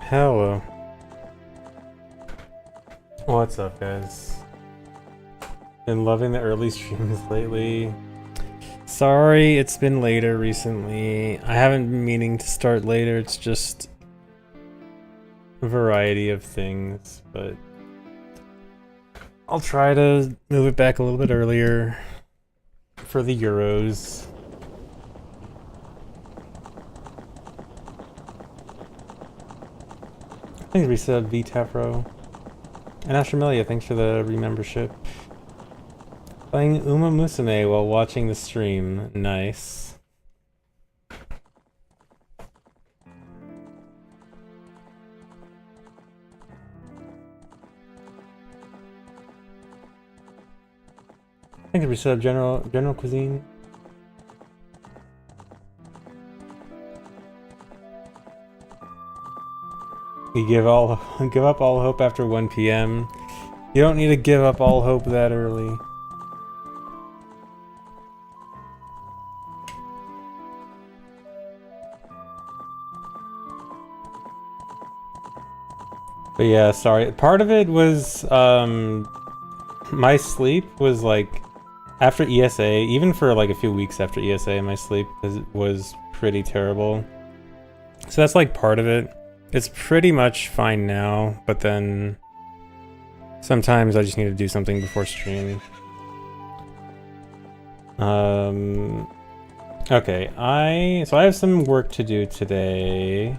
Hello. What's up, guys? Been loving the early streams lately. Sorry it's been later recently. I haven't been meaning to start later, it's just a variety of things, but I'll try to move it back a little bit earlier for the Euros. Thanks, Reset V Tafro. And Astromelia, thanks for the remembership. Playing Uma Musume while watching the stream. Nice. Thanks for Reset General Cuisine. You give up all hope after 1 p.m. You don't need to give up all hope that early. But yeah, sorry. Part of it was my sleep was like after ESA, even for like a few weeks after ESA, my sleep was pretty terrible. So that's like part of it. It's pretty much fine now, but then sometimes I just need to do something before stream. Okay, so I have some work to do today.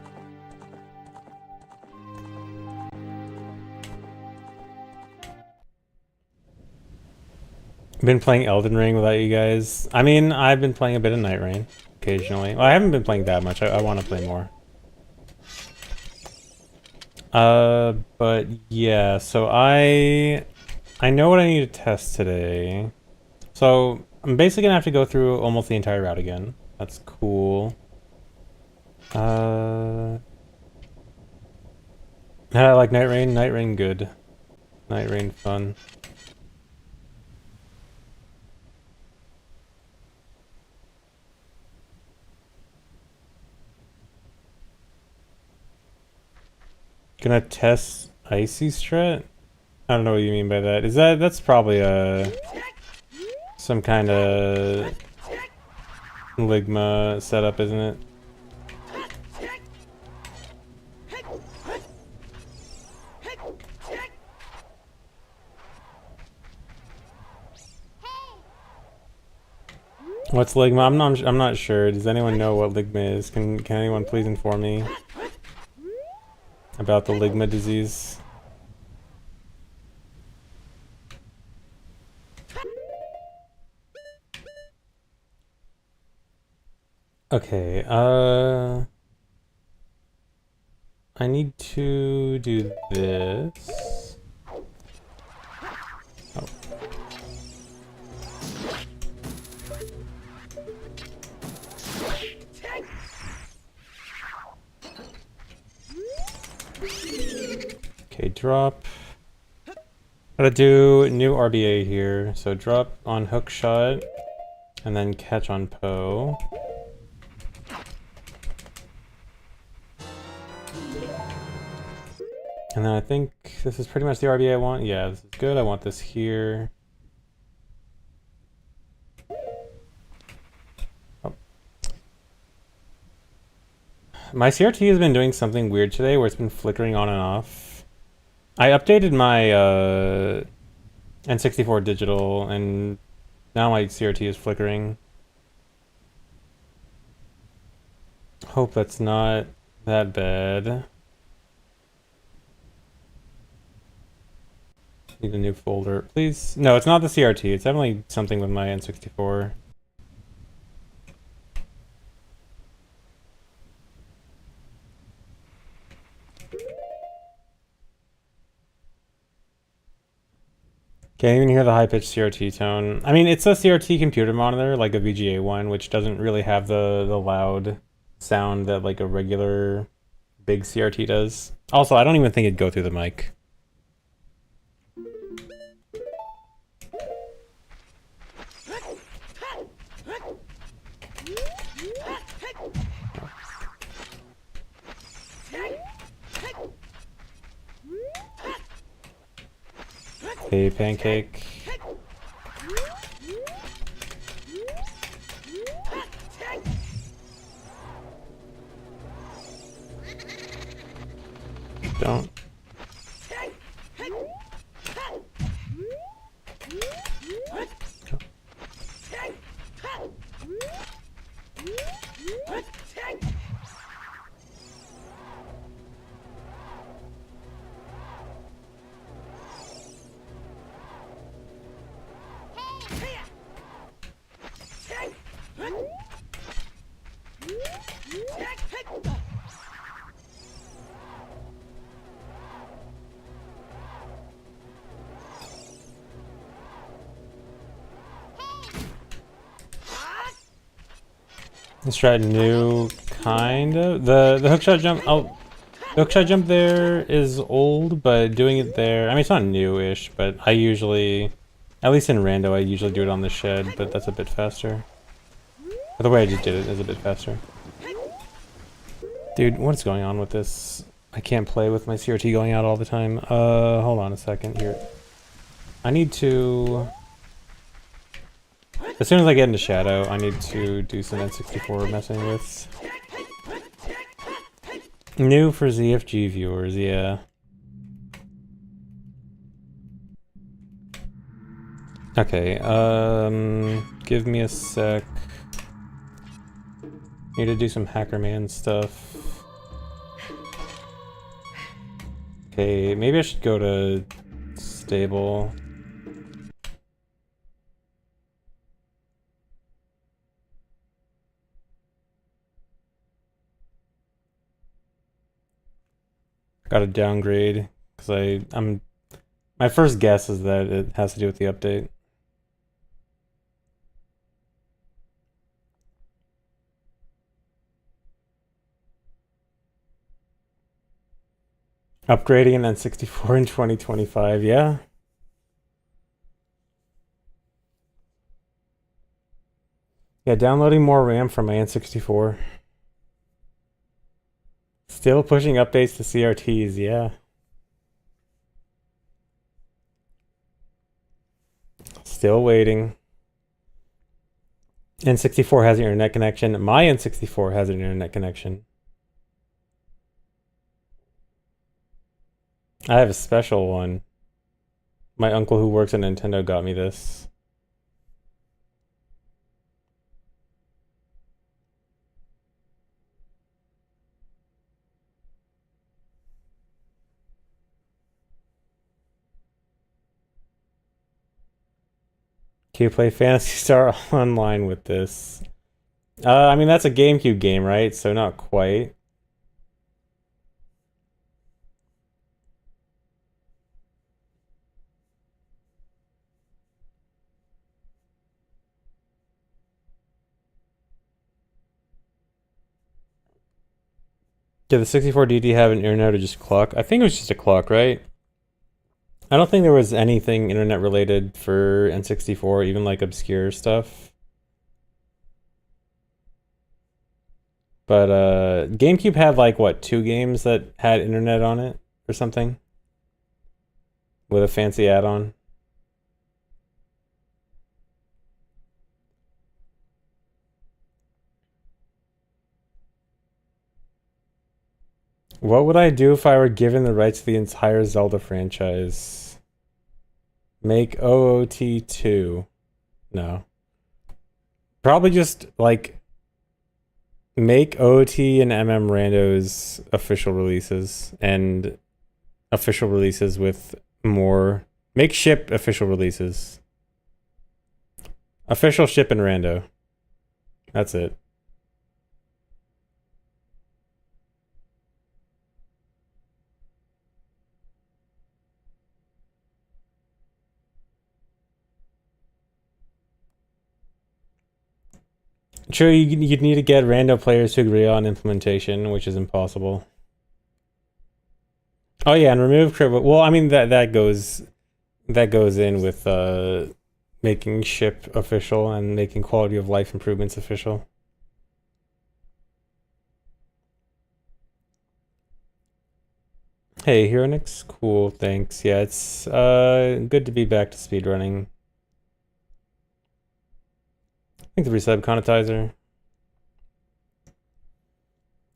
Been playing Elden Ring without you guys. I mean, I've been playing a bit of Night Rain occasionally. Well, I haven't been playing that much. I want to play more. But yeah, so I know what I need to test today. So I'm basically gonna have to go through almost the entire route again. That's cool. I like Night Rain. Night Rain good. Night Rain fun. Gonna test Icy Strat? I don't know what you mean by that. That's probably some kind of Ligma setup, isn't it? What's Ligma? I'm not sure. Does anyone know what Ligma is? Can anyone please inform me about the Ligma disease? Okay, I need to do this. Oh. Okay, drop. Gotta do new RBA here. So drop on hook shot and then catch on Poe. And then I think this is pretty much the RBA I want. Yeah, this is good. I want this here. Oh. My CRT has been doing something weird today where it's been flickering on and off. I updated my N64 digital and now my CRT is flickering. Hope that's not that bad. Need a new folder, please. No, it's not the CRT. It's definitely something with my N64. Can't even hear the high-pitched CRT tone. I mean, it's a CRT computer monitor, like a VGA one, which doesn't really have the loud sound that like a regular big CRT does. Also, I don't even think it'd go through the mic. Hey, pancake. Don't. Let's try new, kind of. The hookshot jump. Oh, the hookshot jump there is old, but doing it there. I mean, it's not new-ish, but I usually, at least in rando, I usually do it on the shed, but that's a bit faster. But the way I just did it is a bit faster. Dude, what's going on with this? I can't play with my CRT going out all the time. Hold on a second here. I need to. As soon as I get into Shadow, I need to do some N64 messing with. New for ZFG viewers, yeah. Okay, give me a sec. Need to do some Hackerman stuff. Okay, maybe I should go to stable. Got to downgrade because I'm. My first guess is that it has to do with the update. Upgrading an N64 in 2025, yeah. Yeah, downloading more RAM from my N64. Still pushing updates to CRTs, yeah. Still waiting. N64 has an internet connection. My N64 has an internet connection. I have a special one. My uncle who works at Nintendo got me this. Can you play Phantasy Star Online with this? I mean, that's a GameCube game, right? So not quite. Did the 64DD have an internet or just clock? I think it was just a clock, right? I don't think there was anything internet related for N64, even like obscure stuff. But GameCube had like what, 2 games that had internet on it or something? With a fancy add-on. What would I do if I were given the rights to the entire Zelda franchise? Make OOT 2. No. Probably just, like, make OOT and MM Rando's official releases, and official releases with more... Make ship official releases. Official ship and Rando. That's it. True, you'd need to get random players to agree on implementation, which is impossible. Oh yeah, and remove critical. Well, I mean that goes in with making ship official and making quality of life improvements official. Hey, Hieronix, cool, thanks. Yeah, it's good to be back to speedrunning. Thank the resub, Conitizer.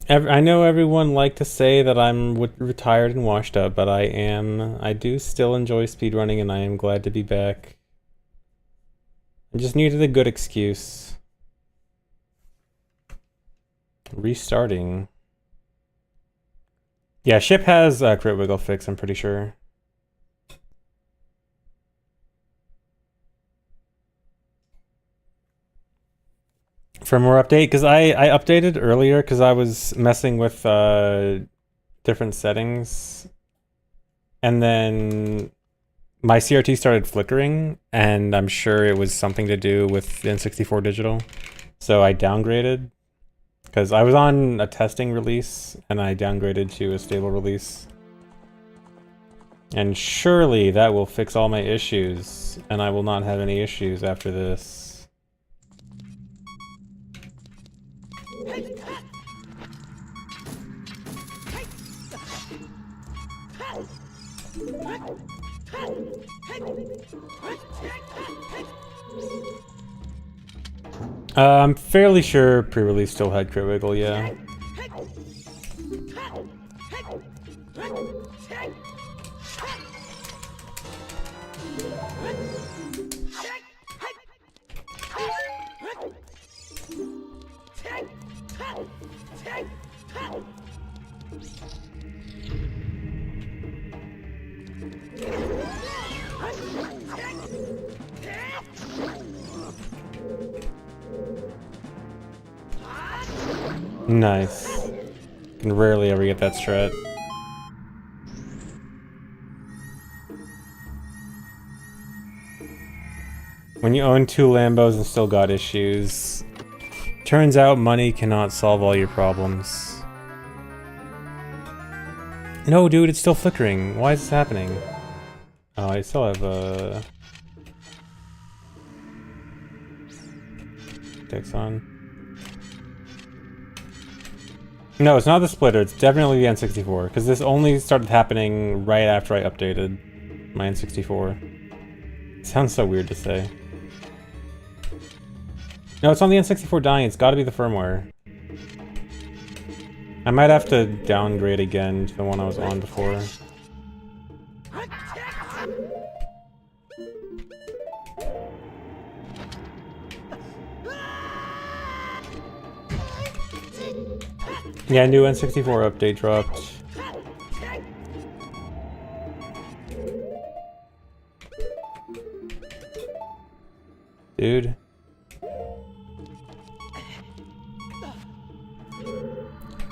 I know everyone liked to say that I'm retired and washed up, but I am. I do still enjoy speedrunning, and I am glad to be back. I just needed a good excuse. Restarting. Yeah, ship has crit wiggle fix, I'm pretty sure. Firmware update, because I updated earlier because I was messing with different settings, and then my CRT started flickering, and I'm sure it was something to do with N64 digital, so I downgraded. Because I was on a testing release, and I downgraded to a stable release. And surely that will fix all my issues, and I will not have any issues after this. I'm fairly sure pre-release still had crit wiggle, yeah. Nice. Can rarely ever get that strat. When you own 2 Lambos and still got issues, turns out money cannot solve all your problems. No, dude, it's still flickering. Why is this happening? Oh, I still have Dex on. No, it's not the splitter, it's definitely the N64, because this only started happening right after I updated my N64. It sounds so weird to say. No, it's on the N64 dying, it's gotta be the firmware. I might have to downgrade again to the one I was on before. Yeah, new N64 update dropped. Dude.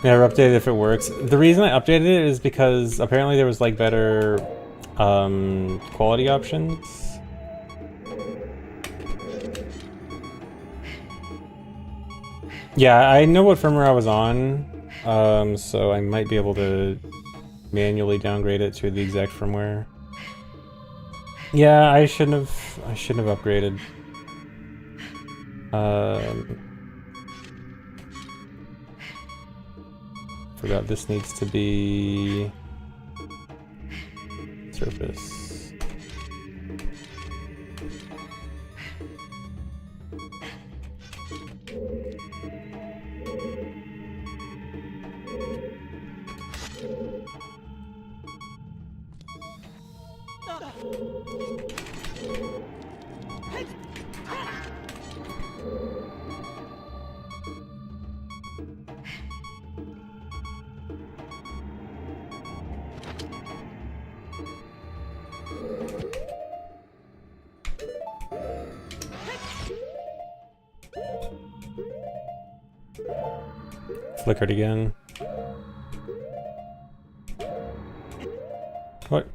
Never updated if it works. The reason I updated it is because apparently there was like better quality options. Yeah, I know what firmware I was on, so I might be able to manually downgrade it to the exact firmware. Yeah, I shouldn't have upgraded. Forgot this needs to be surface. Flickered again. What?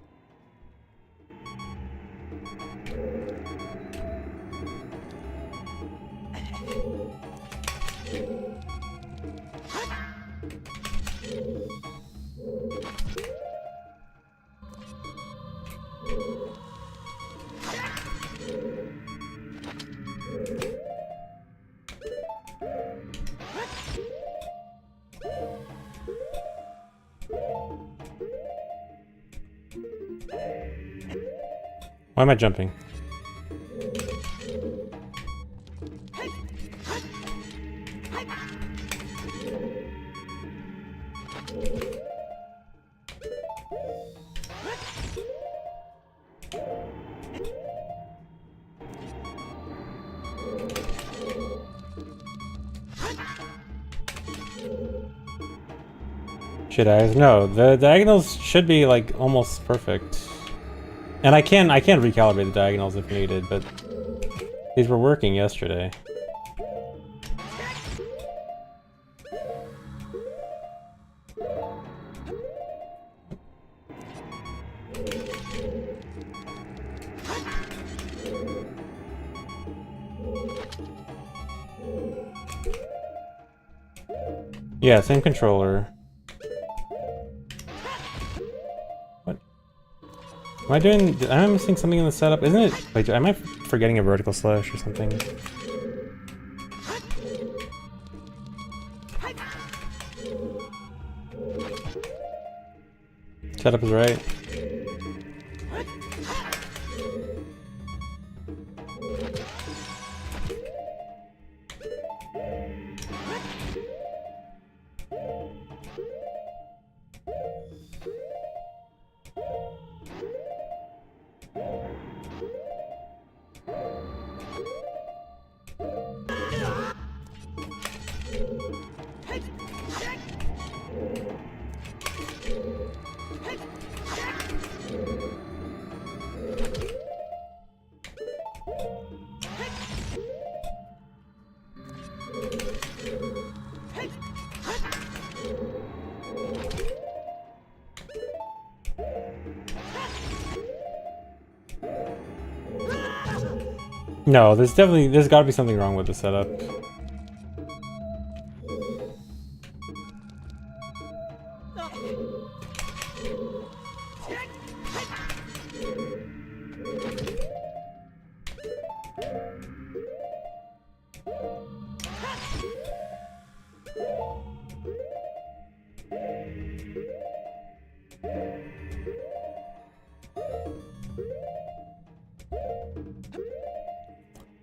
Why am I jumping? Should I? No, the diagonals should be like almost perfect. And I can recalibrate the diagonals if needed, but these were working yesterday. Yeah, same controller. What? Am I doing? Am I missing something in the setup? Isn't it? Wait, am I forgetting a vertical slash or something? Setup is right. No, there's gotta be something wrong with the setup.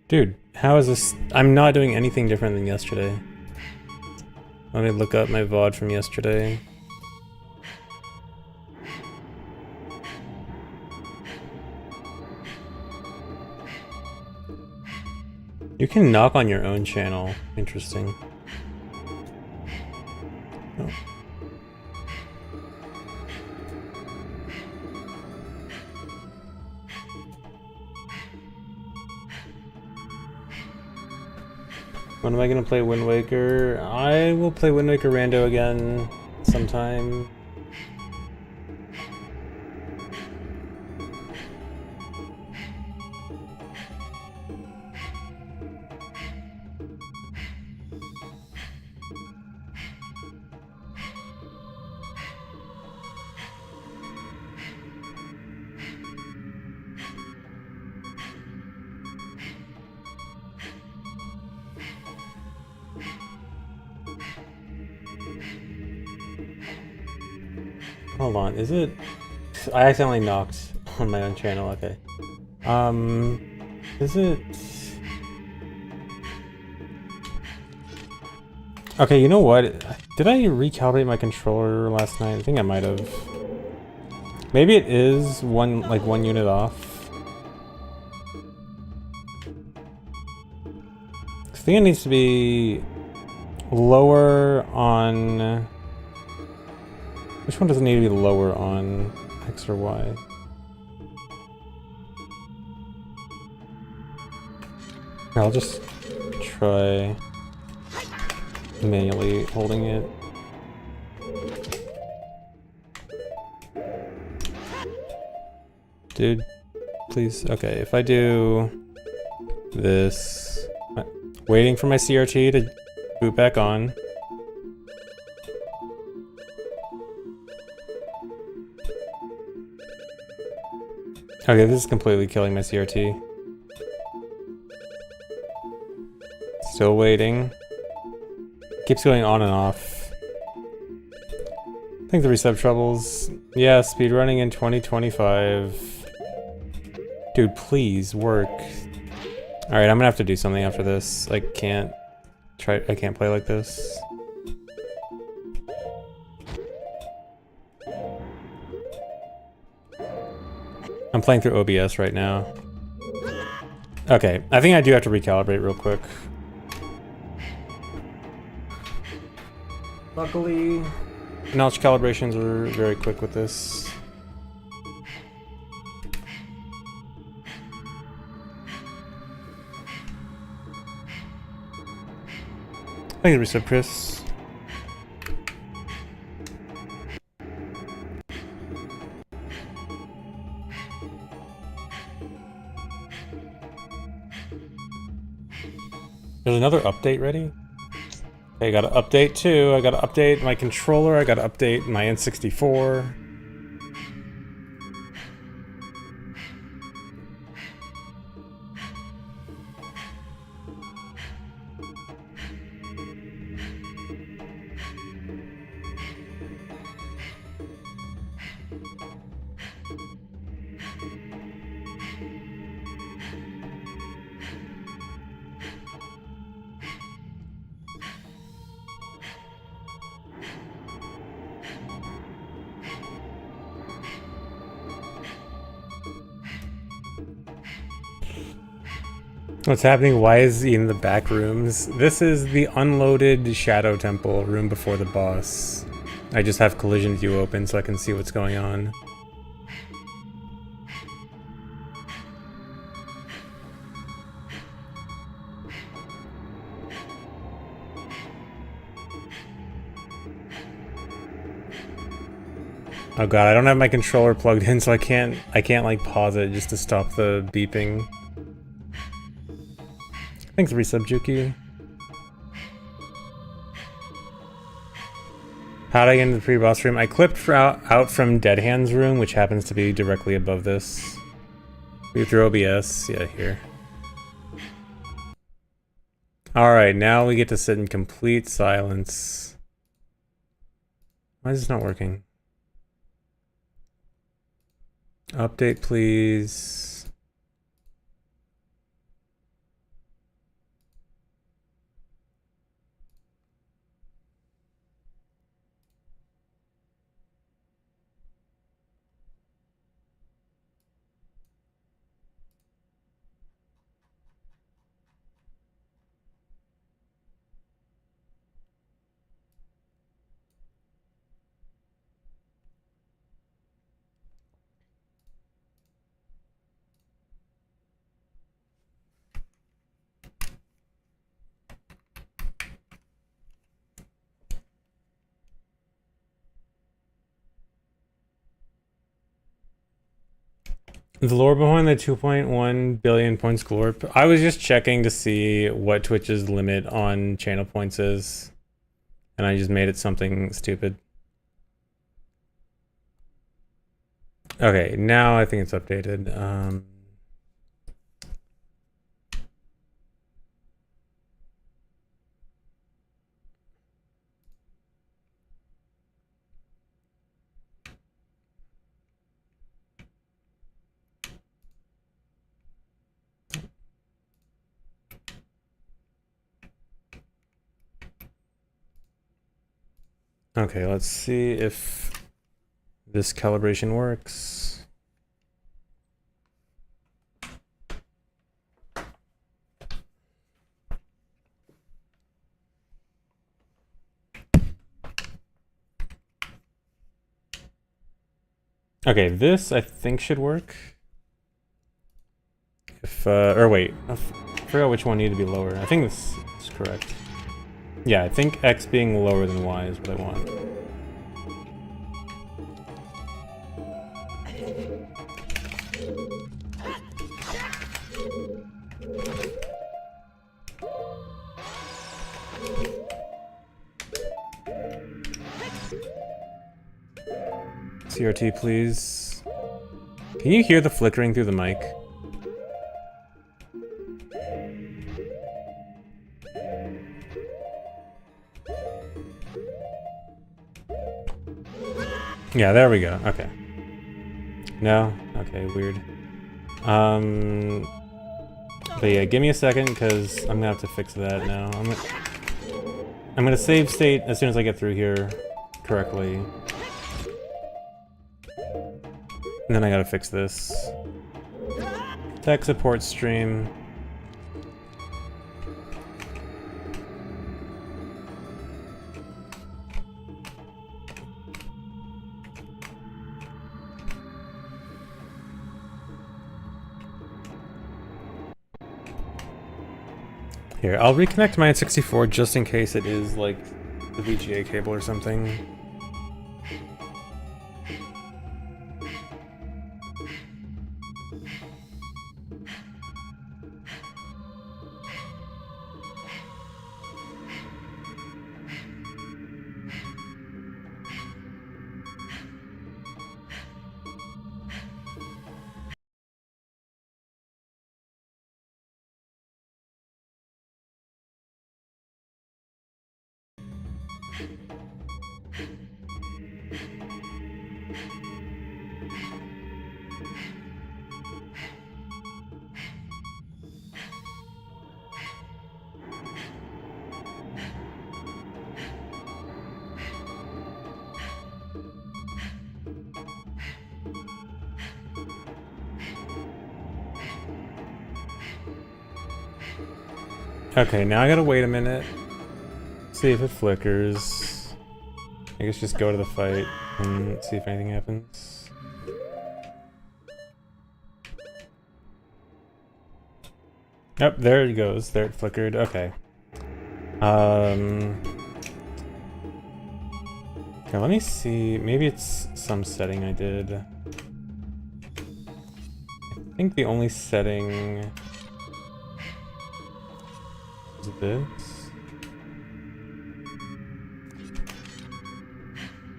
Dude, how is this? I'm not doing anything different than yesterday. Let me look up my VOD from yesterday. You can knock on your own channel. Interesting. Oh. When am I gonna play Wind Waker? I will play Wind Waker Rando again sometime. Hold on, is it? I accidentally knocked on my own channel, okay. Is it? Okay, you know what? Did I recalibrate my controller last night? I think I might have. Maybe it is one unit off. I think it needs to be lower on... Which one doesn't need to be lower on X or Y? I'll just try manually holding it. Dude, please. Okay, if I do this, waiting for my CRT to boot back on. Okay, this is completely killing my CRT. Still waiting. Keeps going on and off. I think the resub troubles. Yeah, speedrunning in 2025. Dude, please work. Alright, I'm gonna have to do something after this. I can't play like this. I'm playing through OBS right now. Okay, I think I do have to recalibrate real quick. Luckily, notch calibrations are very quick with this. Thank you, Resub Chris. There's another update ready? Okay, I gotta update too. I gotta update my controller. I gotta update my N64. What's happening? Why is he in the back rooms? This is the unloaded Shadow Temple room before the boss. I just have collision view open so I can see what's going on. Oh god, I don't have my controller plugged in, so I can't like pause it just to stop the beeping. Thanks, Resub Juki. How'd I get into the pre-boss room? I clipped out from Dead Hand's room, which happens to be directly above this. Through OBS, yeah, here. Alright, now we get to sit in complete silence. Why is this not working? Update, please. The lore behind the 2.1 billion points glorp. I was just checking to see what Twitch's limit on channel points is, and I just made it something stupid. Okay, now I think it's updated. Okay, let's see if this calibration works. Okay, this I think should work. If, or wait, I forgot which one needed to be lower. I think this is correct. Yeah, I think X being lower than Y is what I want. CRT, please. Can you hear the flickering through the mic? Yeah, there we go. Okay. No? Okay, weird. But yeah, give me a second because I'm gonna have to fix that now. I'm gonna save state as soon as I get through here correctly. And then I gotta fix this. Tech support stream. Here, I'll reconnect my N64 just in case it is like the VGA cable or something. Okay, now I gotta wait a minute. See if it flickers. I guess just go to the fight and see if anything happens. Yep, there it goes. There it flickered. Okay. Here, let me see. Maybe it's some setting I did. I think the only setting... is this?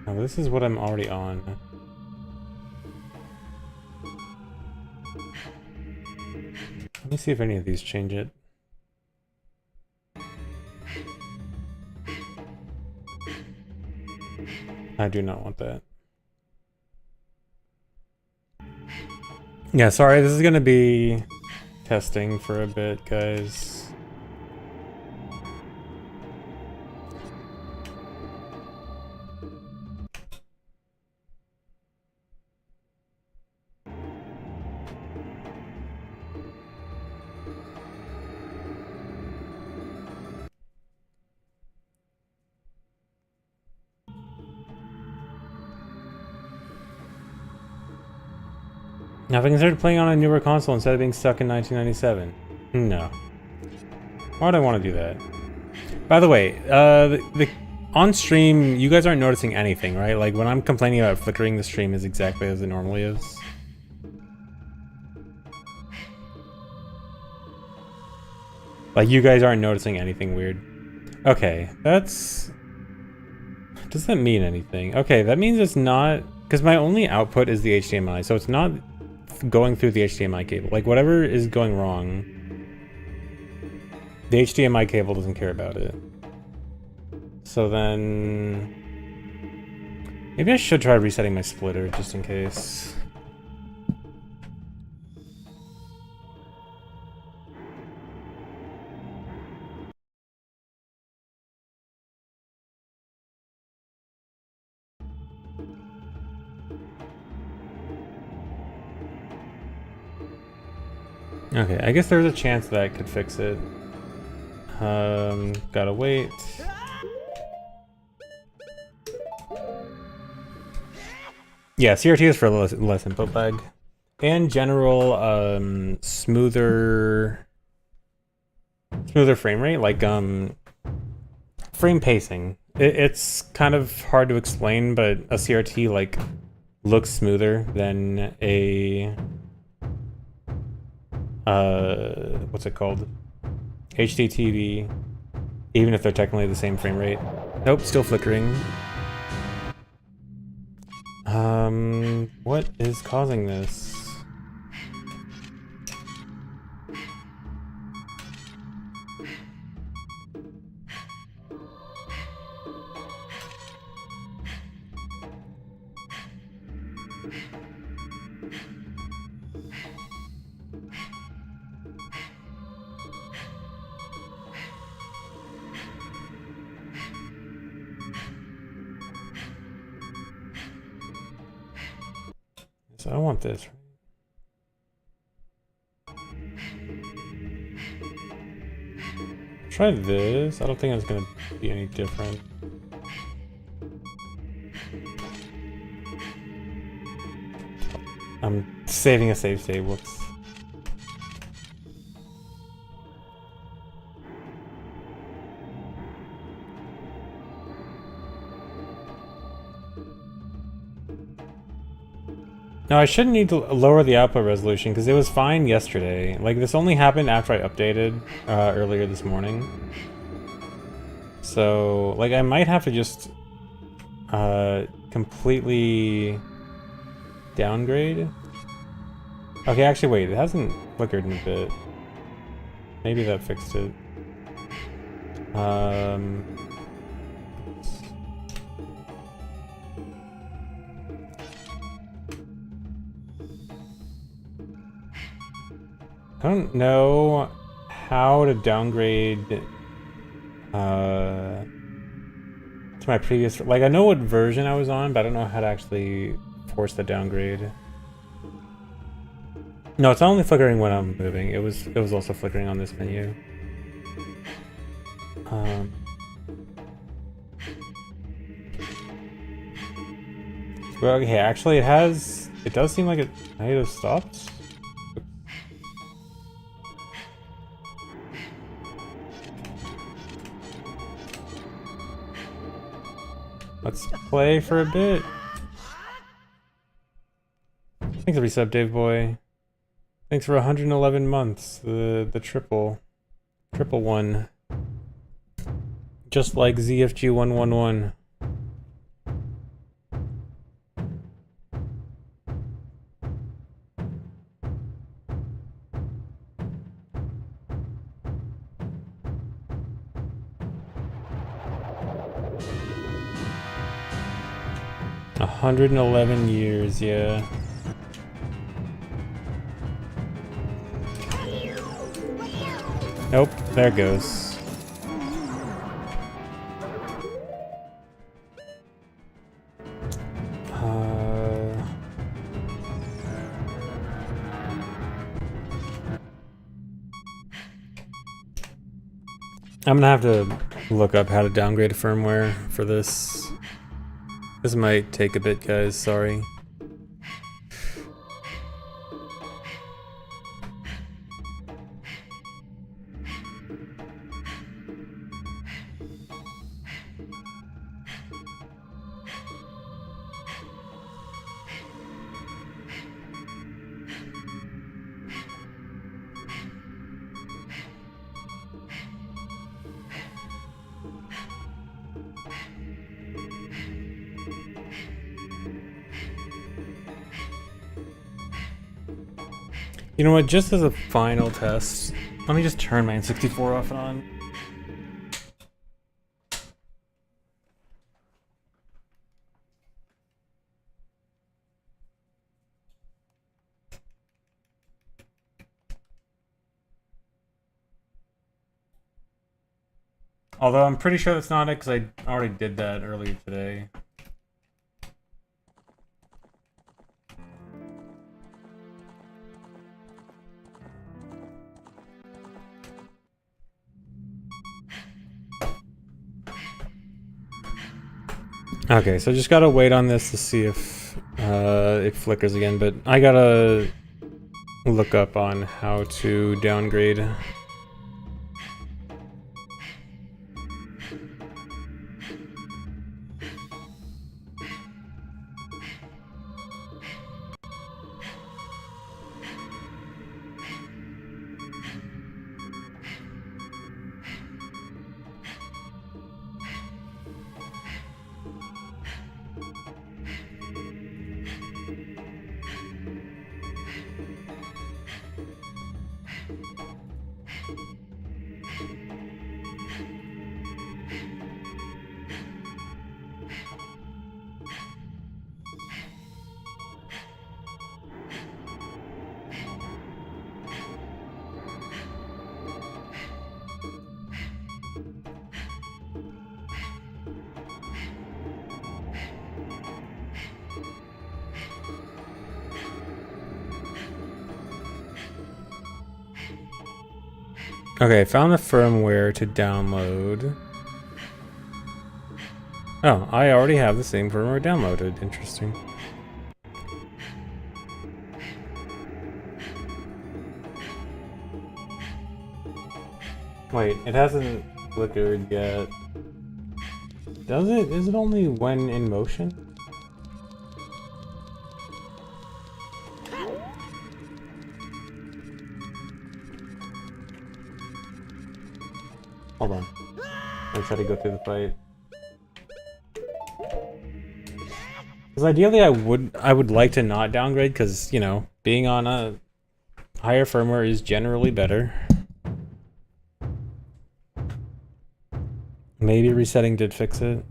Oh, this is what I'm already on. Let me see if any of these change it. I do not want that. Yeah, sorry, this is gonna be testing for a bit, guys. Now, if I can start playing on a newer console instead of being stuck in 1997. No. Why would I want to do that? By the way, on stream, you guys aren't noticing anything, right? Like, when I'm complaining about flickering, the stream is exactly as it normally is. Like, you guys aren't noticing anything weird. Okay, that's... does that mean anything? Okay, that means it's not... because my only output is the HDMI, so it's not going through the HDMI cable. Like, whatever is going wrong, the HDMI cable doesn't care about it. So then... maybe I should try resetting my splitter, just in case. Okay, I guess there's a chance that I could fix it. Gotta wait. Yeah, CRT is for less input lag. And general, smoother frame rate, like, frame pacing. It's kind of hard to explain, but a CRT, like, looks smoother than a... what's it called? HDTV, even if they're technically the same frame rate. Nope, still flickering. What is causing this? So I want this. Try this. I don't think it's gonna be any different. I'm saving a save state. Whoops. No, I shouldn't need to lower the output resolution because it was fine yesterday. Like, this only happened after I updated earlier this morning. So, like, I might have to just completely downgrade. Okay, actually, wait, it hasn't flickered in a bit. Maybe that fixed it. I don't know how to downgrade to my previous, like, I know what version I was on, but I don't know how to actually force the downgrade. No, it's only flickering when I'm moving. It was also flickering on this menu. Well, okay, actually it does seem like it might have stopped. Let's play for a bit. Thanks for the resub, Dave Boy. Thanks for 111 months. The triple one. Just like ZFG 111. A 111 years, yeah. Nope, there it goes. I'm gonna have to look up how to downgrade firmware for this. This might take a bit, guys, sorry. You know what, just as a final test, let me just turn my N64 off and on. Although I'm pretty sure that's not it, because I already did that earlier today. Okay, so just gotta wait on this to see if it flickers again, but I gotta look up on how to downgrade. Okay, found the firmware to download. Oh, I already have the same firmware downloaded. Interesting. Wait, it hasn't flickered yet. Does it? Is it only when in motion? Hold on. Let's try to go through the fight. Because ideally I would like to not downgrade because, you know, being on a higher firmware is generally better. Maybe resetting did fix it.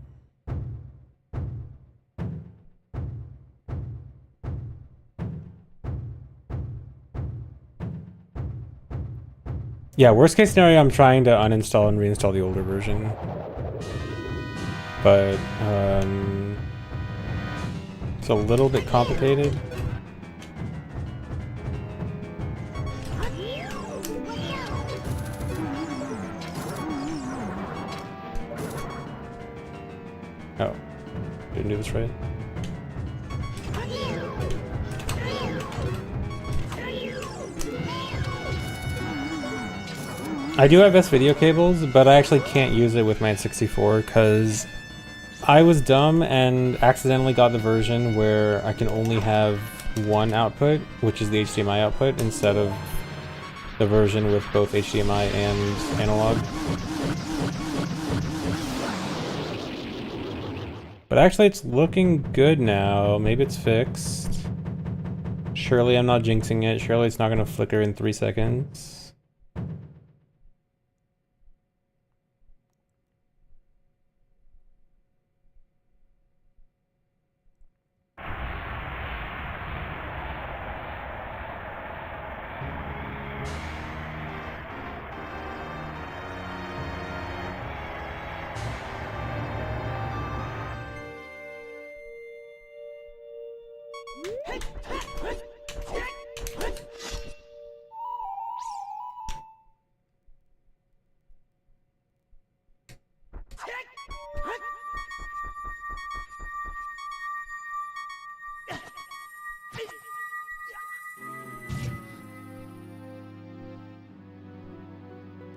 Yeah, worst case scenario, I'm trying to uninstall and reinstall the older version. But, it's a little bit complicated. Oh, didn't do this right. I do have S-video cables, but I actually can't use it with my N64 because I was dumb and accidentally got the version where I can only have one output, which is the HDMI output, instead of the version with both HDMI and analog. But actually it's looking good now. Maybe it's fixed. Surely I'm not jinxing it. Surely it's not going to flicker in 3 seconds.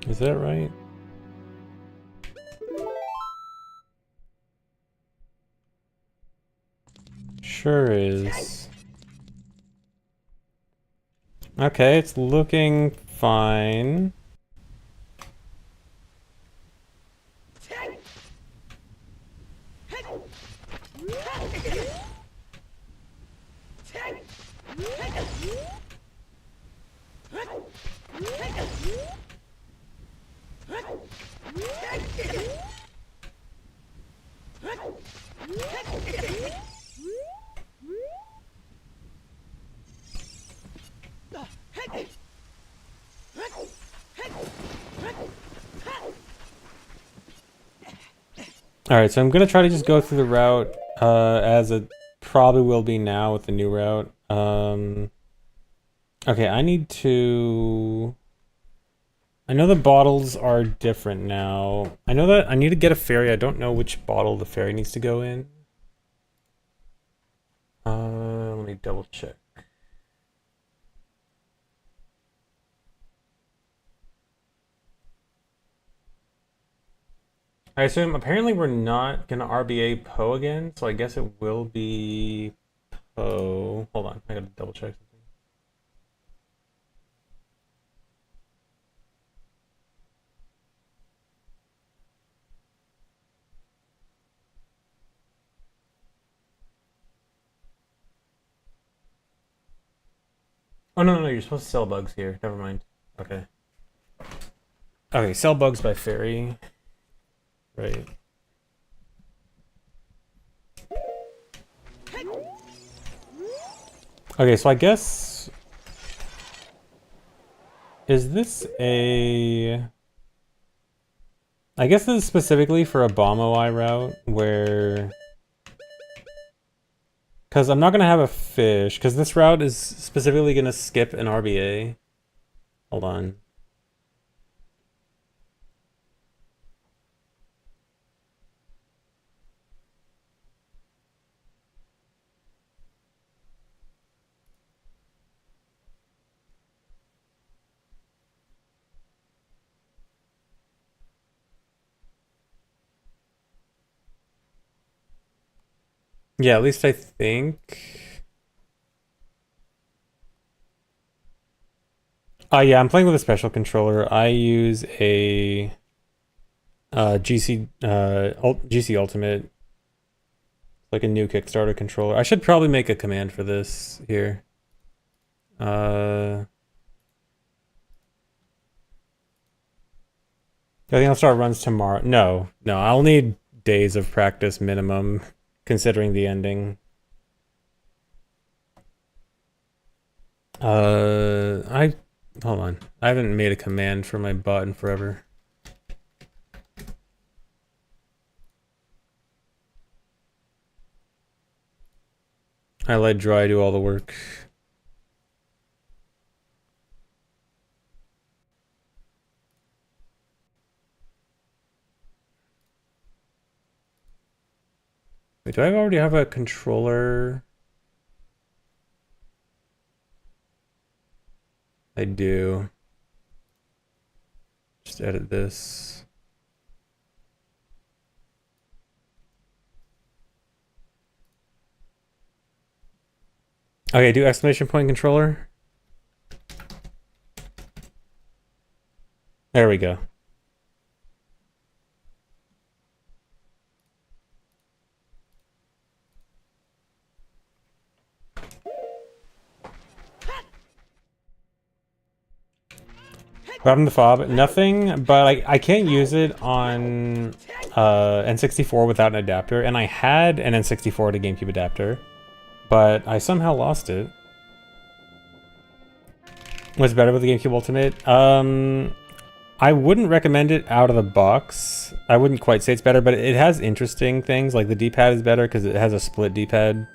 Is that right? Sure is. Okay, it's looking fine. Alright, so I'm gonna try to just go through the route as it probably will be now with the new route. Okay, I need to... I know the bottles are different now. I know that I need to get a fairy. I don't know which bottle the fairy needs to go in. Let me double check. I assume apparently we're not gonna RBA Poe again, so I guess it will be Poe. Hold on, I gotta double check something. Oh no, you're supposed to sell bugs here. Never mind. Okay. Okay, sell bugs by fairy. Right. Okay, so I guess... Is this a... I guess this is specifically for a bomb OI route, where... Because I'm not going to have a fish, because this route is specifically going to skip an RBA. Hold on. Yeah, at least I think. Yeah, I'm playing with a special controller. I use a GC Ultimate, like a new Kickstarter controller. I should probably make a command for this here. I think I'll start runs tomorrow. No, I'll need days of practice minimum, considering the ending. I hold on. I haven't made a command for my bot in forever. I let Dry do all the work. Wait, do I already have a controller? I do. Just edit this. Okay, do exclamation point controller. There we go. Grabbing the fob, nothing, but I can't use it on N64 without an adapter, and I had an N64 to GameCube adapter, but I somehow lost it. What's better with the GameCube Ultimate? I wouldn't recommend it out of the box. I wouldn't quite say it's better, but it has interesting things, like the D-pad is better because it has a split D-pad,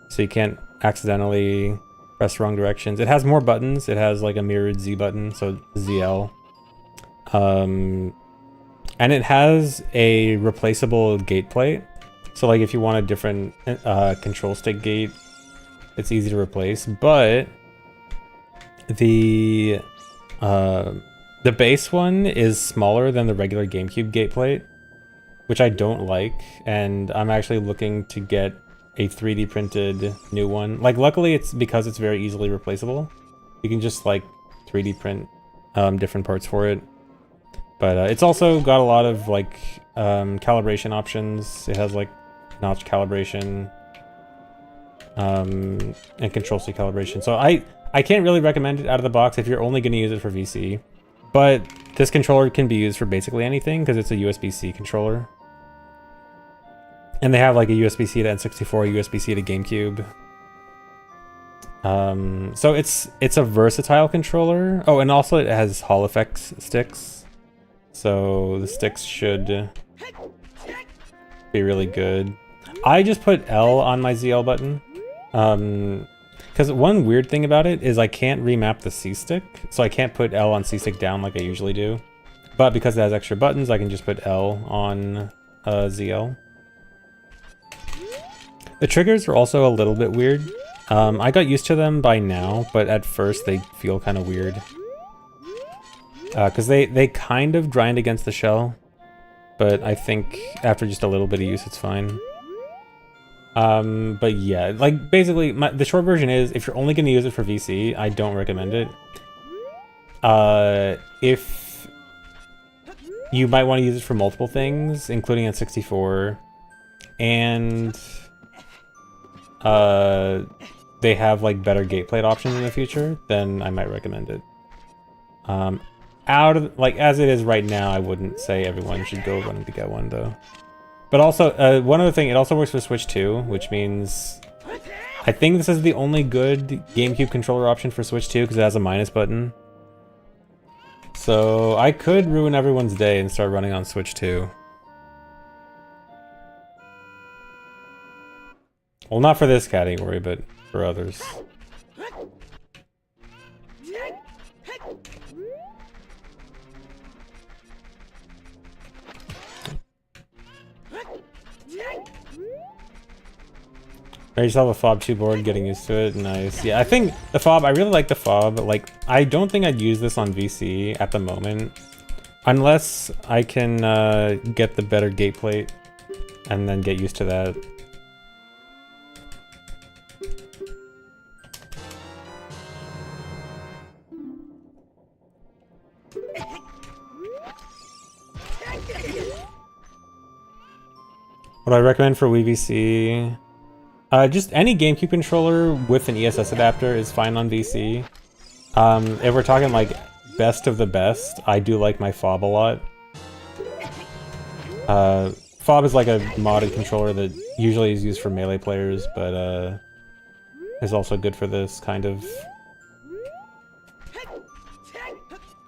so you can't accidentally press wrong directions. It has more buttons. It has like a mirrored Z button, so ZL. And it has a replaceable gate plate. So like if you want a different control stick gate, it's easy to replace. But the base one is smaller than the regular GameCube gate plate, which I don't like, and I'm actually looking to get a 3D printed new one. Like, luckily it's because it's very easily replaceable. You can just like 3D print different parts for it. But it's also got a lot of like calibration options. It has like notch calibration and control stick calibration. So I can't really recommend it out of the box if you're only going to use it for VC. But this controller can be used for basically anything because it's a USB-C controller. And they have like a USB-C to N64, USB-C to GameCube. So it's a versatile controller. Oh, and also it has Hall effects sticks. So the sticks should be really good. I just put L on my ZL button. Because one weird thing about it is I can't remap the C-stick. So I can't put L on C-stick down like I usually do. But because it has extra buttons, I can just put L on ZL. The triggers are also a little bit weird. I got used to them by now, but at first they feel kind of weird. Because they kind of grind against the shell, but I think after just a little bit of use, it's fine. But yeah, like basically, the short version is if you're only going to use it for VC, I don't recommend it. If you might want to use it for multiple things, including N64, and they have like better gate plate options in the future, then I might recommend it. Out of like as it is right now, I wouldn't say everyone should go running to get one though. But also, one other thing, it also works for Switch 2, which means I think this is the only good GameCube controller option for Switch 2 because it has a minus button. So I could ruin everyone's day and start running on Switch 2. Well, not for this category, but for others. I just have a fob 2 board, getting used to it. Nice. Yeah, I think the fob, I really like the fob. Like, I don't think I'd use this on VC at the moment. Unless I can get the better gate plate and then get used to that. What I recommend for WVC? Just any GameCube controller with an ESS adapter is fine on VC. If we're talking like best of the best, I do like my fob a lot. Fob is like a modded controller that usually is used for melee players, but is also good for this kind of.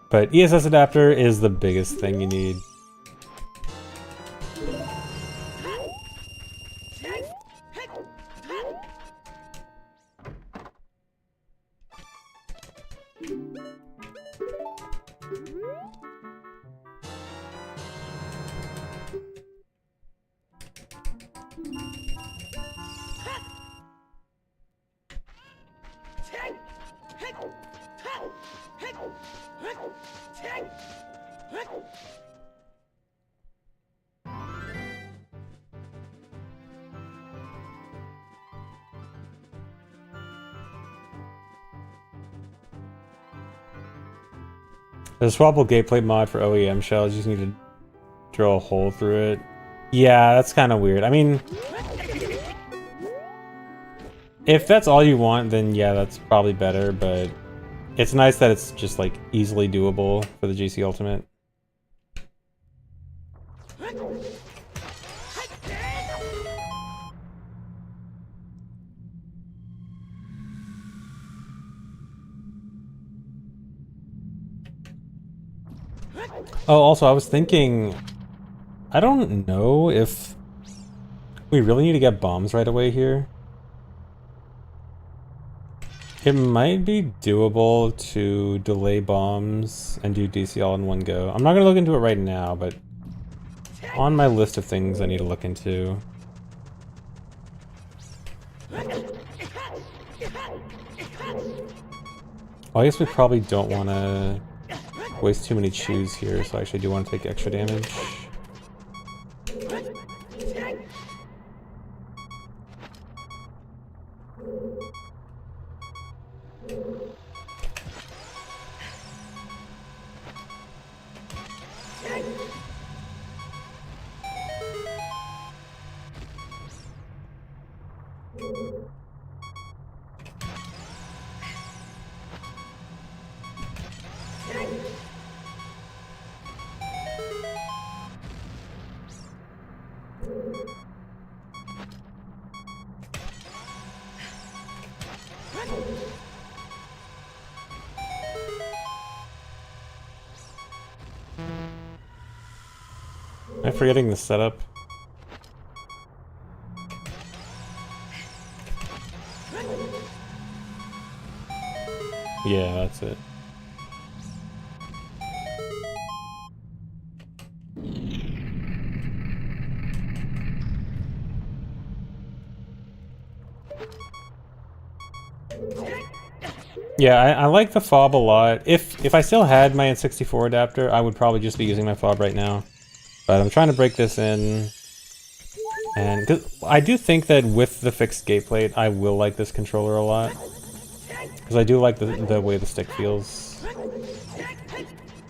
But ESS adapter is the biggest thing you need. There's a swappable gameplay mod for OEM shells, you just need to drill a hole through it. Yeah, that's kind of weird. I mean, if that's all you want, then yeah, that's probably better, but it's nice that it's just like easily doable for the GC Ultimate. Oh, also, I was thinking, I don't know if we really need to get bombs right away here. It might be doable to delay bombs and do DC all in one go. I'm not going to look into it right now, but on my list of things I need to look into. Well, I guess we probably don't want to waste too many chews here, so I actually do want to take extra damage. Am I forgetting the setup? Yeah, that's it. Yeah, I like the fob a lot. If I still had my N64 adapter, I would probably just be using my fob right now. But I'm trying to break this in. And 'cause I do think that with the fixed gate plate, I will like this controller a lot. Because I do like the way the stick feels.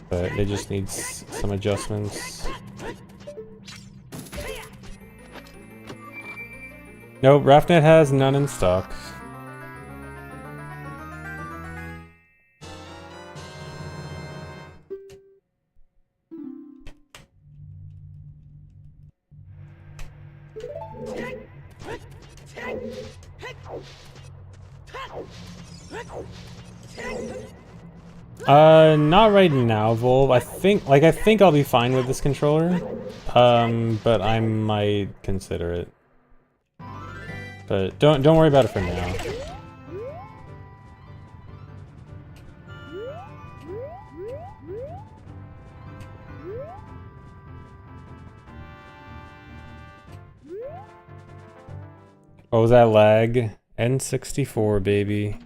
But it just needs some adjustments. Nope, RAFnet has none in stock. Not right now, Volv. I think I'll be fine with this controller. But I might consider it. But don't worry about it for now. What was that lag? N64, baby.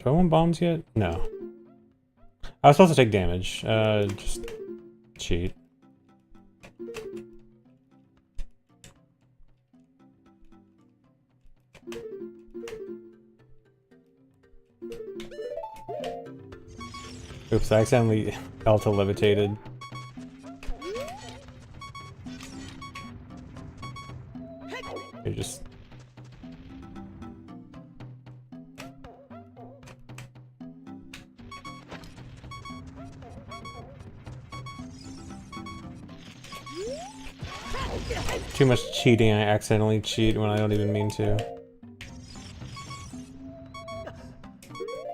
Do I want bombs yet? No. I was supposed to take damage. Just cheat. Oops, I accidentally Alta levitated. You're just... Too much cheating, I accidentally cheat when I don't even mean to.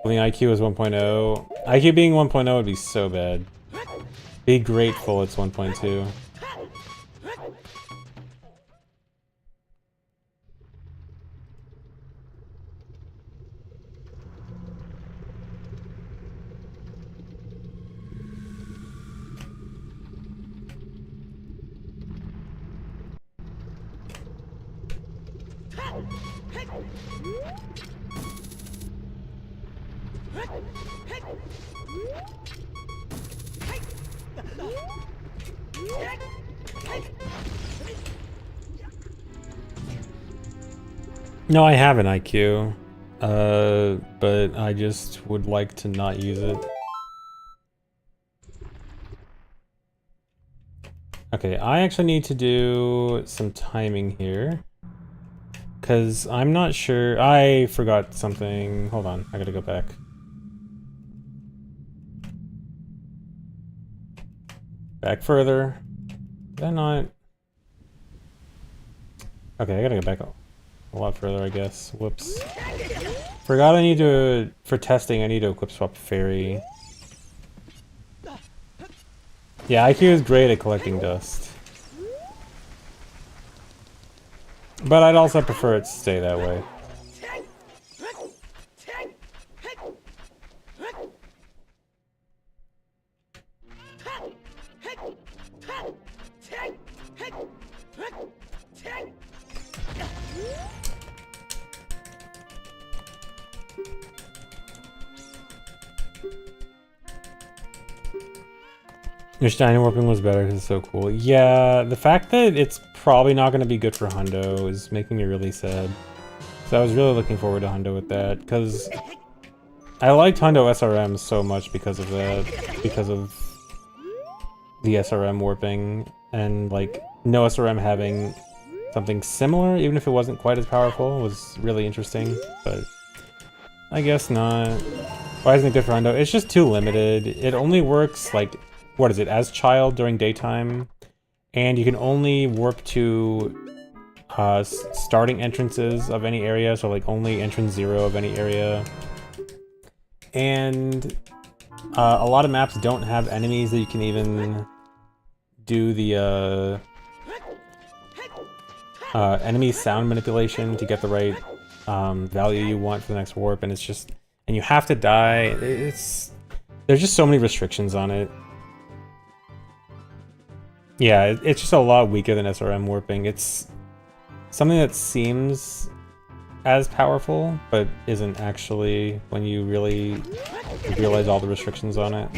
I mean, IQ is 1.0. IQ being 1.0 would be so bad. Be grateful it's 1.2. No, I have an IQ, but I just would like to not use it. Okay, I actually need to do some timing here. Because I'm not sure... I forgot something. Hold on, I gotta go back. Back further. Did I not... Okay, I gotta go back a lot further, I guess. Whoops. Forgot I need to... For testing, I need to equip swap fairy. Yeah, IQ is great at collecting dust. But I'd also prefer it to stay that way. Your Stein warping was better because it's so cool. Yeah, the fact that it's probably not going to be good for Hundo is making me really sad. So I was really looking forward to Hundo with that, because I liked Hundo SRM so much because of that, because of the SRM warping, and like no SRM having something similar, even if it wasn't quite as powerful, was really interesting, but I guess not. Why isn't it good for Hundo? It's just too limited. It only works like, what is it, as child during daytime, and you can only warp to starting entrances of any area, so like only entrance 0 of any area. And a lot of maps don't have enemies that you can even do the enemy sound manipulation to get the right value you want for the next warp, and it's just, and you have to die. There's just so many restrictions on it. Yeah, it's just a lot weaker than SRM warping. It's something that seems as powerful, but isn't actually when you really realize all the restrictions on it.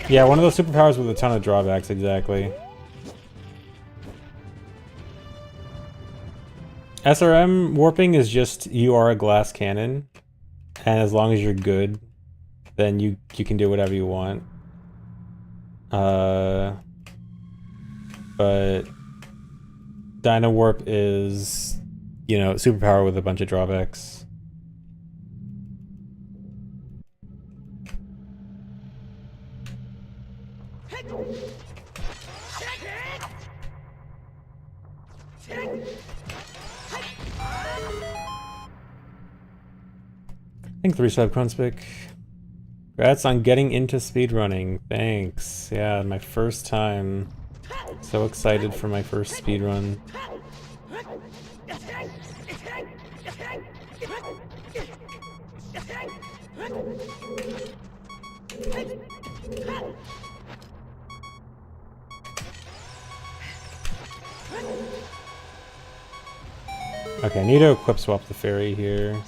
Yeah, one of those superpowers with a ton of drawbacks, exactly. SRM warping is just, you are a glass cannon, and as long as you're good, then you can do whatever you want. But Dino Warp is, you know, superpower with a bunch of drawbacks. I think 3-sub Kronspick. Congrats on getting into speedrunning. Thanks. Yeah, my first time. So excited for my first speedrun. Okay, I need to equip swap the fairy here.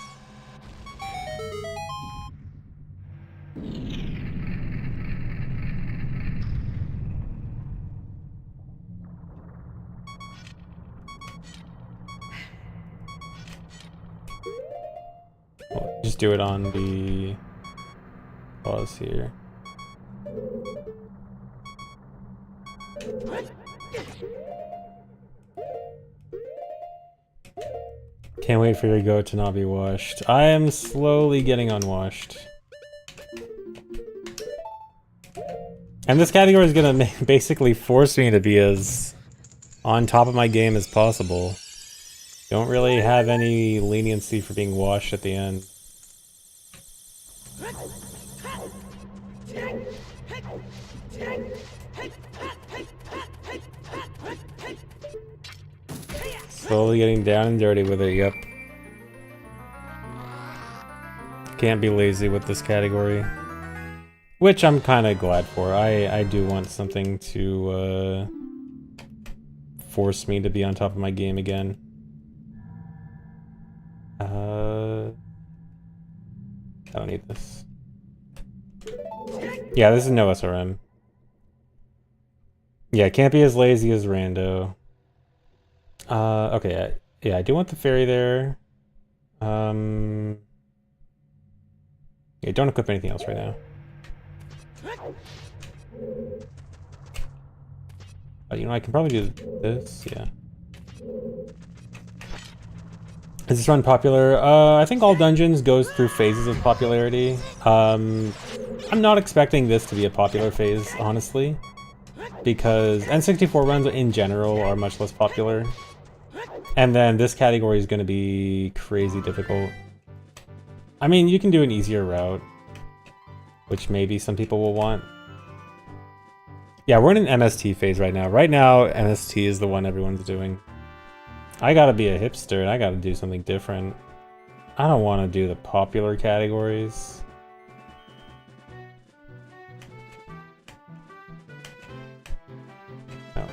Just do it on the pause here. Can't wait for your goat to not be washed. I am slowly getting unwashed. And this category is gonna basically force me to be as on top of my game as possible. Don't really have any leniency for being washed at the end. Slowly getting down and dirty with it, yep. Can't be lazy with this category. Which I'm kind of glad for. I do want something to force me to be on top of my game again. I don't need this. Yeah, this is no SRM. Yeah, can't be as lazy as Rando. Okay, yeah, I do want the fairy there. Yeah, don't equip anything else right now. You know, I can probably do this, yeah. Is this run popular? I think all dungeons goes through phases of popularity. I'm not expecting this to be a popular phase, honestly. Because N64 runs in general are much less popular. And then this category is going to be crazy difficult. I mean, you can do an easier route, which maybe some people will want. Yeah, we're in an MST phase right now. Right now, MST is the one everyone's doing. I gotta be a hipster and I gotta do something different. I don't want to do the popular categories. No.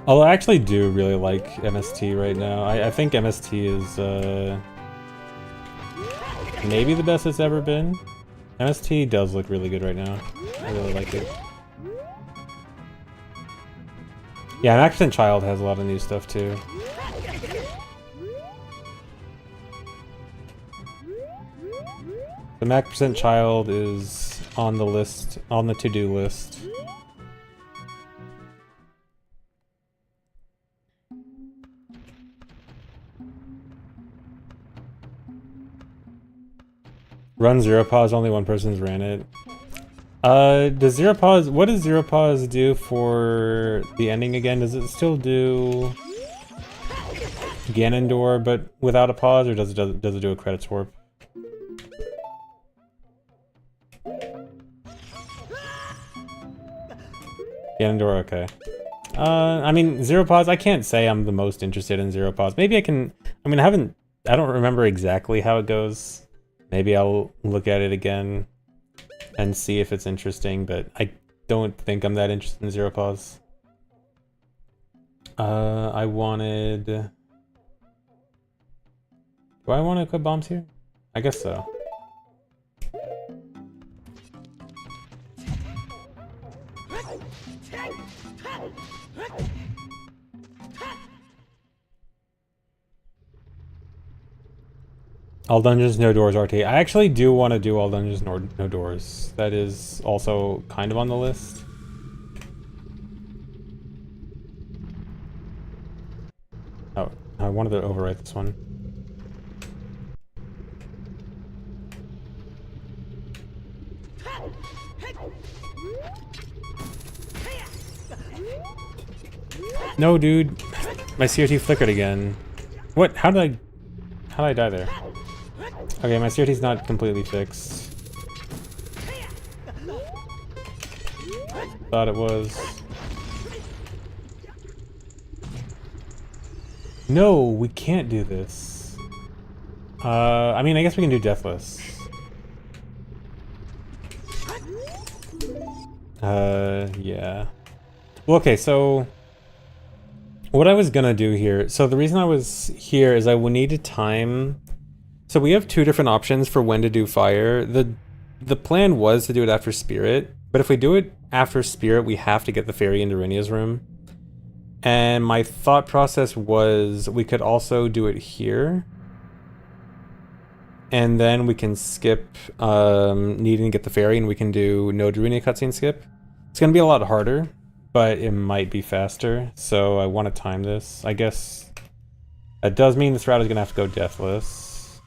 Although I actually do really like MST right now. I think MST is maybe the best it's ever been. MST does look really good right now. I really like it. Yeah, and Accent Child has a lot of new stuff too. The Mac% Child is on the list, on the to-do list. Run Zero Pause, only one person's ran it. Does Zero Pause, what does Zero Pause do for the ending again? Does it still do Ganondorf but without a pause, or does it do a credits warp? Ganondorf, okay. I mean, Zero Pause, I can't say I'm the most interested in Zero Pause. Maybe I can, I mean, I don't remember exactly how it goes. Maybe I'll look at it again and see if it's interesting, but I don't think I'm that interested in Zero Pause. I wanted... Do I want to equip bombs here? I guess so. All dungeons, no doors, RT. I actually do want to do all dungeons, no doors. That is also kind of on the list. Oh, I wanted to overwrite this one. No, dude. My CRT flickered again. What? How did I die there? Okay, my CRT's not completely fixed. Thought it was. No, we can't do this. I mean, I guess we can do Deathless. Yeah. Well, okay, so what I was gonna do here, so the reason I was here is I will need to time. So we have two different options for when to do fire. The plan was to do it after Spirit, but if we do it after Spirit, we have to get the fairy into Rinia's room. And my thought process was we could also do it here. And then we can skip needing to get the fairy, and we can do no Druinia cutscene skip. It's gonna be a lot harder, but it might be faster, so I want to time this. I guess that does mean this route is gonna have to go Deathless.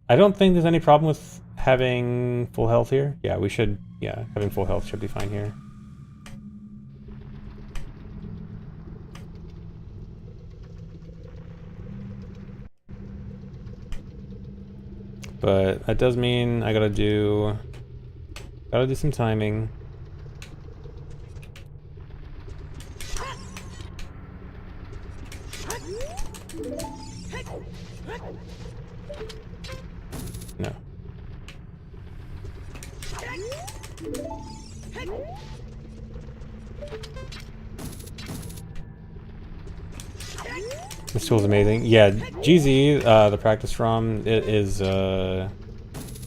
I don't think there's any problem with having full health here. Yeah, we should, yeah, having full health should be fine here. But that does mean I gotta do some timing. No. This tool's amazing. Yeah, GZ, the practice ROM, it is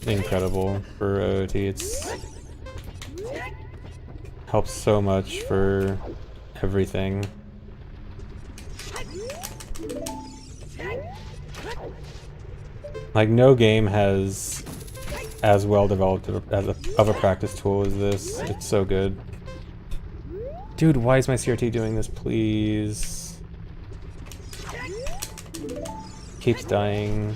incredible for OT. It's helps so much for everything. Like, no game has as well developed of a practice tool as this. It's so good. Dude, why is my CRT doing this, please? Keeps dying.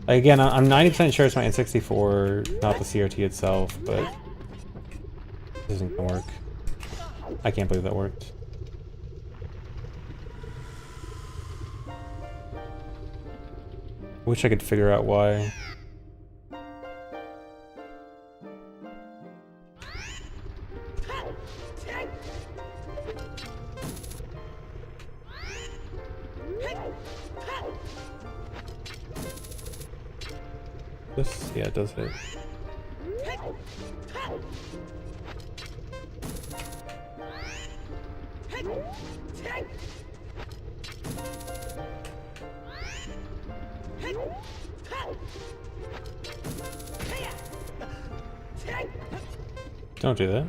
Like, again, I'm 90% sure it's my N64, not the CRT itself, but this isn't gonna work. I can't believe that worked. Wish I could figure out why. This, yeah, it does hit. Don't do that.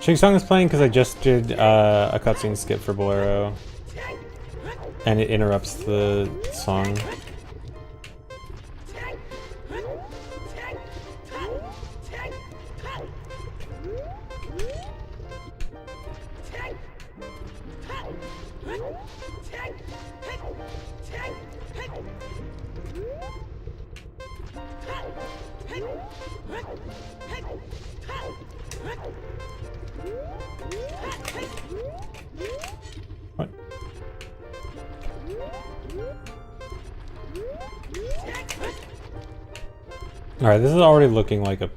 Shing Song is playing because I just did a cutscene skip for Bolero, and it interrupts the song. What? Alright, this is already looking like a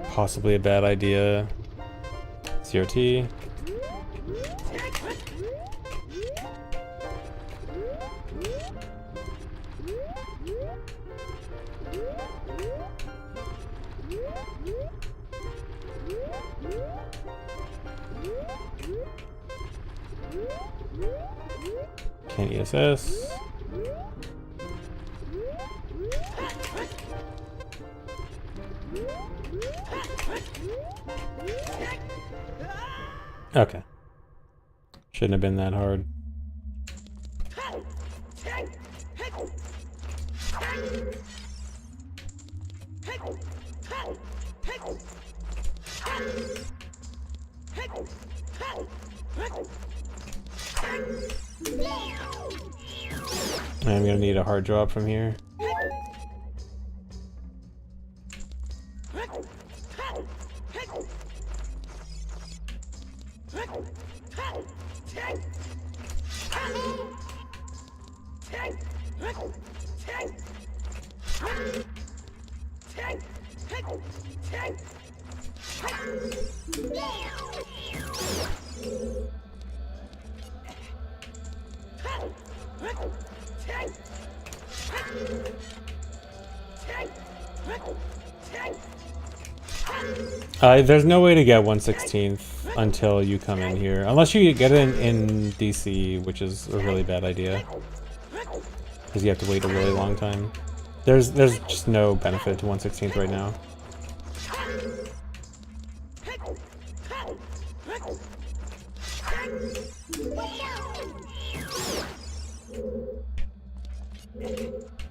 possibly a bad idea. CRT. Can't ESS. Okay. Shouldn't have been that hard. I'm gonna need a hard drop from here. There's no way to get 1/16th until you come in here. Unless you get it in DC, which is a really bad idea. Because you have to wait a really long time. There's just no benefit to 1/16th right now.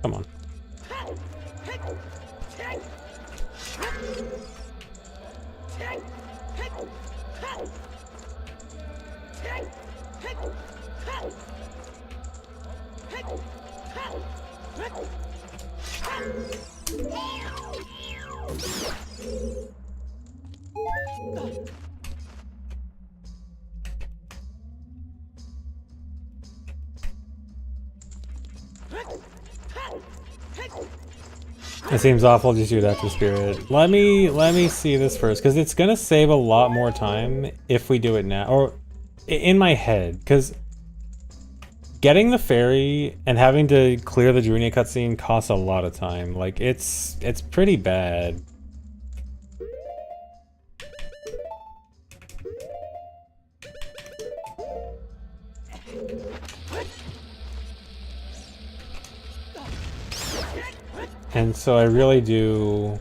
Come on. It seems awful to do that to Spirit. Let me see this first, because it's gonna save a lot more time if we do it now, or in my head, because getting the ferry and having to clear the Drunia cutscene costs a lot of time. Like, it's pretty bad. And so I really do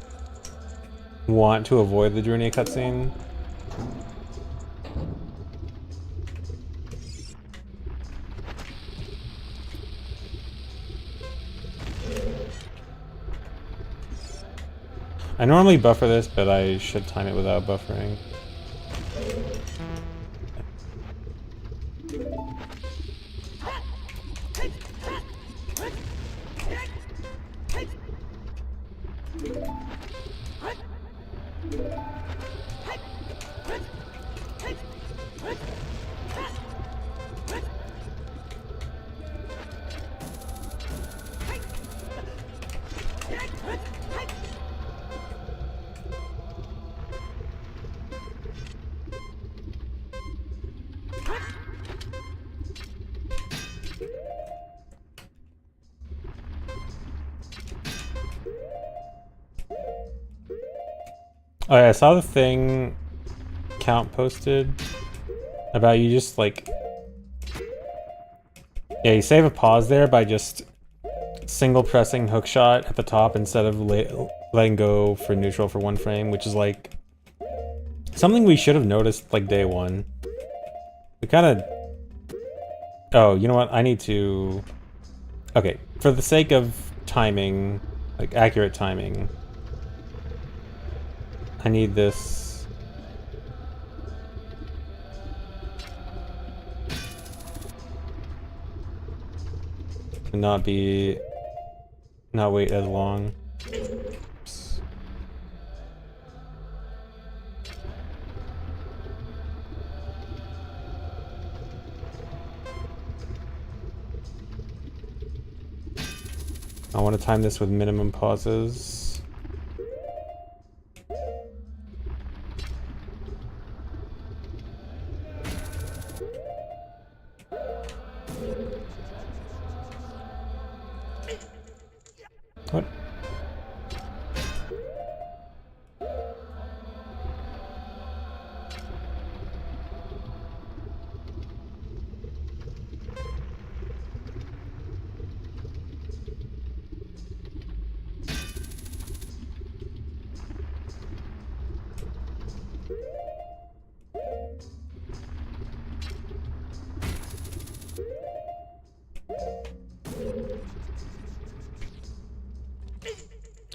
want to avoid the Drunia cutscene. I normally buffer this, but I should time it without buffering. Oh yeah, I saw the thing Count posted about you just like... Yeah, you save a pause there by just single pressing hookshot at the top instead of letting go for neutral for 1 frame, which is like something we should have noticed like day 1. We kind of... Oh, you know what? I need to... Okay, for the sake of timing, like accurate timing, I need this. To not wait as long. Oops. I want to time this with minimum pauses. What?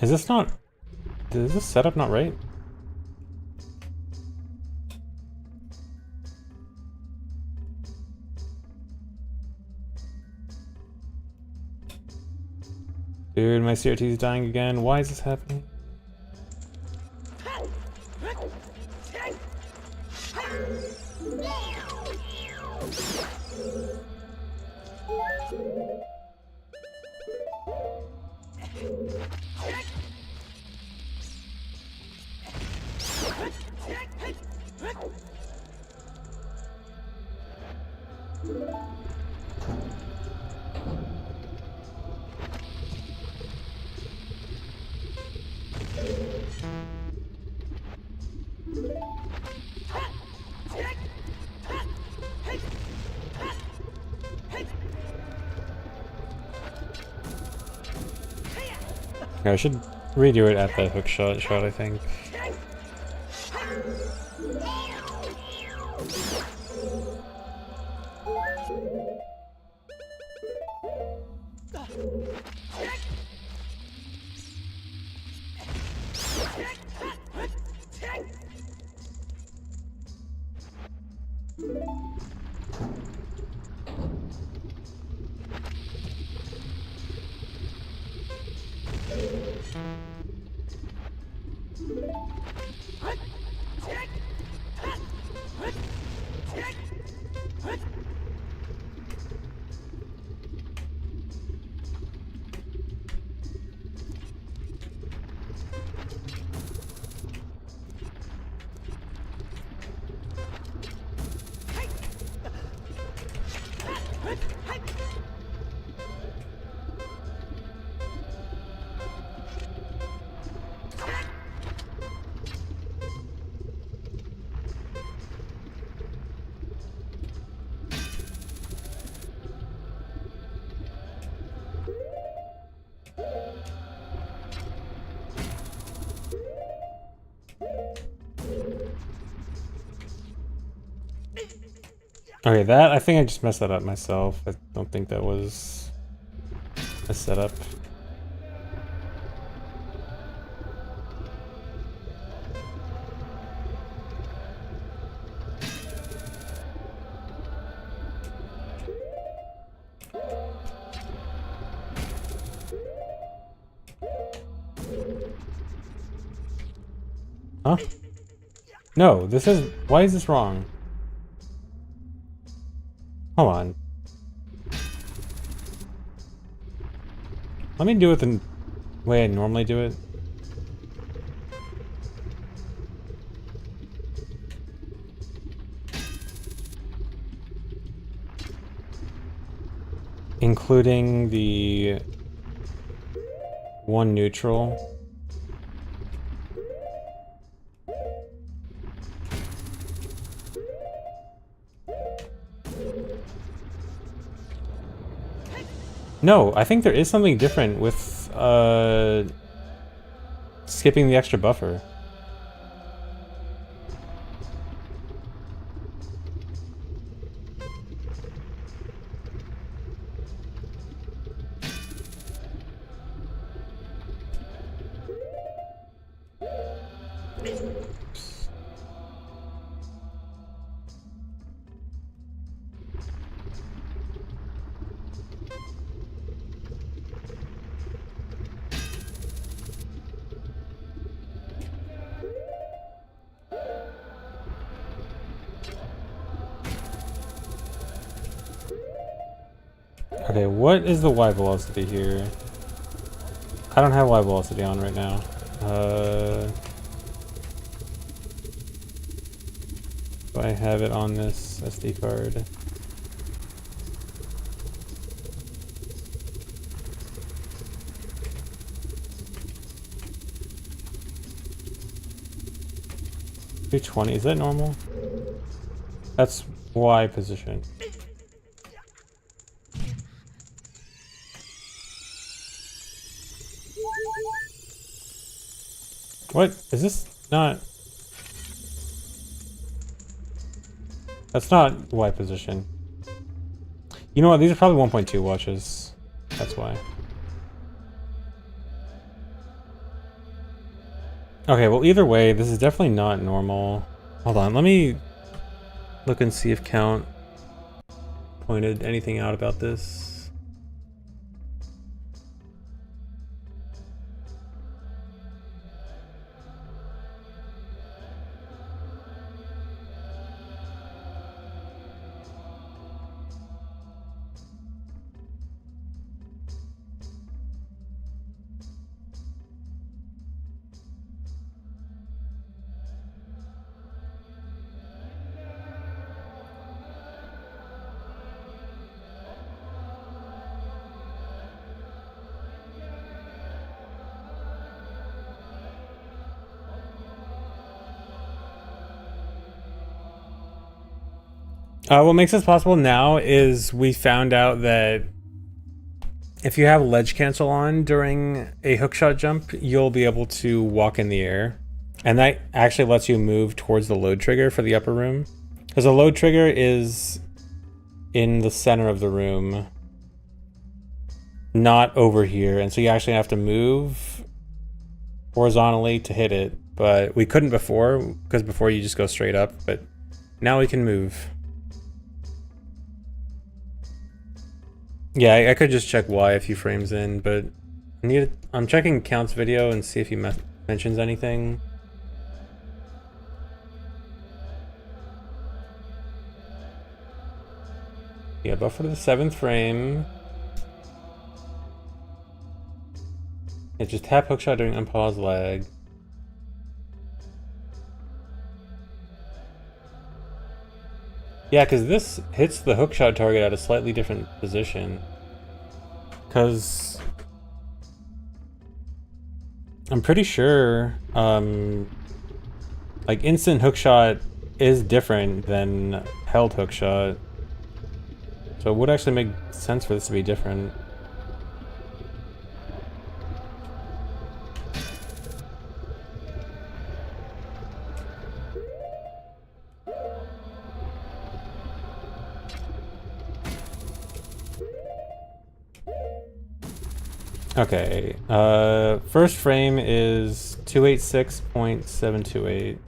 Is this not... Is this setup not right? Dude, my CRT is dying again. Why is this happening? Yeah, I should redo it at the hook shot, I think. Okay, that, I think I just messed that up myself. I don't think that was a setup. Huh? No, this is, why is this wrong? Hold on. Let me do it the way I normally do it. Including the one neutral. No, I think there is something different with skipping the extra buffer. Okay, what is the Y velocity here? I don't have Y velocity on right now. Do I have it on this SD card? $220, is that normal? That's Y position. What? Is this not... That's not Y position. You know what? These are probably 1.2 watches. That's why. Okay, well either way, this is definitely not normal. Hold on, let me look and see if Count pointed anything out about this. What makes this possible now is we found out that if you have ledge cancel on during a hookshot jump, you'll be able to walk in the air. And that actually lets you move towards the load trigger for the upper room. Because the load trigger is in the center of the room, not over here. And so you actually have to move horizontally to hit it. But we couldn't before, because before you just go straight up. But now we can move. Yeah, I could just check Y a few frames in, but I'm checking Count's video and see if he mentions anything. Yeah, buffer to the 7th frame. Yeah, just tap hookshot during unpause lag. Yeah, because this hits the hookshot target at a slightly different position. Because I'm pretty sure, like instant hookshot is different than held hookshot. So it would actually make sense for this to be different. Okay, first frame is 286.728.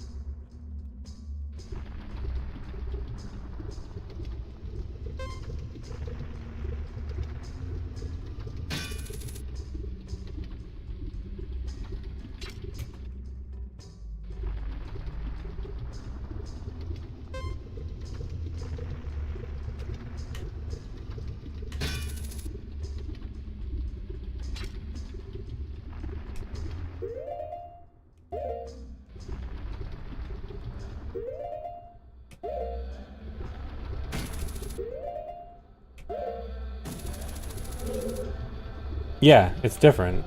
Yeah, it's different.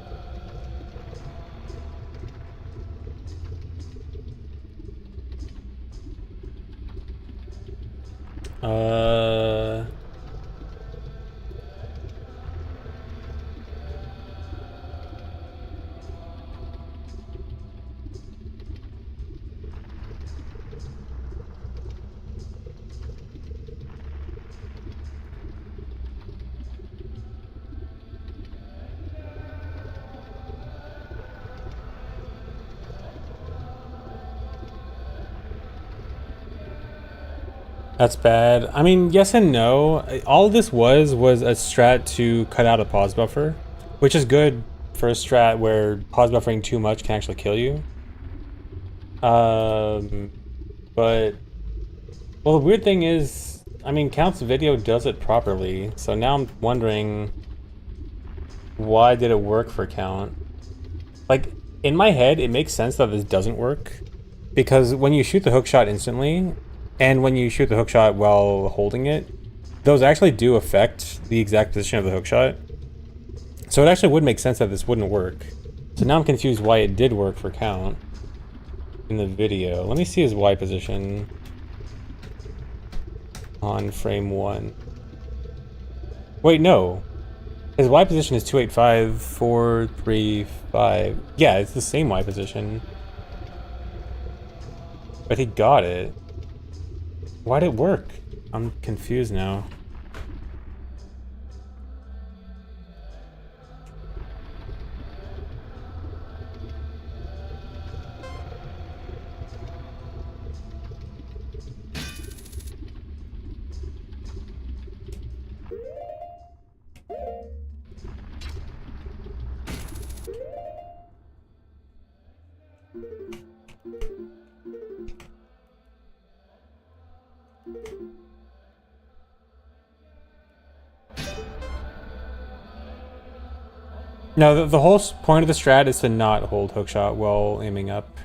That's bad. I mean, yes and no. All this was a strat to cut out a pause buffer, which is good for a strat where pause buffering too much can actually kill you. But, well, the weird thing is, I mean, Count's video does it properly, so now I'm wondering, why did it work for Count? Like, in my head, it makes sense that this doesn't work, because when you shoot the hookshot instantly, and when you shoot the hookshot while holding it, those actually do affect the exact position of the hookshot. So it actually would make sense that this wouldn't work. So now I'm confused why it did work for Count in the video. Let me see his Y position on frame 1. Wait, no. His Y position is 285.435. Yeah, it's the same Y position. But he got it. Why'd it work? I'm confused now. No, the whole point of the strat is to not hold hookshot while aiming up.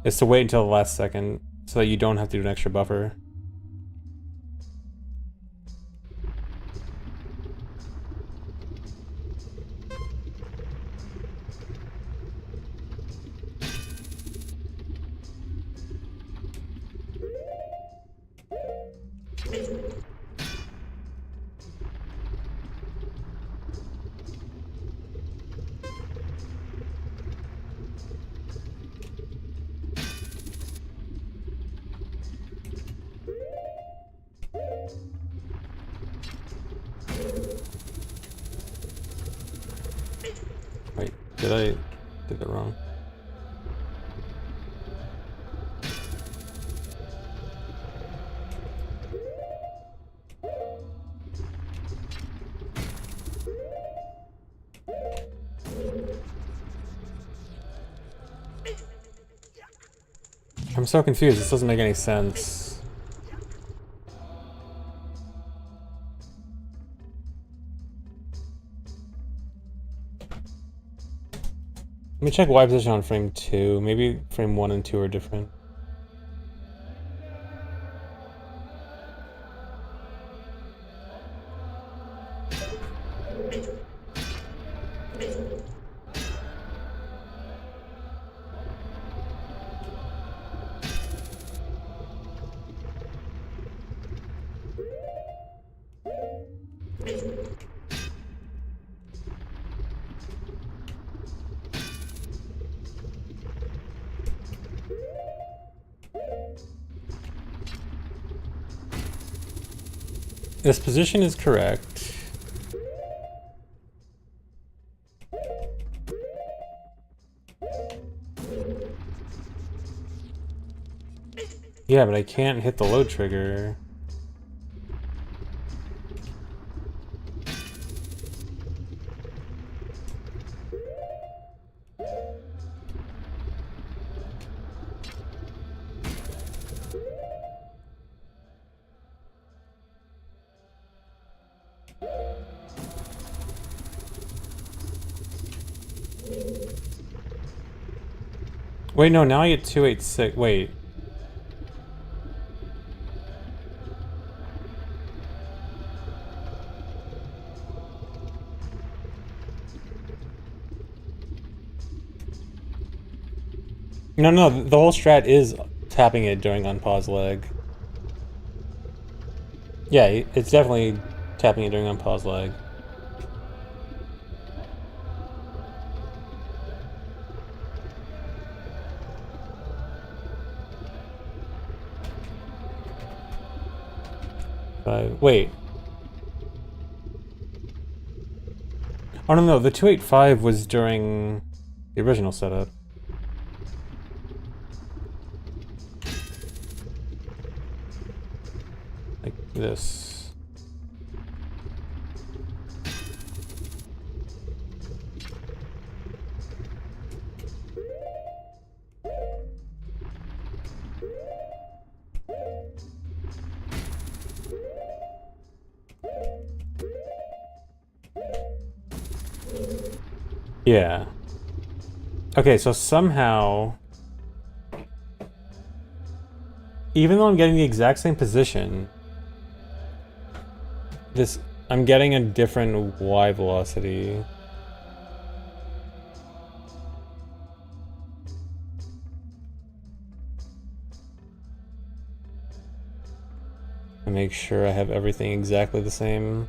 It's to wait until the last second so that you don't have to do an extra buffer. Wait, did it wrong? I'm so confused, this doesn't make any sense. Let me check Y position on frame 2. Maybe frame 1 and 2 are different. This position is correct. Yeah, but I can't hit the load trigger. Wait, no, now I get 286. Wait. No, the whole strat is tapping it during unpause leg. Yeah, it's definitely tapping it during unpause leg. Wait. Oh no, the 285 was during the original setup. Like this. Yeah. Okay, so somehow, even though I'm getting the exact same position, I'm getting a different Y velocity. I make sure I have everything exactly the same.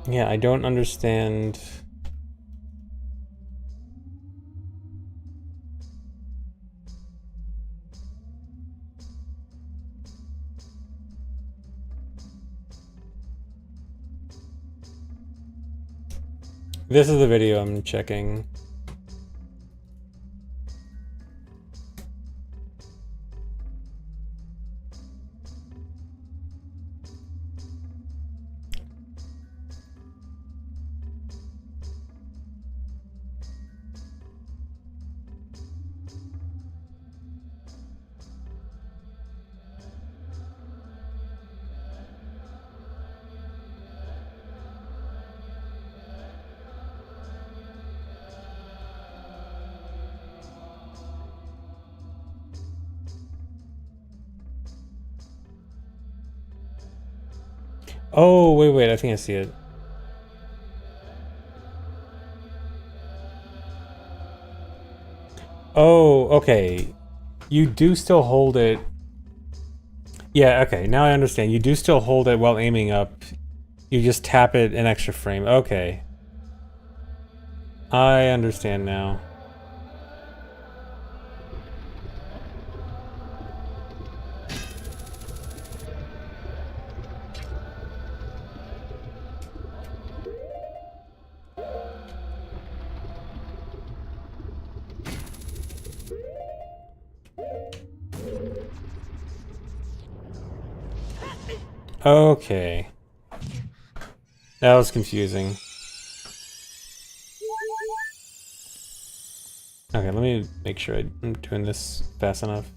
Yeah, I don't understand. This is the video I'm checking. Oh, wait, I think I see it. Oh, okay. You do still hold it. Yeah, okay, now I understand. You do still hold it while aiming up. You just tap it an extra frame. Okay. I understand now. Okay. That was confusing. Okay, let me make sure I'm doing this fast enough.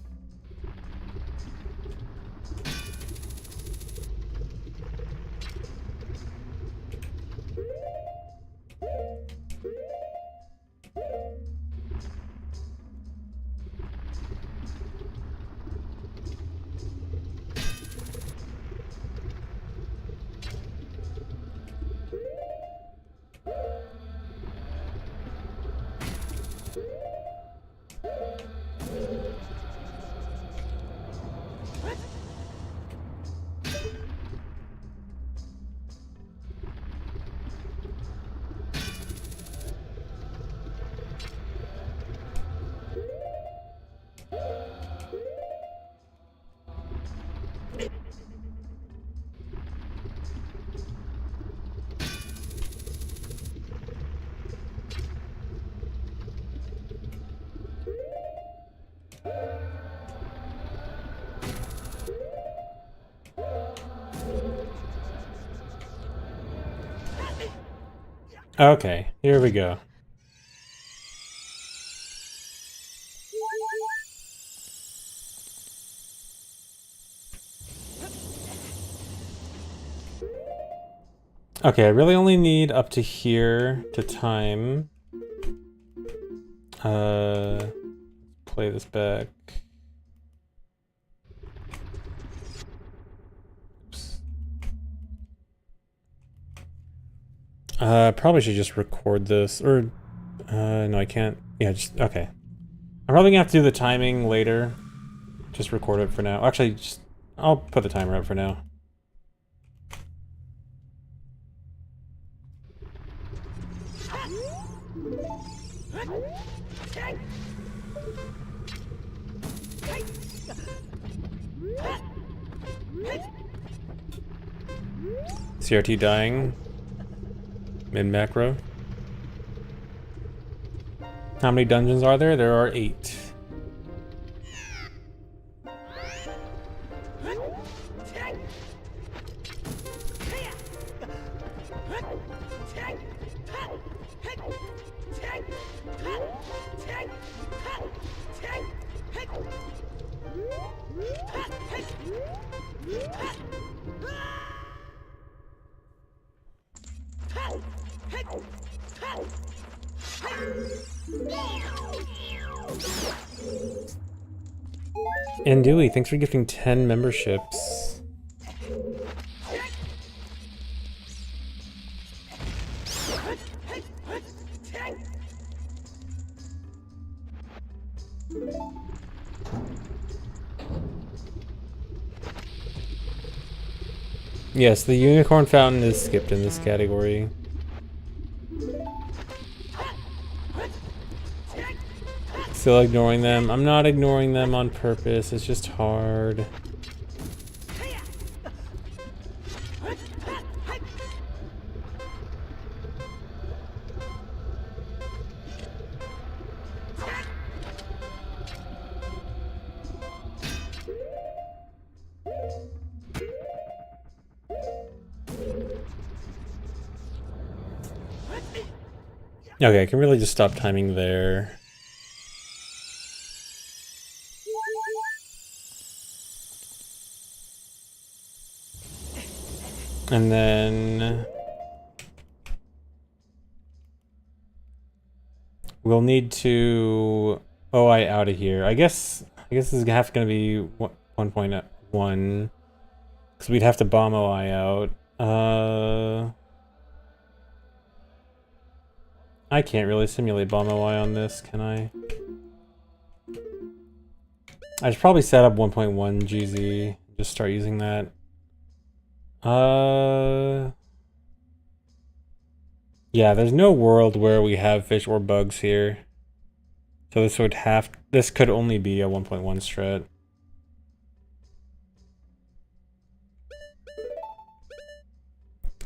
Okay, here we go. Okay, I really only need up to here to time. Play this back. Oops. Probably should just record this, or no, I can't. Yeah, just okay. I'm probably gonna have to do the timing later. Just record it for now. Actually, I'll put the timer up for now. CRT dying. Mid macro. How many dungeons are there? There are 8. And Dewey, thanks for gifting 10 memberships. Yes, the unicorn fountain is skipped in this category. Still ignoring them. I'm not ignoring them on purpose, it's just hard. Okay, I can really just stop timing there. And then we'll need to OI out of here. I guess this is half gonna be 1.1 because we'd have to bomb OI out. I can't really simulate bomb OI on this, can I? I should probably set up 1.1 GZ. Just start using that. Yeah, there's no world where we have fish or bugs here. So this could only be a 1.1 strat.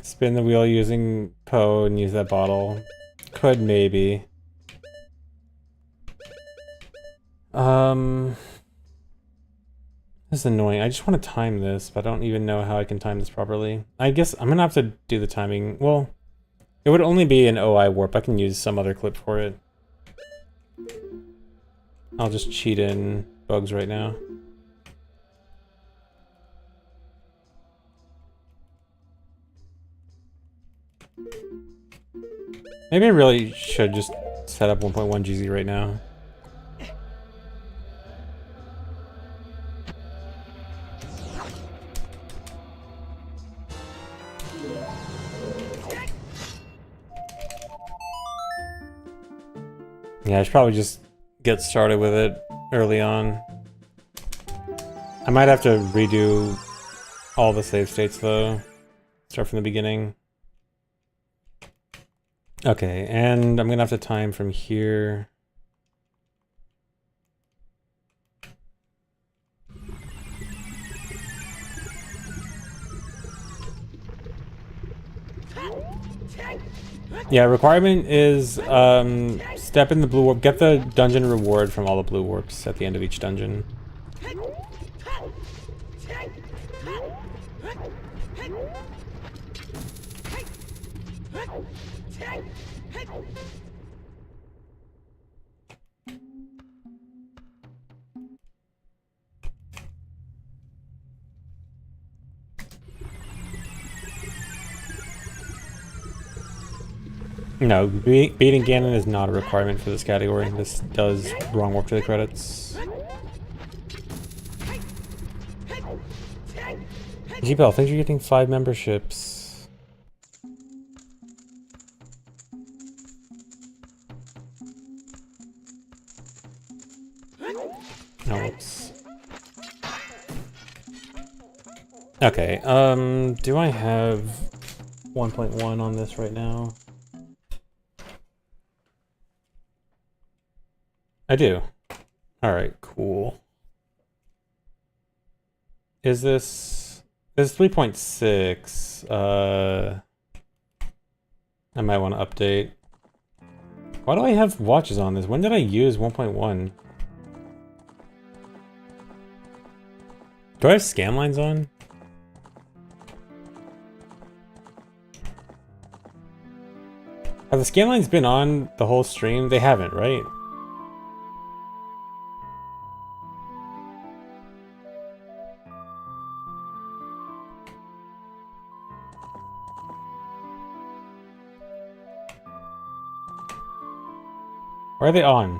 Spin the wheel using Poe and use that bottle. Could maybe. This is annoying. I just want to time this, but I don't even know how I can time this properly. I guess I'm gonna have to do the timing. Well, it would only be an OI warp. I can use some other clip for it. I'll just cheat in bugs right now. Maybe I really should just set up 1.1 GZ right now. Yeah, I should probably just get started with it early on. I might have to redo all the save states though. Start from the beginning. Okay, and I'm gonna have to time from here. Yeah, requirement is step in the blue warp, get the dungeon reward from all the blue warps at the end of each dungeon. No, beating Ganon is not a requirement for this category. This does wrong warp to the credits. G-Bell, thanks for getting 5 memberships. No, oops. Okay, do I have 1.1 on this right now? I do. Alright, cool. Is this 3.6? I might want to update. Why do I have watches on this? When did I use 1.1? Do I have scan lines on? Have the scan lines been on the whole stream? They haven't, right? Why are they on?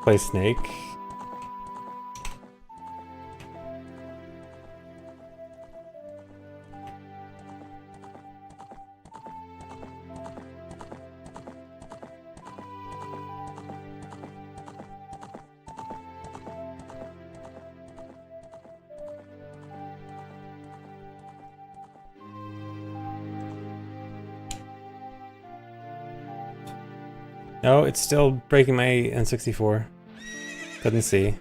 Play Snake. No, it's still breaking my N64. Couldn't see.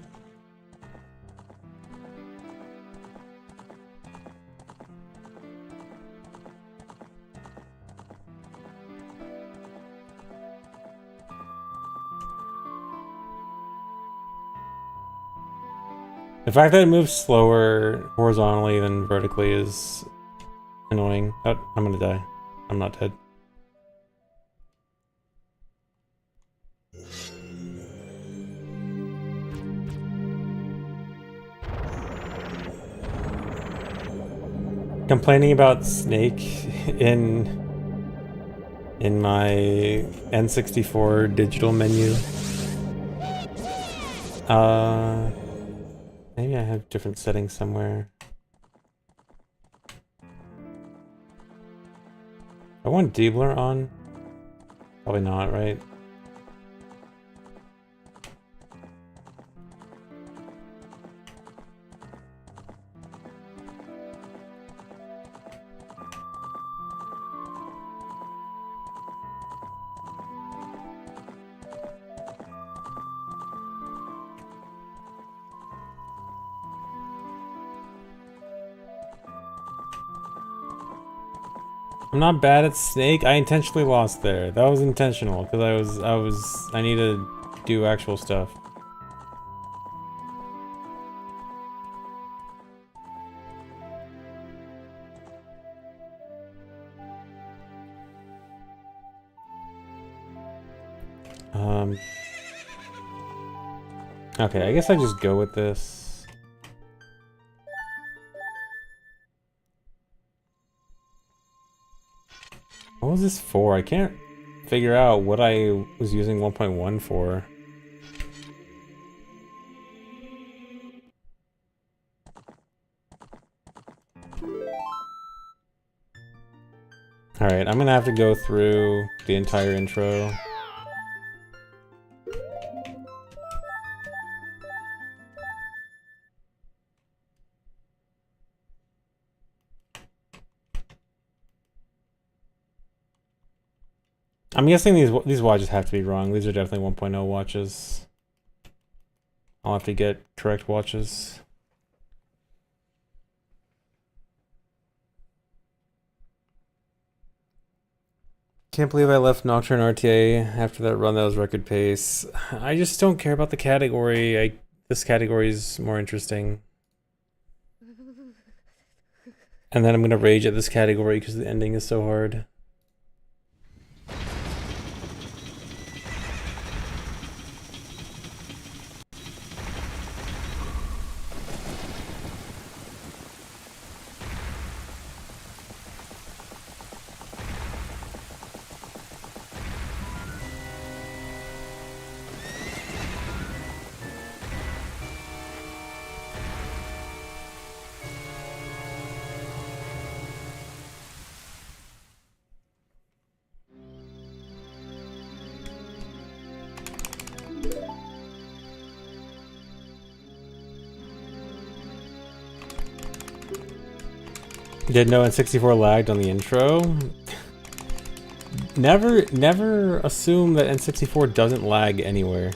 The fact that it moves slower horizontally than vertically is annoying. Oh, I'm gonna die. I'm not dead. Complaining about Snake in my N64 digital menu. Maybe I have different settings somewhere. I want Deebler on? Probably not, right? I'm not bad at Snake. I intentionally lost there. That was intentional because I need to do actual stuff. Okay, I guess I just go with this. What was this for? I can't figure out what I was using 1.1 for. Alright, I'm gonna have to go through the entire intro. I'm guessing these watches have to be wrong. These are definitely 1.0 watches. I'll have to get correct watches. Can't believe I left Nocturne RTA after that run that was record pace. I just don't care about the category. This category is more interesting. And then I'm gonna rage at this category because the ending is so hard. Didn't know N64 lagged on the intro. Never assume that N64 doesn't lag anywhere.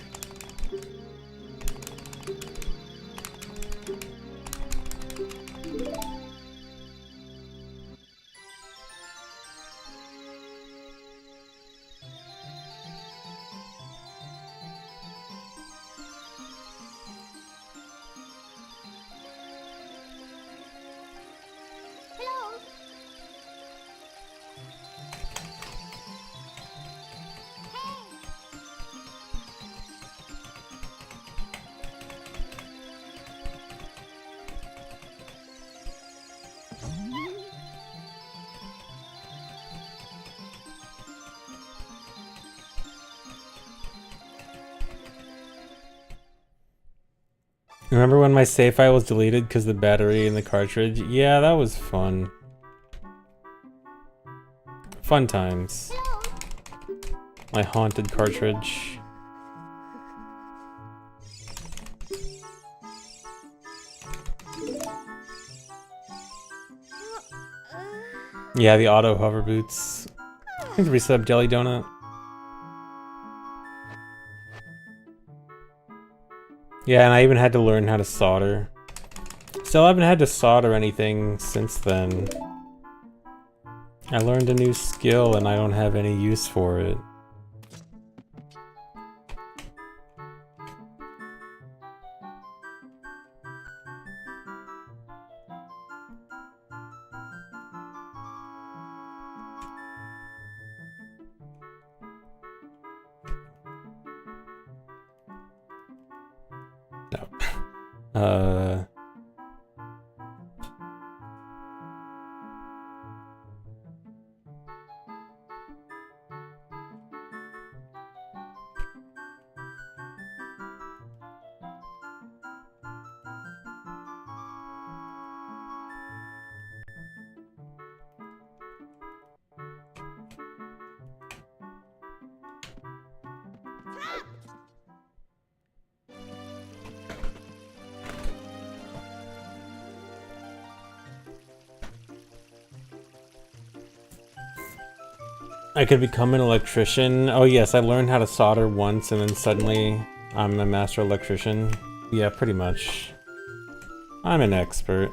Remember when my save file was deleted because the battery in the cartridge? Yeah, that was fun. Fun times. My haunted cartridge. Yeah, the auto hover boots. Thanks for resub, Jelly Donut. Yeah, and I even had to learn how to solder. Still haven't had to solder anything since then. I learned a new skill and I don't have any use for it. Uh... I could become an electrician. Oh yes, I learned how to solder once and then suddenly I'm a master electrician. Yeah, pretty much. I'm an expert.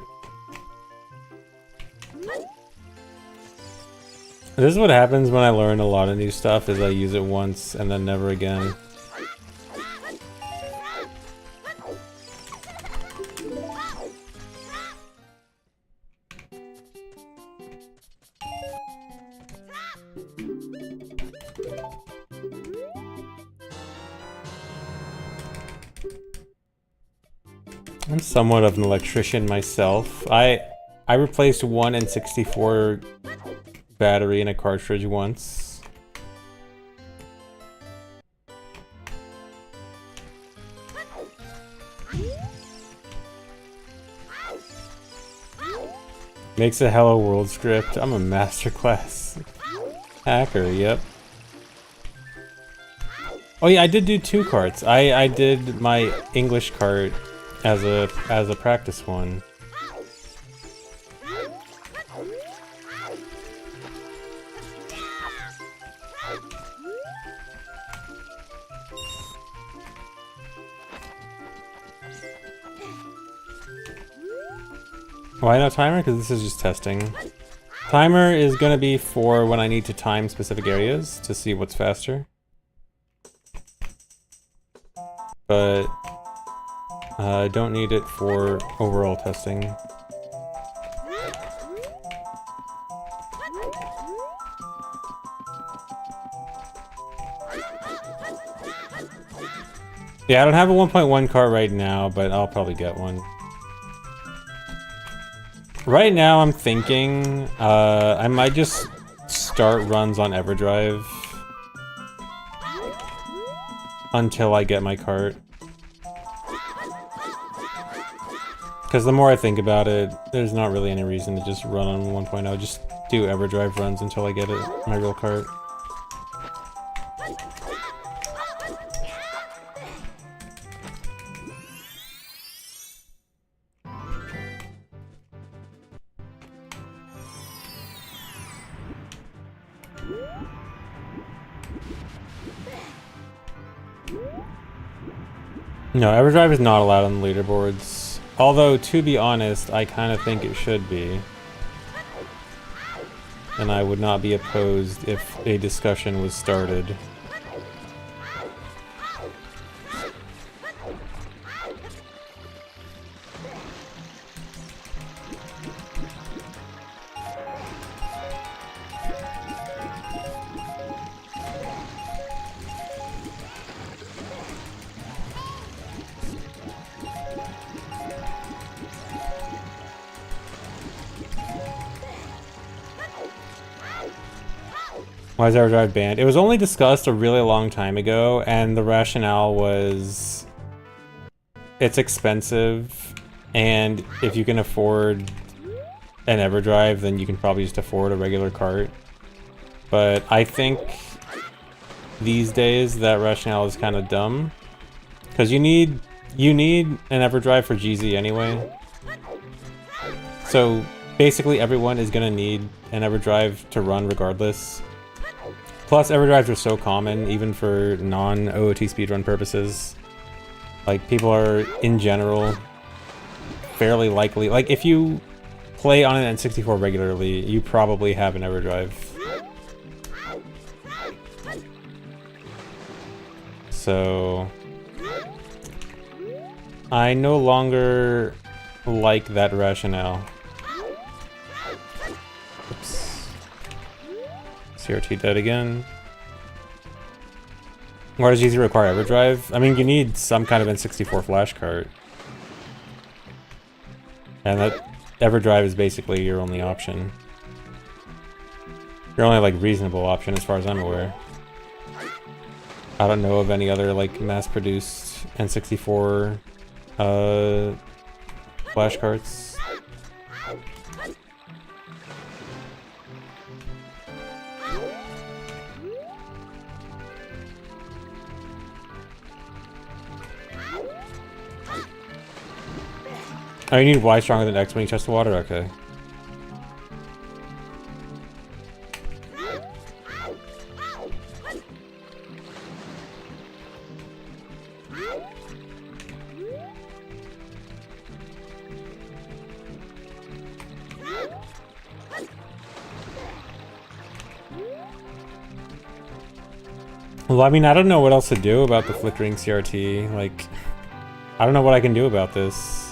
This is what happens when I learn a lot of new stuff, is I use it once and then never again. I'm somewhat of an electrician myself. I replaced one N64 battery in a cartridge once. Makes a Hello World script. I'm a masterclass hacker, yep. Oh yeah, I did do 2 carts. I did my English cart as a practice one. Why no timer? Because this is just testing. Timer is gonna be for when I need to time specific areas to see what's faster. But I don't need it for overall testing. Yeah, I don't have a 1.1 cart right now, but I'll probably get one. Right now I'm thinking I might just start runs on EverDrive until I get my cart. Because the more I think about it, there's not really any reason to just run on 1.0. Just do EverDrive runs until I get it, my real cart. No, EverDrive is not allowed on the leaderboards. Although, to be honest, I kind of think it should be. And I would not be opposed if a discussion was started. Why is EverDrive banned? It was only discussed a really long time ago, and the rationale was it's expensive, and if you can afford an EverDrive, then you can probably just afford a regular cart. But I think these days that rationale is kind of dumb, because you need an EverDrive for GZ anyway. So basically everyone is gonna need an EverDrive to run regardless. Plus, EverDrives are so common, even for non-OOT speedrun purposes. Like, people are, in general, fairly likely... Like, if you play on an N64 regularly, you probably have an EverDrive. So... I no longer like that rationale. CRT dead again. Why does GZ require EverDrive? I mean, you need some kind of N64 flash cart. And that EverDrive is basically your only option. Your only, like, reasonable option as far as I'm aware. I don't know of any other, like, mass-produced N64 flash carts. Oh, you need Y stronger than X when you touch the water? Okay. Well, I mean, I don't know what else to do about the flickering CRT. Like, I don't know what I can do about this.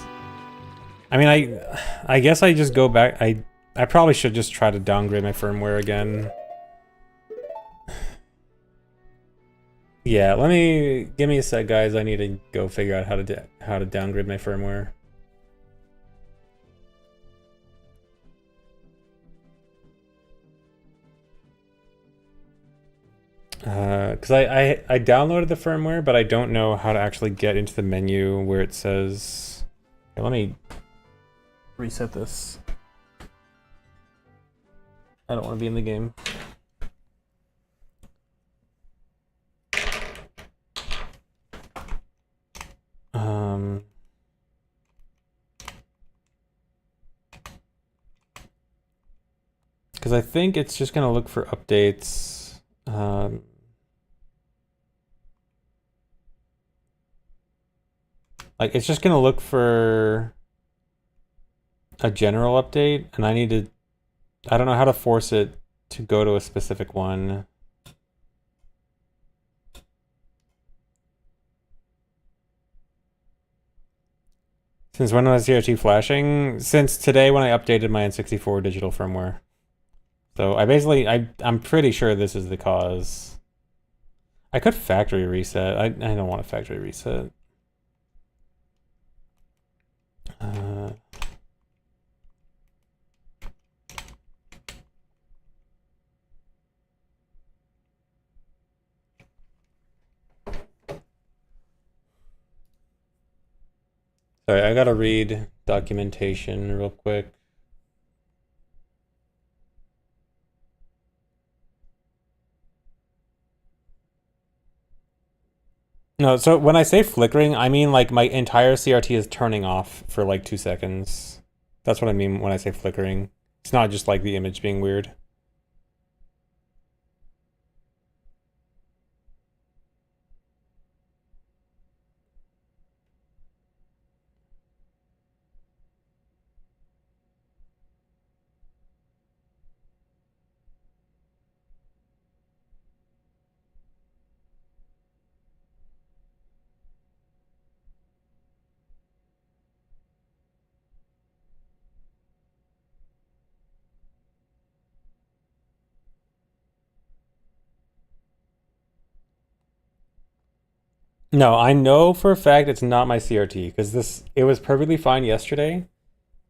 I mean, I guess I just go back. I probably should just try to downgrade my firmware again. Yeah, give me a sec, guys. I need to go figure out how to downgrade my firmware. Because I downloaded the firmware, but I don't know how to actually get into the menu where it says... Okay, let me reset this. I don't want to be in the game. Because I think it's just going to look for updates. Like, it's just going to look for a general update, and I need to... I don't know how to force it to go to a specific one. Since when was CRT flashing? Since today when I updated my N64 digital firmware. So I'm pretty sure this is the cause. I could factory reset. I don't want to factory reset. Sorry, I gotta read documentation real quick. No, so when I say flickering, I mean like my entire CRT is turning off for like 2 seconds. That's what I mean when I say flickering. It's not just like the image being weird. No, I know for a fact it's not my CRT because it was perfectly fine yesterday.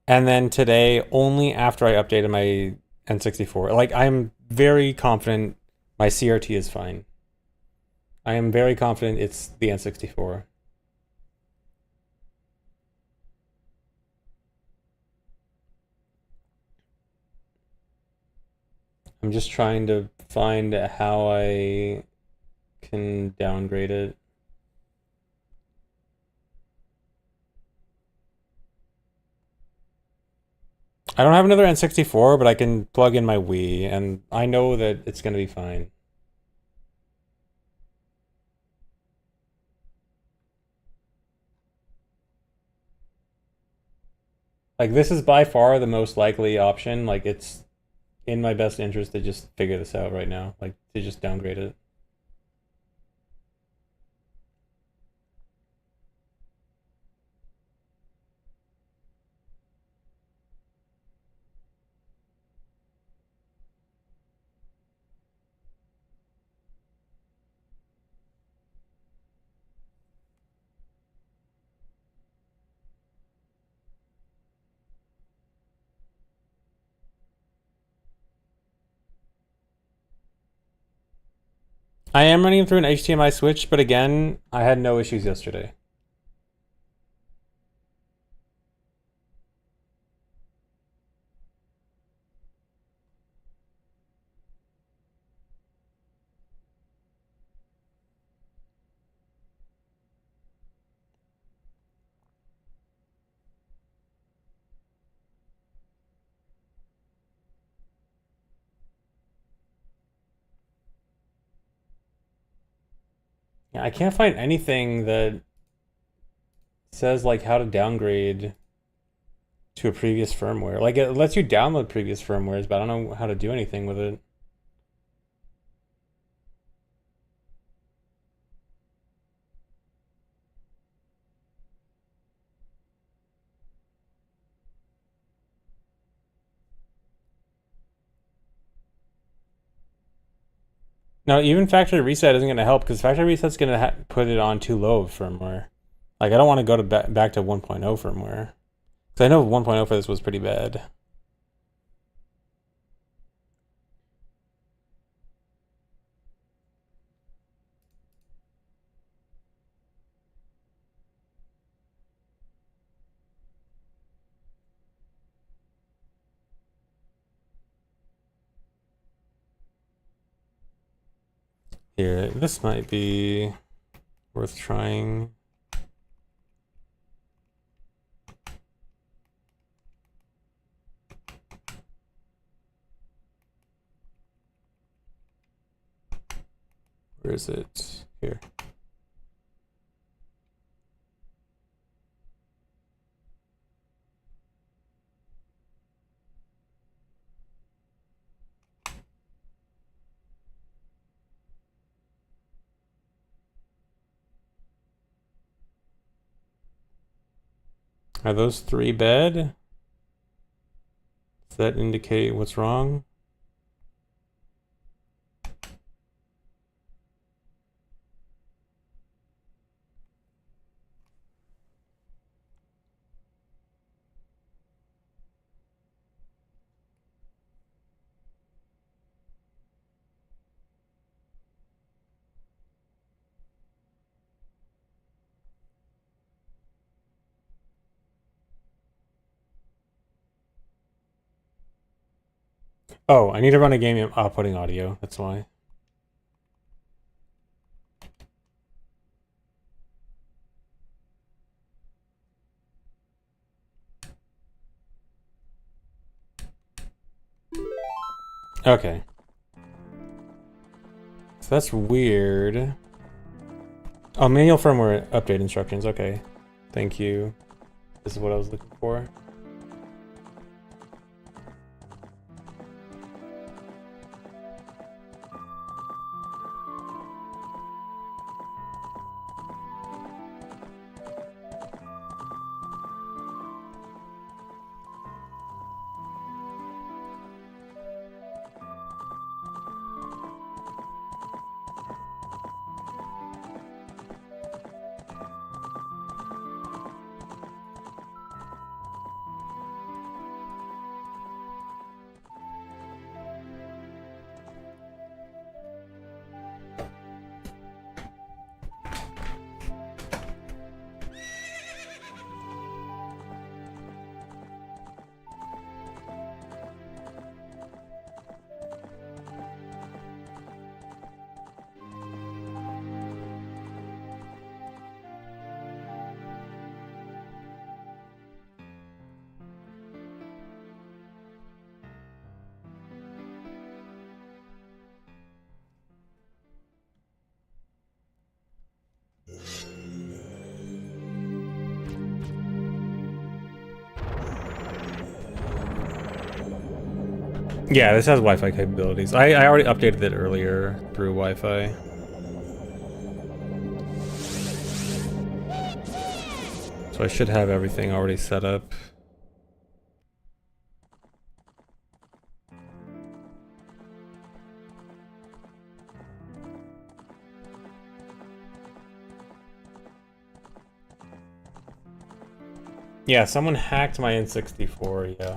And then today, only after I updated my N64. Like, I'm very confident my CRT is fine. I am very confident it's the N64. I'm just trying to find how I can downgrade it. I don't have another N64, but I can plug in my Wii, and I know that it's going to be fine. Like, this is by far the most likely option. Like, it's in my best interest to just figure this out right now. Like, to just downgrade it. I am running through an HDMI switch, but again, I had no issues yesterday. Yeah, I can't find anything that says like how to downgrade to a previous firmware. Like it lets you download previous firmwares, but I don't know how to do anything with it. Now, even factory reset isn't going to help because factory reset's going to put it on too low of firmware. Like I don't want to go to back to 1.0 firmware. Because I know 1.0 for this was pretty bad. Here, this might be worth trying. Where is it? Here. Are those 3 bad? Does that indicate what's wrong? Oh, I need to run a game outputting audio. That's why. Okay. So that's weird. Oh, manual firmware update instructions. Okay. Thank you. This is what I was looking for. Yeah, this has Wi-Fi capabilities. I already updated it earlier through Wi-Fi. So I should have everything already set up. Yeah, someone hacked my N64, yeah.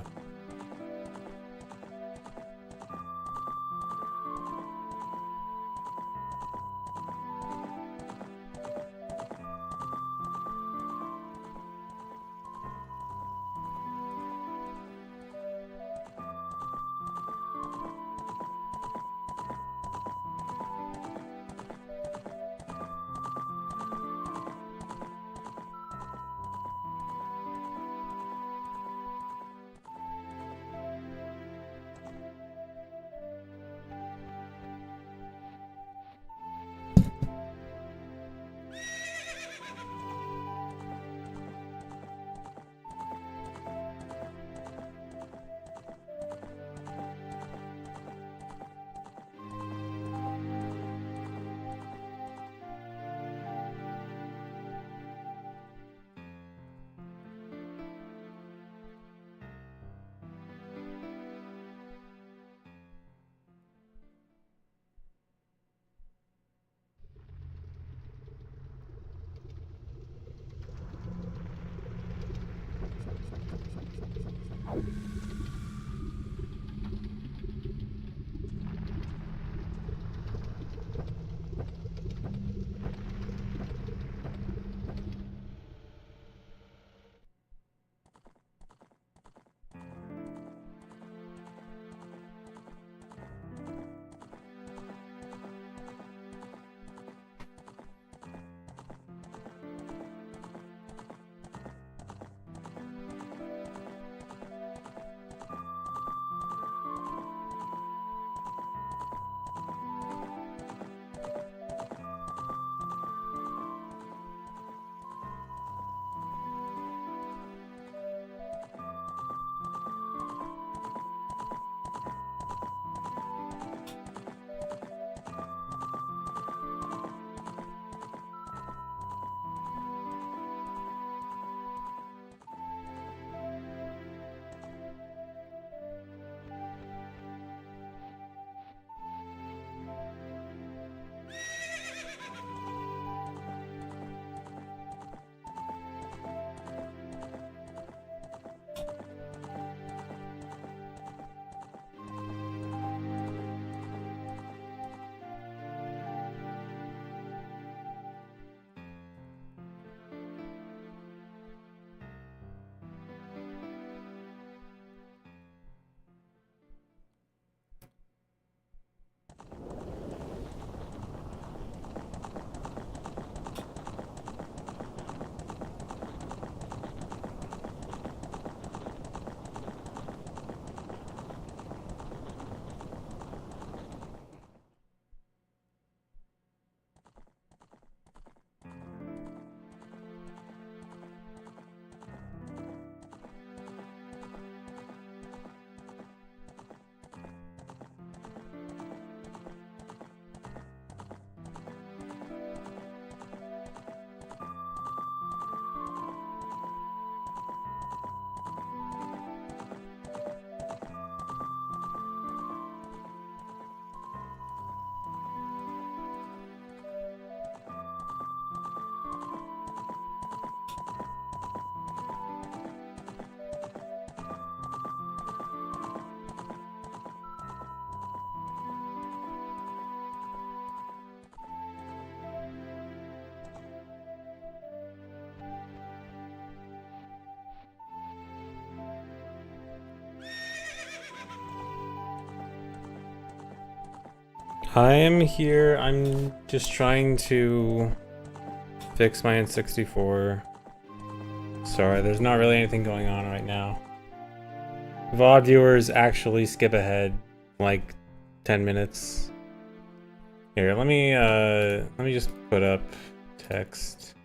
I am here. I'm just trying to fix my N64. Sorry, there's not really anything going on right now. VOD viewers actually skip ahead like 10 minutes. Here, let me just put up text.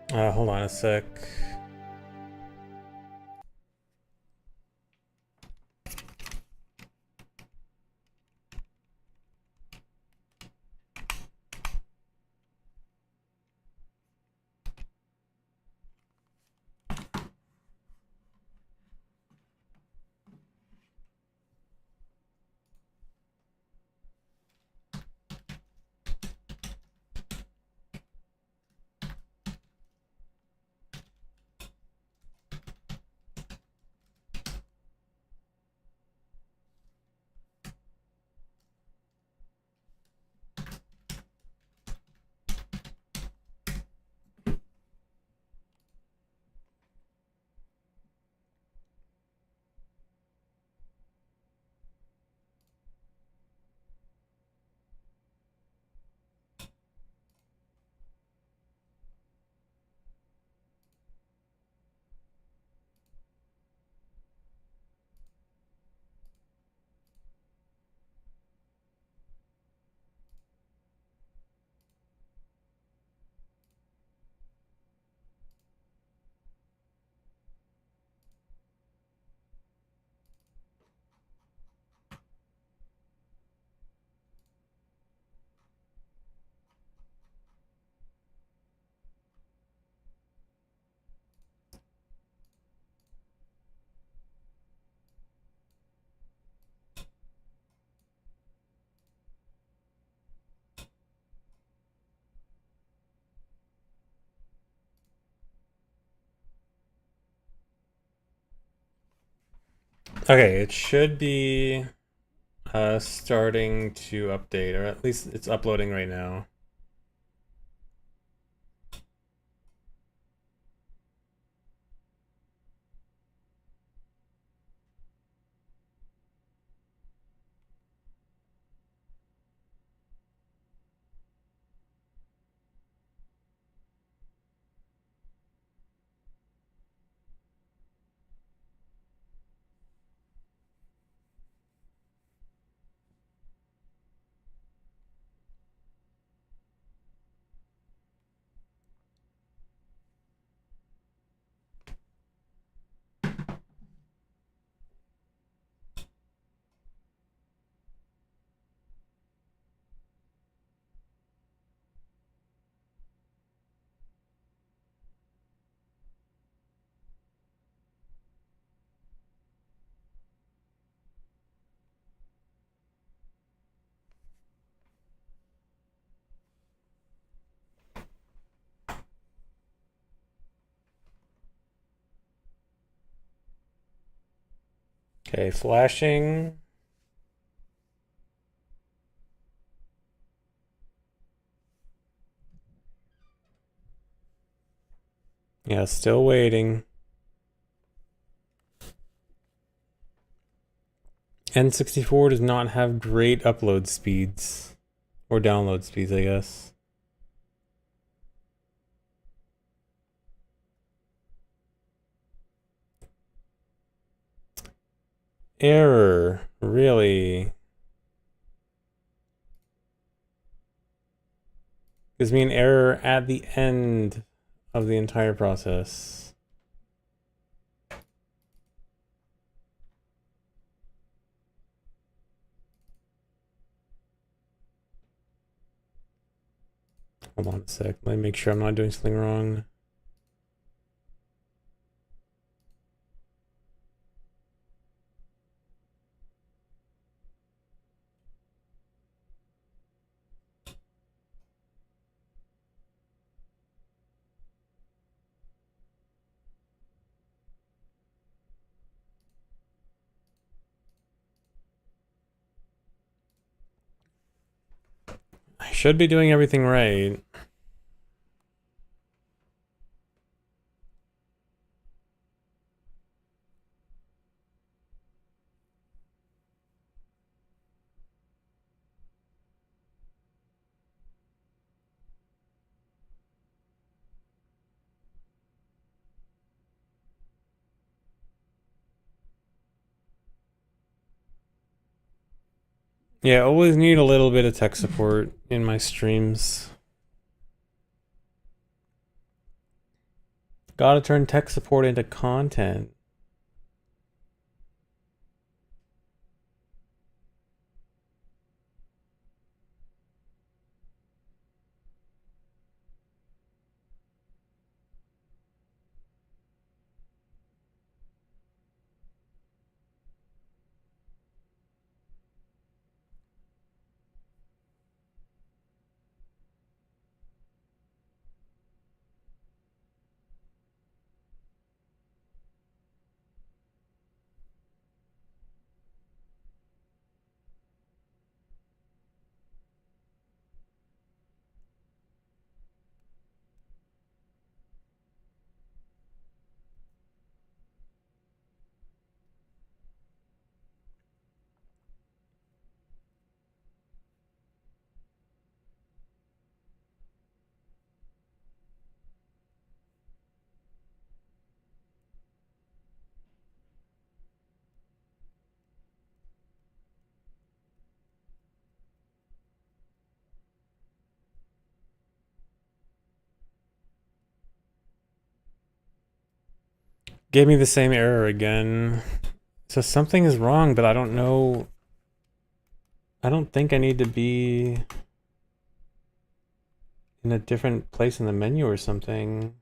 Hold on a sec. Okay, it should be starting to update, or at least it's uploading right now. Okay, flashing. Yeah, still waiting. N64 does not have great upload speeds. Or download speeds, I guess. Error. Really? Gives me an error at the end of the entire process. Hold on a sec. Let me make sure I'm not doing something wrong. I should be doing everything right. Yeah, always need a little bit of tech support in my streams. Gotta turn tech support into content. Gave me the same error again. So something is wrong, but I don't know. I don't think I need to be in a different place in the menu or something.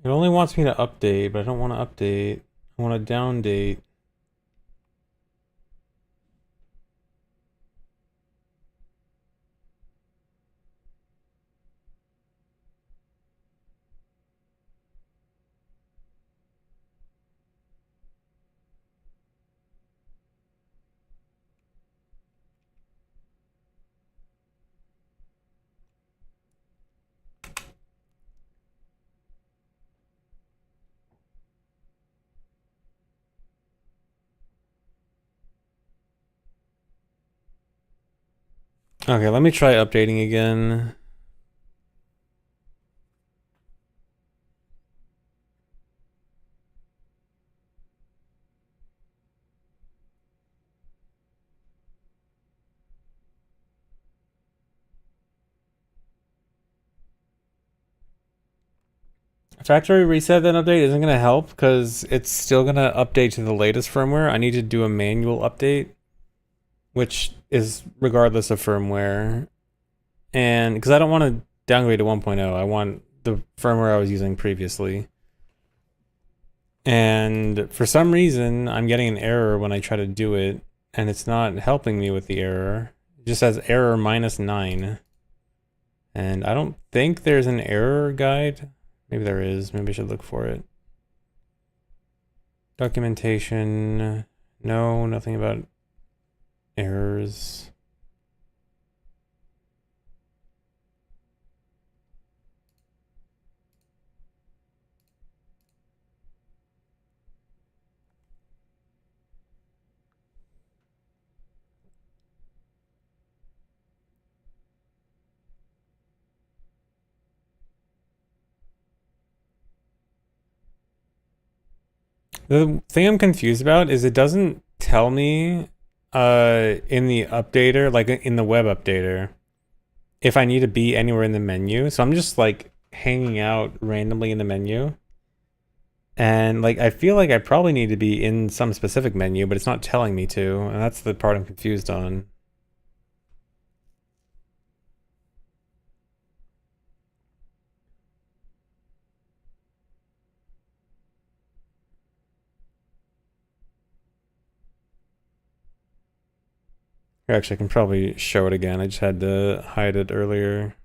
It only wants me to update, but I don't want to update. I want to downdate. Okay, let me try updating again. factory reset then update isn't going to help because it's still going to update to the latest firmware. I need to do a manual update, which is regardless of firmware. And because I don't want to downgrade to 1.0, I want the firmware I was using previously. And for some reason, I'm getting an error when I try to do it, and it's not helping me with the error. It just says error -9. And I don't think there's an error guide. Maybe there is. Maybe I should look for it. Documentation. No, nothing about errors. The thing I'm confused about is it doesn't tell me in the updater, like in the web updater, if I need to be anywhere in the menu. So I'm just like hanging out randomly in the menu. And like I feel like I probably need to be in some specific menu, but it's not telling me to, and that's the part I'm confused on. Actually, I can probably show it again. I just had to hide it earlier.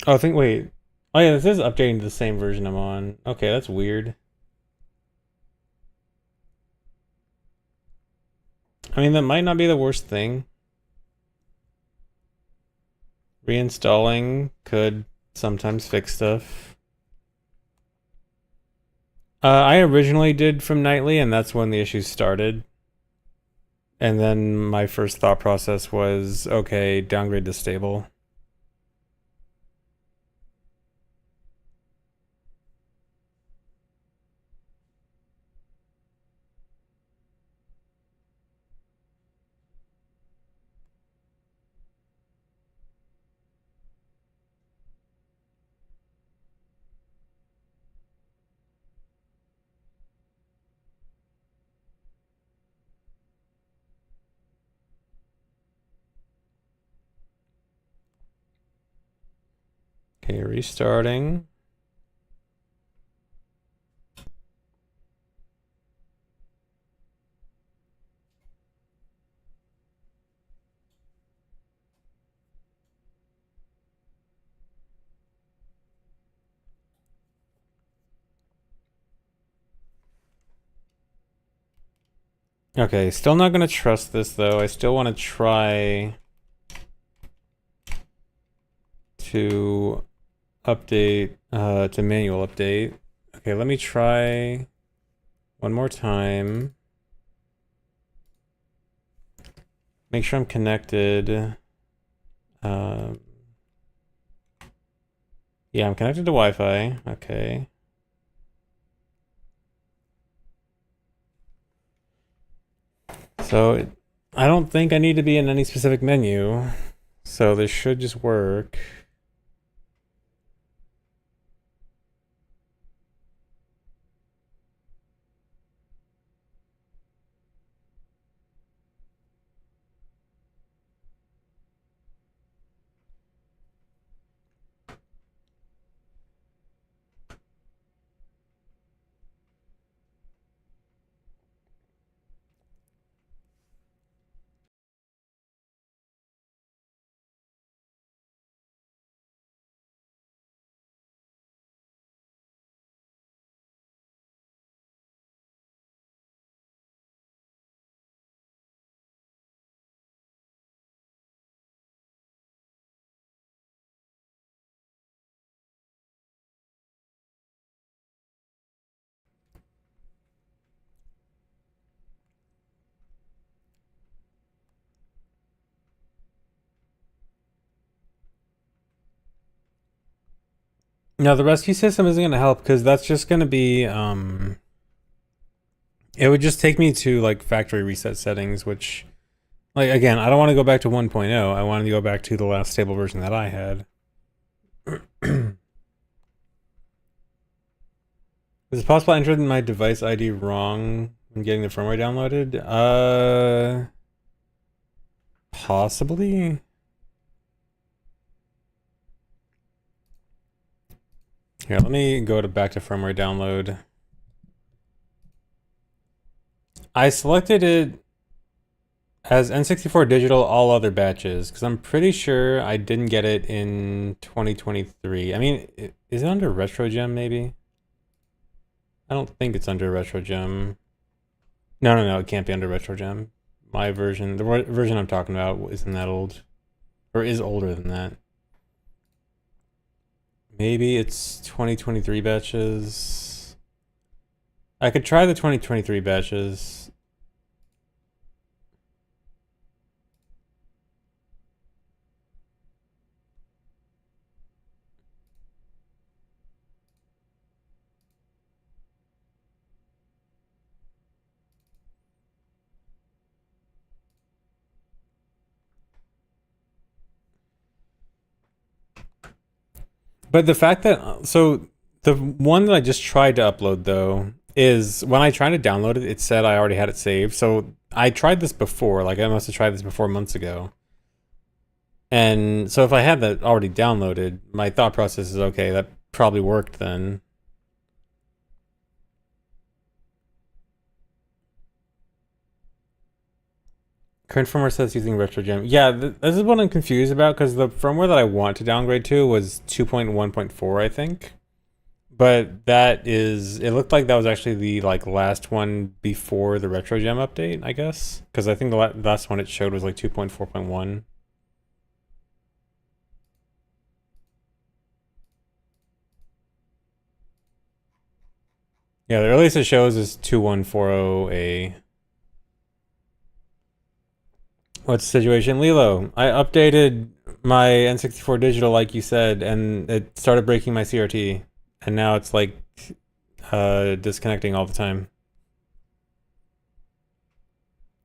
Oh, I think, wait. Oh yeah, this is updating to the same version I'm on. Okay, that's weird. I mean, that might not be the worst thing. Reinstalling could sometimes fix stuff. I originally did from nightly, and that's when the issues started. And then my first thought process was, okay, downgrade to stable. Okay, restarting. Okay, still not gonna trust this though. I still want to try to update to manual update. Okay, let me try one more time. Make sure I'm connected. Um, yeah, I'm connected to Wi-Fi. Okay. So I don't think I need to be in any specific menu. So this should just work. No, the rescue system isn't going to help because that's just going to be it would just take me to like factory reset settings, which like again, I don't want to go back to 1.0. I wanted to go back to the last stable version that I had. Is it possible I entered my device ID wrong when getting the firmware downloaded? Possibly. Here, let me go back to firmware download. I selected it as N64 digital, all other batches, because I'm pretty sure I didn't get it in 2023. I mean, is it under RetroGem maybe? I don't think it's under RetroGem. No, it can't be under RetroGem. My version, the version I'm talking about isn't that old, or is older than that. Maybe it's 2023 batches. I could try the 2023 batches. But the fact that, so the one that I just tried to upload though, is when I tried to download it, it said I already had it saved. So I tried this before, like I must have tried this before months ago. And so if I had that already downloaded, my thought process is okay, that probably worked then. Current firmware says using RetroGem. Yeah, this is what I'm confused about because the firmware that I want to downgrade to was 2.1.4, I think. But that is, it looked like that was actually the like last one before the RetroGem update, I guess. Because I think the last one it showed was like 2.4.1. Yeah, the earliest it shows is 2140A. What's the situation? Lilo, I updated my N64 digital like you said, and it started breaking my CRT. And now it's like disconnecting all the time.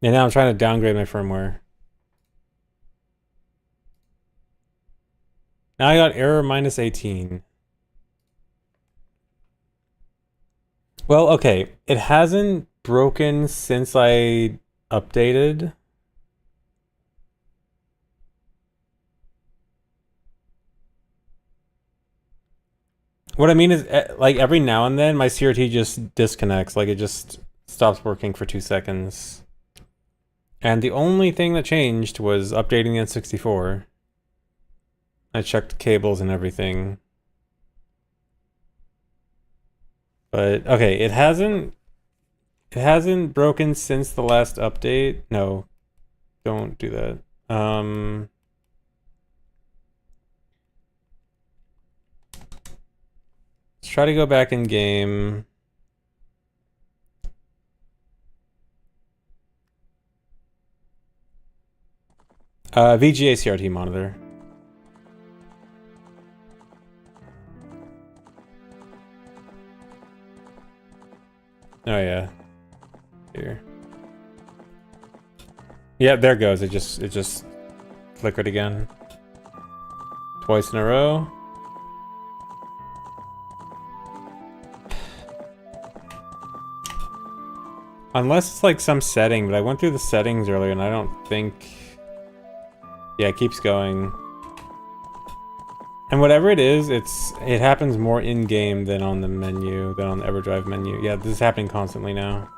And now I'm trying to downgrade my firmware. Now I got error -18. Well, okay. It hasn't broken since I updated. What I mean is, like, every now and then my CRT just disconnects. Like, it just stops working for 2 seconds. And the only thing that changed was updating the N64. I checked cables and everything. But, okay, it hasn't broken since the last update. No, don't do that. Let's try to go back in game. VGA CRT monitor. Oh yeah. Here. Yeah, there it goes. It just flickered again. Twice in a row. Unless it's like some setting, but I went through the settings earlier and I don't think... Yeah, it keeps going. And whatever it is, it happens more in-game than on the menu, than on the EverDrive menu. Yeah, this is happening constantly now.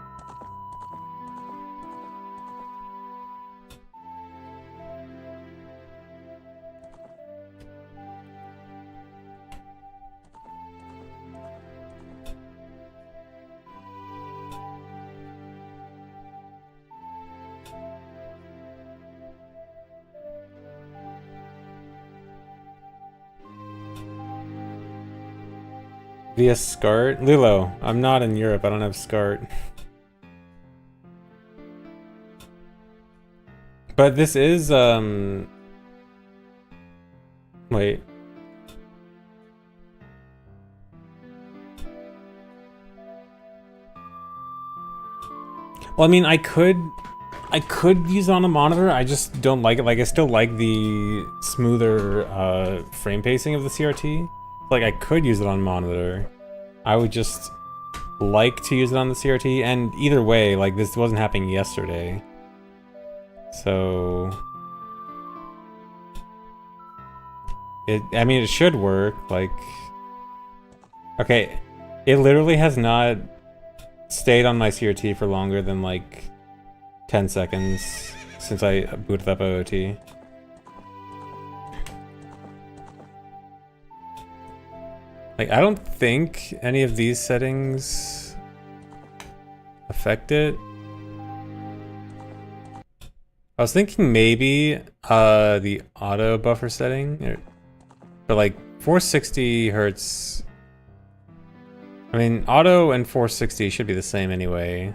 Via SCART? Lilo, I'm not in Europe, I don't have SCART. But this is, wait. Well, I mean, I could use it on a monitor. I just don't like it. Like, I still like the smoother frame pacing of the CRT. Like, I could use it on monitor. I would just like to use it on the CRT. And either way, like, this wasn't happening yesterday. So I mean, it should work. Like, okay, it literally has not stayed on my CRT for longer than like 10 seconds since I booted up OOT. Like, I don't think any of these settings affect it. I was thinking maybe the auto buffer setting, but like 460 hertz. I mean, auto and 460 should be the same anyway.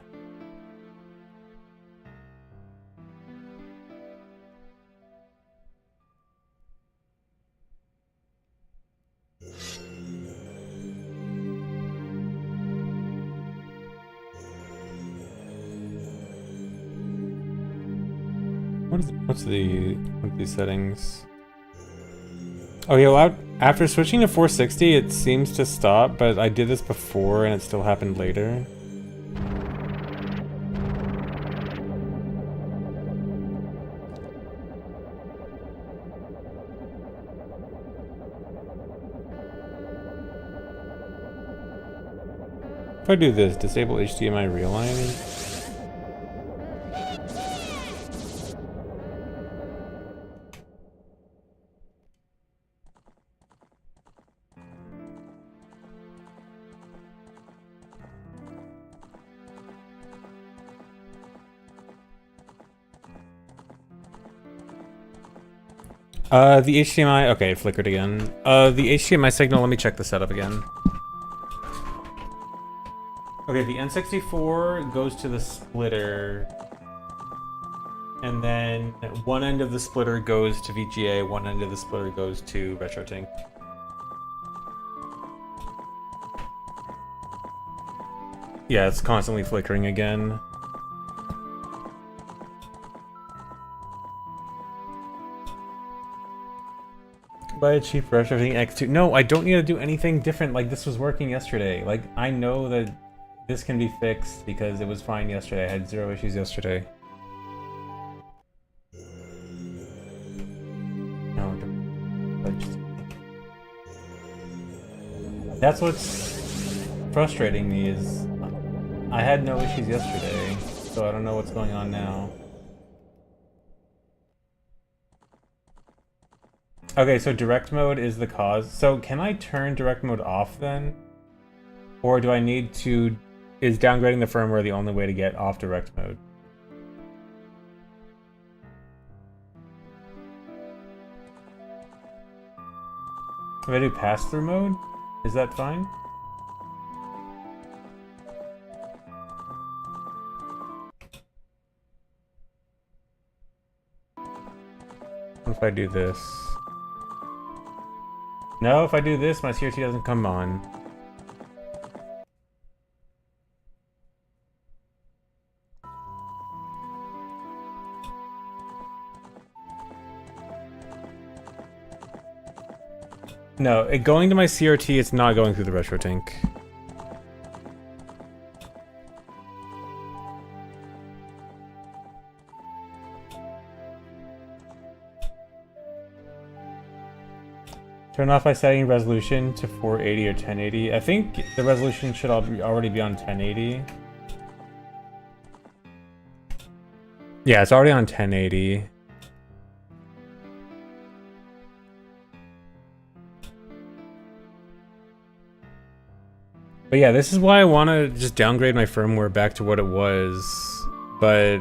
What are these settings? Oh yeah, well, after switching to 460, it seems to stop, but I did this before and it still happened later. If I do this, disable HDMI realign. The HDMI, okay, it flickered again. The HDMI signal, let me check the setup again. Okay, the N64 goes to the splitter, and then one end of the splitter goes to VGA, one end of the splitter goes to RetroTink. Yeah, it's constantly flickering again. Buy a cheap RetroTink X2. No, I don't need to do anything different. Like, this was working yesterday. Like, I know that this can be fixed because it was fine yesterday. I had 0 issues yesterday. No, that's what's frustrating me is I had no issues yesterday, so I don't know what's going on now. Okay, so direct mode is the cause. So can I turn direct mode off then? Or do I need to... Is downgrading the firmware the only way to get off direct mode? If I do pass-through mode, is that fine? What if I do this? No, if I do this, my CRT doesn't come on. No, going to my CRT, it's not going through the RetroTink. Turn off by setting resolution to 480 or 1080. I think the resolution should already be on 1080. Yeah, it's already on 1080. But yeah, this is why I want to just downgrade my firmware back to what it was. But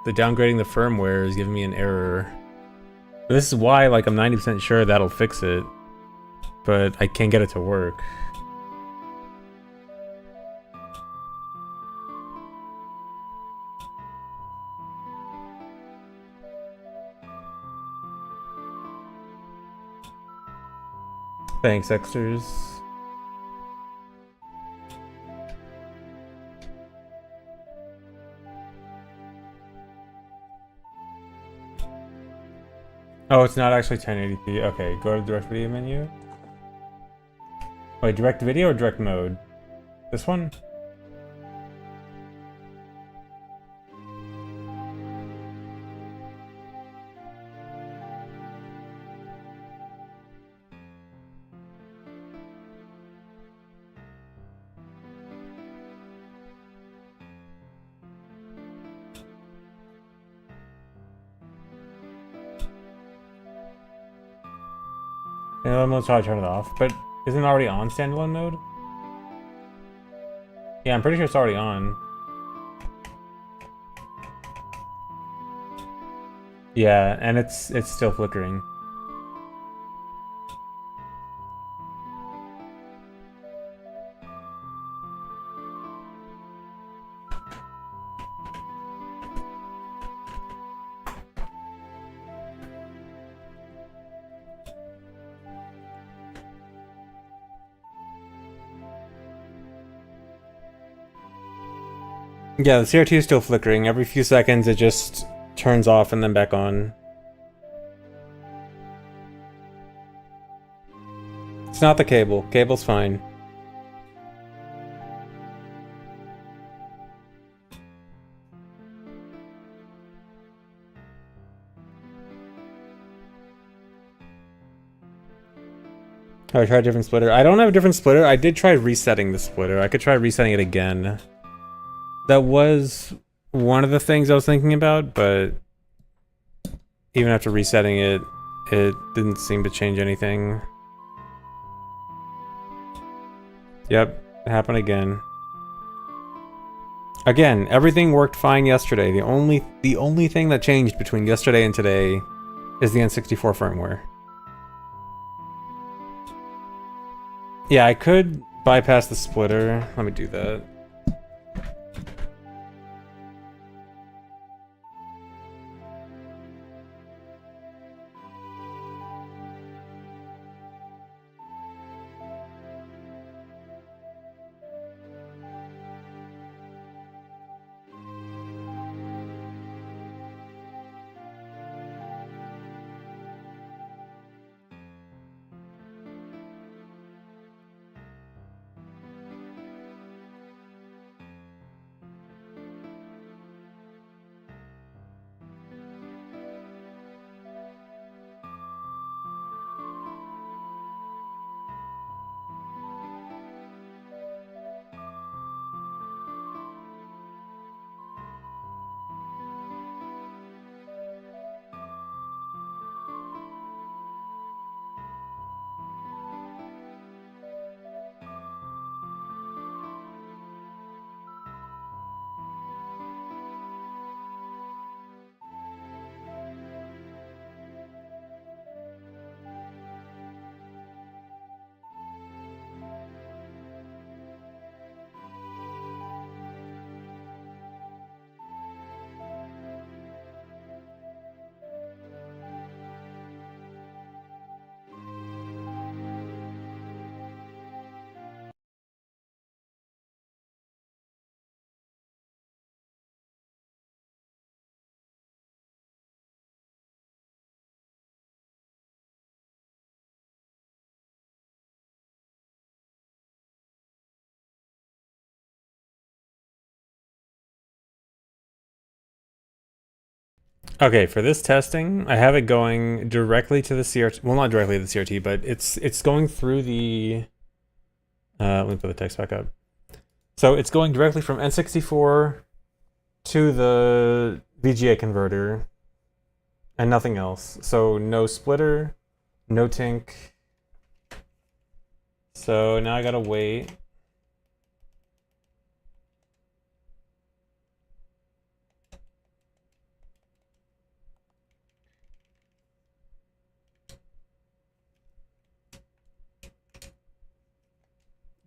the downgrading the firmware is giving me an error. This is why, like, I'm 90% sure that'll fix it. But I can't get it to work. Thanks, Exters. Oh, it's not actually 1080p. Okay, go to the direct video menu. Wait, direct video or direct mode? This one? Standalone mode's probably turn it off, but isn't it already on standalone mode? Yeah, I'm pretty sure it's already on. Yeah, and it's still flickering. Yeah, the CRT is still flickering. Every few seconds it just turns off and then back on. It's not the cable. Cable's fine. Oh, I tried a different splitter. I don't have a different splitter. I did try resetting the splitter. I could try resetting it again. That was one of the things I was thinking about, but even after resetting it, it didn't seem to change anything. Yep, it happened again. Again, everything worked fine yesterday. The only thing that changed between yesterday and today is the N64 firmware. Yeah, I could bypass the splitter. Let me do that. Okay, for this testing, I have it going directly to the CRT. Well, not directly to the CRT, but it's going through the. Let me put the text back up. So it's going directly from N64 to the VGA converter, and nothing else. So no splitter, no tink. So now I gotta wait.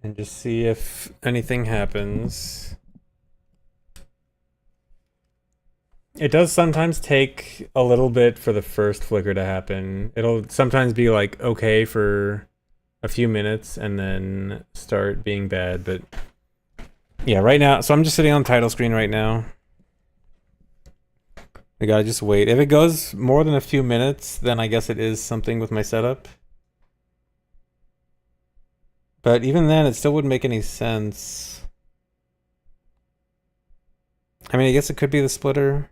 And just see if anything happens. It does sometimes take a little bit for the first flicker to happen. It'll sometimes be like okay for a few minutes and then start being bad, but yeah, right now, so I'm just sitting on the title screen right now. I gotta just wait. If it goes more than a few minutes, then I guess it is something with my setup. But even then, it still wouldn't make any sense. I mean, I guess it could be the splitter.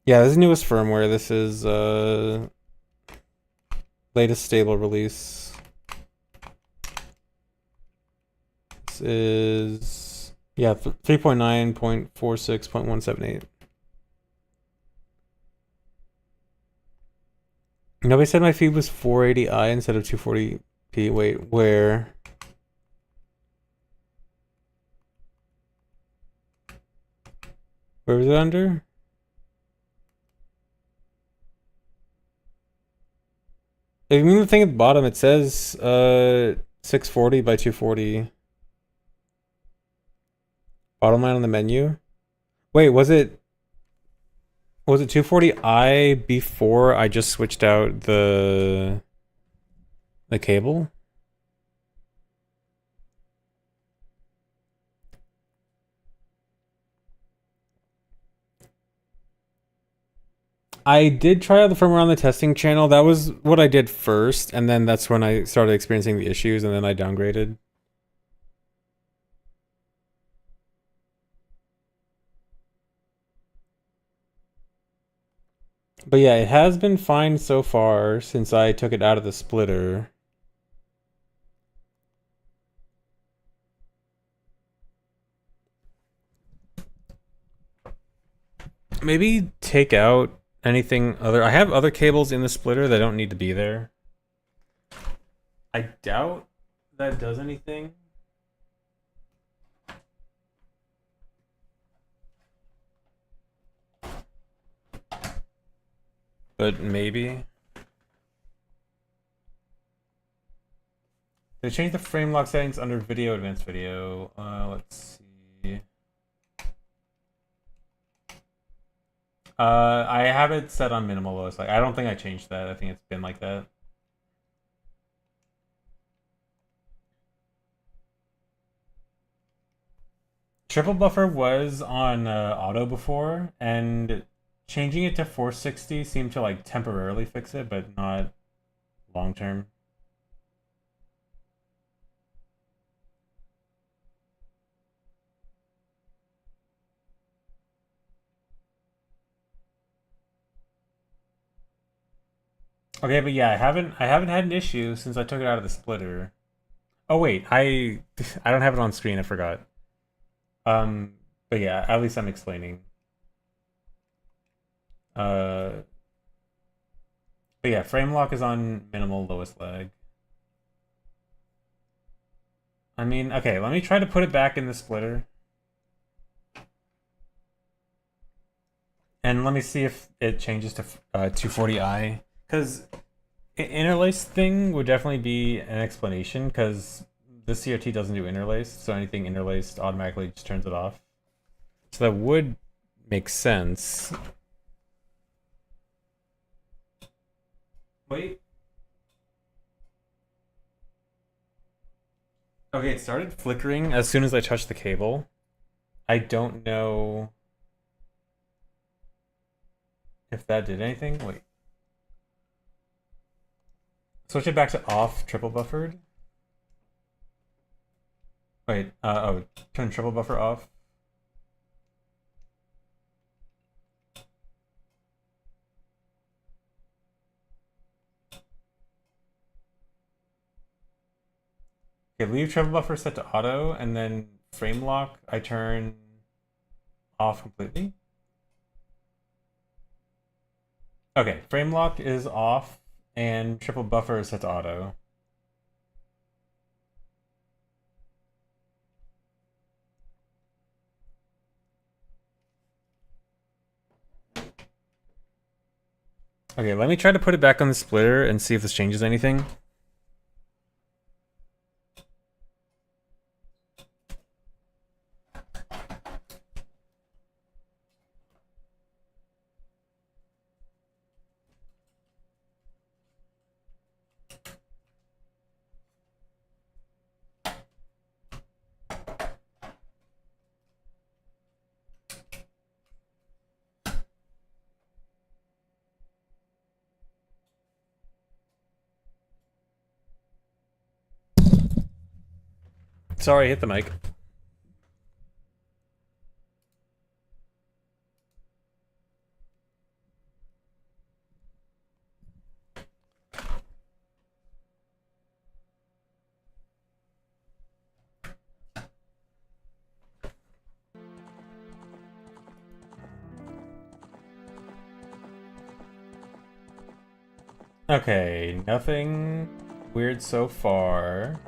Yeah, this is newest firmware. This is latest stable release. This is, yeah, 3.9.46.178. Nobody said my feed was 480i instead of 240p. Wait, where? Where was it under? If you mean the thing at the bottom, it says 640 by 240. Bottom line on the menu. Wait, was it 240i before I just switched out the cable? I did try out the firmware on the testing channel. That was what I did first, and then that's when I started experiencing the issues, and then I downgraded. But yeah, it has been fine so far since I took it out of the splitter. Maybe take out anything other. I have other cables in the splitter that don't need to be there. I doubt that does anything. But maybe. They changed the frame lock settings under video, advanced video. Let's see. I have it set on minimalist. Like, I don't think I changed that. I think it's been like that. Triple buffer was on auto before, and changing it to 460 seemed to like temporarily fix it, but not long term. Okay, but yeah, I haven't had an issue since I took it out of the splitter. Oh wait, I don't have it on screen. I forgot. Um, but yeah, at least I'm explaining. Uh, but yeah, frame lock is on minimal lowest lag. I mean, okay, let me try to put it back in the splitter. And let me see if it changes to 240i. Because interlace thing would definitely be an explanation, because the CRT doesn't do interlaced, so anything interlaced automatically just turns it off. So that would make sense. Wait. Okay, it started flickering as soon as I touched the cable. I don't know if that did anything. Wait. Switch it back to off, triple buffered. Wait, oh, turn triple buffer off. Okay, leave triple buffer set to auto, and then frame lock I turn off completely. Okay, frame lock is off, and triple buffer is set to auto. Okay, let me try to put it back on the splitter and see if this changes anything. Sorry, hit the mic. Okay, nothing weird so far.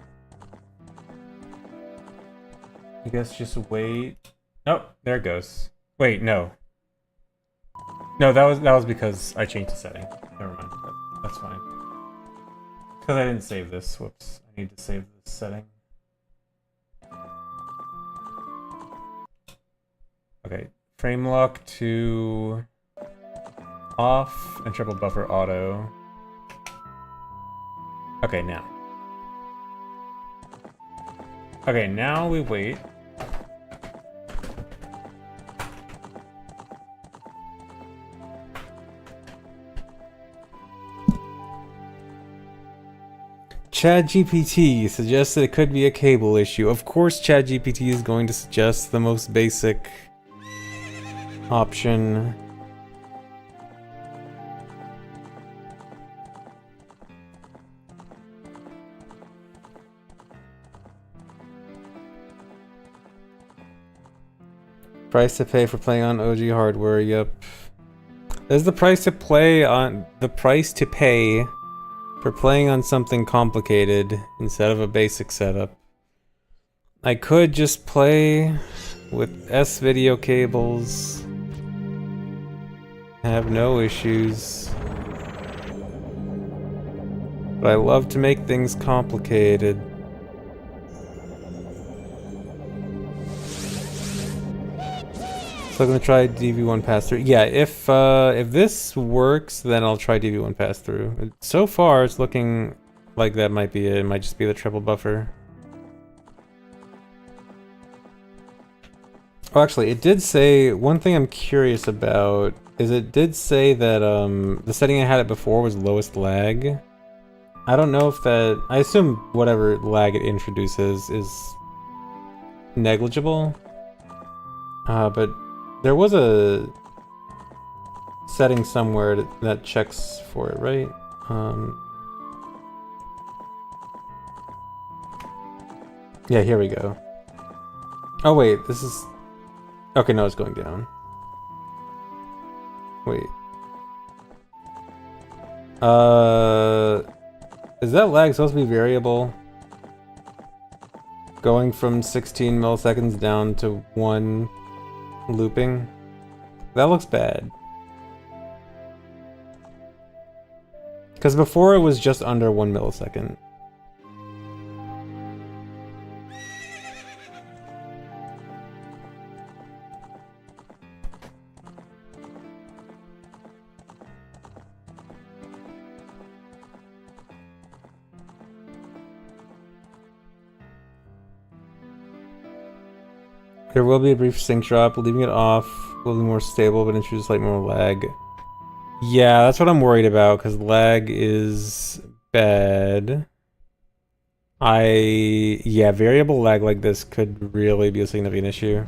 I guess just wait. Oh, there it goes. Wait, no. No, that was because I changed the setting. Never mind. That's fine. Because I didn't save this. Whoops. I need to save this setting. Okay. Frame lock to off and triple buffer auto. Okay, now. Okay, now we wait. ChatGPT suggested it could be a cable issue. Of course ChatGPT is going to suggest the most basic option. Price to pay for playing on OG hardware, yep. There's the price to pay for playing on something complicated instead of a basic setup. I could just play with S-video cables. Have no issues. But I love to make things complicated. So I'm gonna try DV1 pass-through. Yeah, if this works, then I'll try DV1 pass-through. So far, it's looking like that might be it. It might just be the triple buffer. Oh, actually, it did say, one thing I'm curious about is it did say that the setting I had it before was lowest lag. I don't know if that, I assume whatever lag it introduces is negligible. But there was a setting somewhere that checks for it, right? Yeah, here we go. Oh wait, this is... Okay, no, it's going down. Wait. Is that lag supposed to be variable? Going from 16 milliseconds down to 1 looping? That looks bad. Because before it was just under 1 millisecond. There will be a brief sync drop. Leaving it off will be more stable, but introduce like more lag. Yeah, that's what I'm worried about, because lag is bad. Yeah, variable lag like this could really be a significant issue.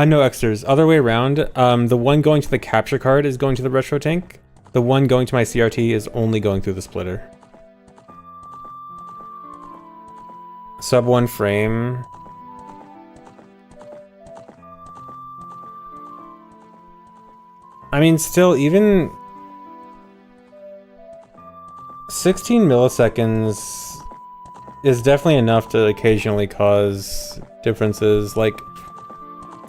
No extras. Other way around. The one going to the capture card is going to the retro tank. The one going to my CRT is only going through the splitter. Sub 1 frame. I mean, still, even 16 milliseconds is definitely enough to occasionally cause differences, like,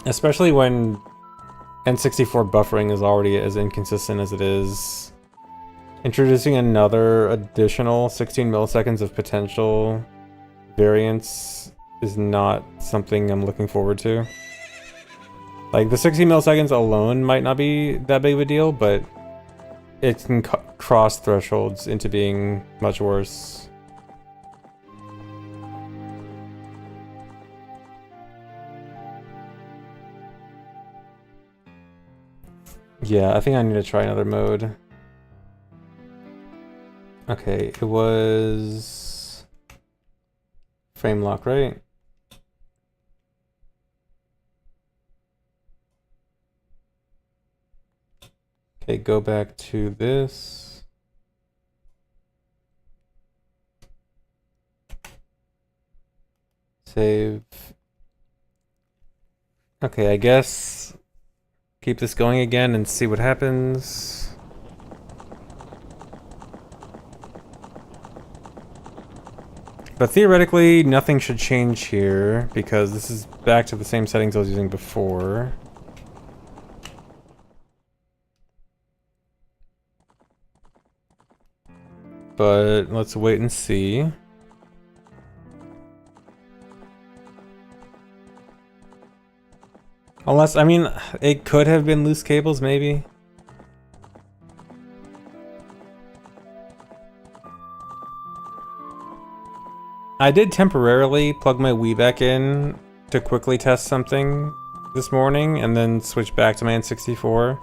especially when N64 buffering is already as inconsistent as it is. Introducing another additional 16 milliseconds of potential variance is not something I'm looking forward to. Like, the 60 milliseconds alone might not be that big of a deal, but it can cross thresholds into being much worse. Yeah, I think I need to try another mode. Okay, it was frame lock, right? Okay, go back to this. Save. Okay, I guess keep this going again and see what happens. But theoretically, nothing should change here because this is back to the same settings I was using before. But let's wait and see. Unless, I mean, it could have been loose cables, maybe. I did temporarily plug my Wii back in to quickly test something this morning and then switch back to my N64.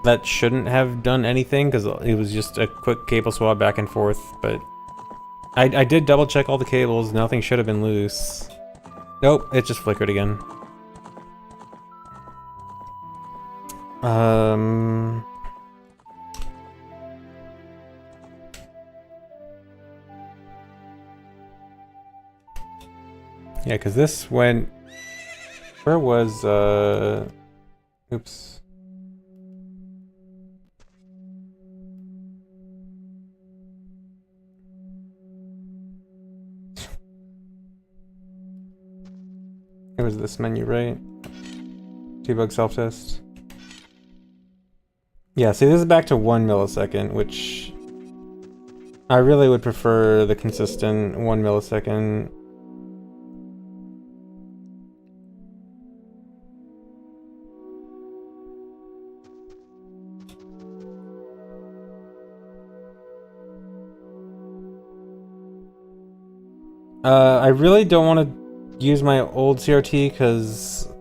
That shouldn't have done anything because it was just a quick cable swap back and forth, but I did double check all the cables. Nothing should have been loose. Nope, it just flickered again. Yeah, because this went... Where was, oops. It was this menu, right? Debug self-test. Yeah, see, this is back to 1 millisecond, which... I really would prefer the consistent 1 millisecond. I really don't want to use my old CRT because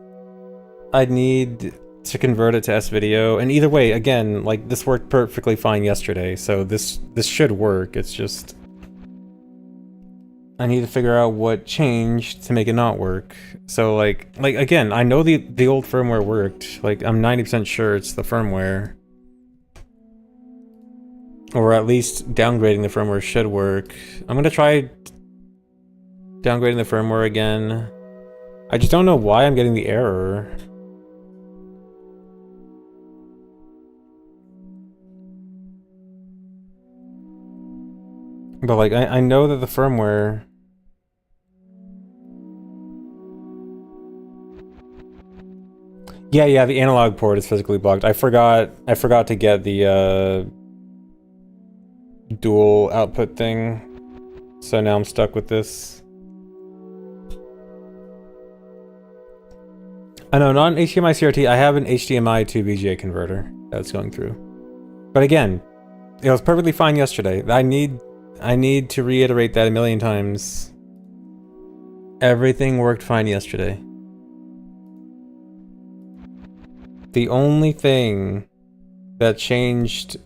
I need to convert it to S-Video. And either way, again, like, this worked perfectly fine yesterday, so this should work. It's just... I need to figure out what changed to make it not work. So, like again, I know the old firmware worked. Like, I'm 90% sure it's the firmware. Or at least downgrading the firmware should work. I'm gonna try downgrading the firmware again. I just don't know why I'm getting the error. But like, I know that the firmware... Yeah, the analog port is physically blocked. I forgot to get the dual output thing. So now I'm stuck with this. I know, not an HDMI CRT, I have an HDMI to VGA converter that's going through. But again, it was perfectly fine yesterday. I need to reiterate that a million times. Everything worked fine yesterday. The only thing that changed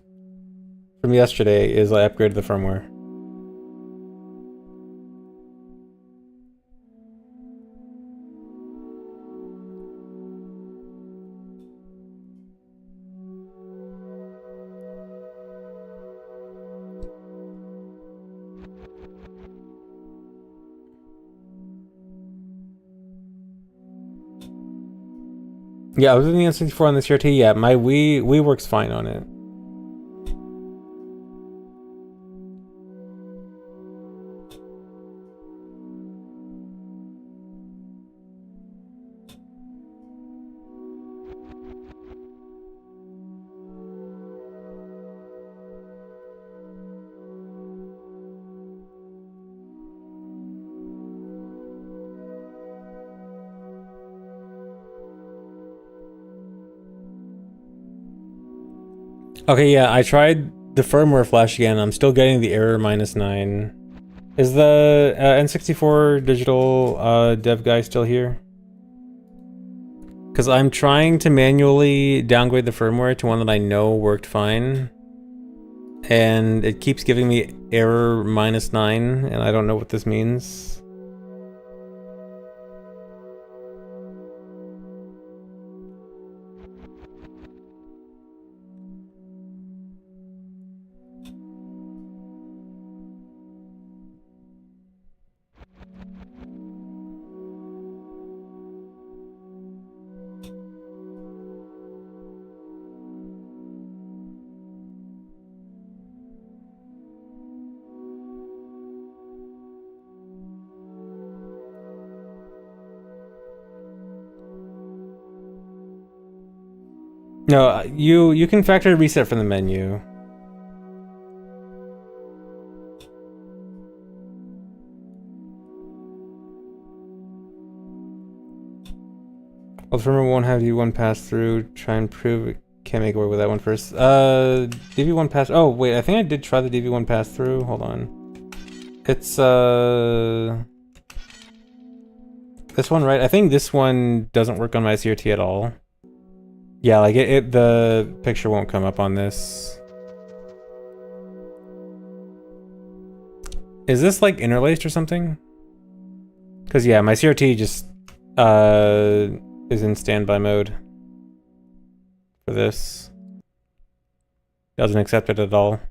from yesterday is I upgraded the firmware. Yeah, I was using the N64 on the CRT. Yeah, my Wii works fine on it. Okay, yeah, I tried the firmware flash again. I'm still getting the error -9. Is the N64 digital dev guy still here? Because I'm trying to manually downgrade the firmware to one that I know worked fine. And it keeps giving me error -9, and I don't know what this means. No, you can factory reset from the menu. Well, the firmware won't have DV1 pass through. Try and prove it can't make away with that one first. DV1 pass. Oh wait, I think I did try the DV1 pass through. Hold on. It's this one, right? I think this one doesn't work on my CRT at all. Yeah, like the picture won't come up on this. Is this like interlaced or something? Because yeah, my CRT just is in standby mode for this. Doesn't accept it at all.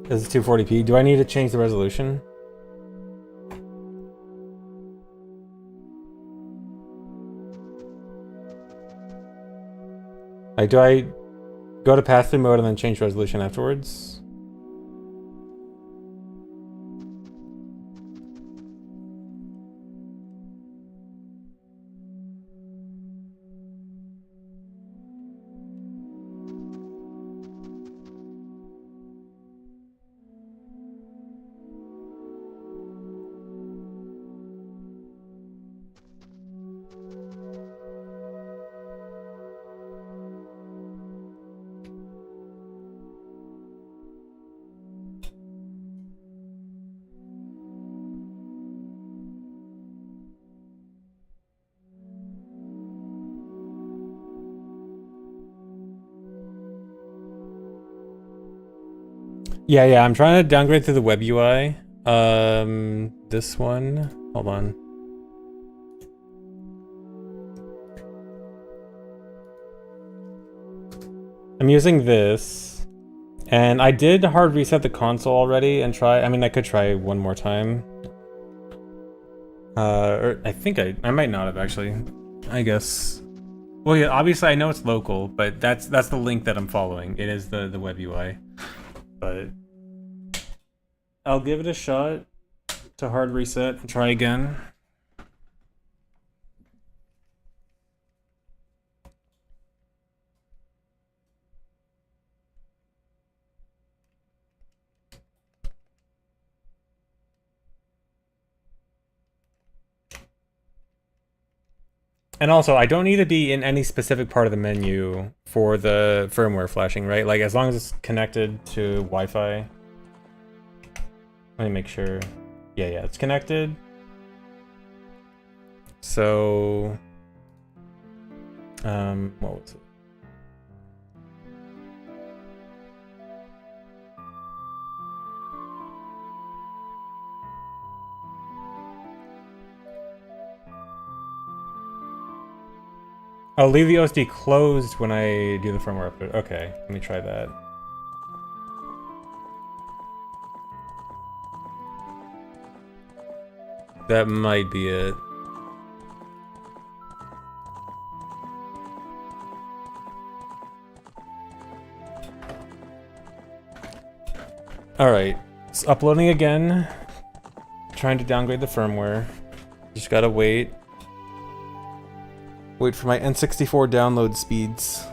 This is 240p. Do I need to change the resolution? Like, do I go to pass-through mode and then change resolution afterwards? Yeah, I'm trying to downgrade through the web UI. This one. Hold on. I'm using this, and I did hard reset the console already and try. I mean, I could try one more time. Or I think I might not have actually. I guess. Well, yeah, obviously I know it's local, but that's the link that I'm following. It is the web UI. But I'll give it a shot to hard reset and try again. And also, I don't need to be in any specific part of the menu for the firmware flashing, right? Like, as long as it's connected to Wi-Fi. Let me make sure. Yeah, it's connected. So, what was it? Oh, leave the OSD closed when I do the firmware update. Okay, let me try that. That might be it. Alright, it's uploading again. Trying to downgrade the firmware. Just gotta wait. Wait for my N64 download speeds.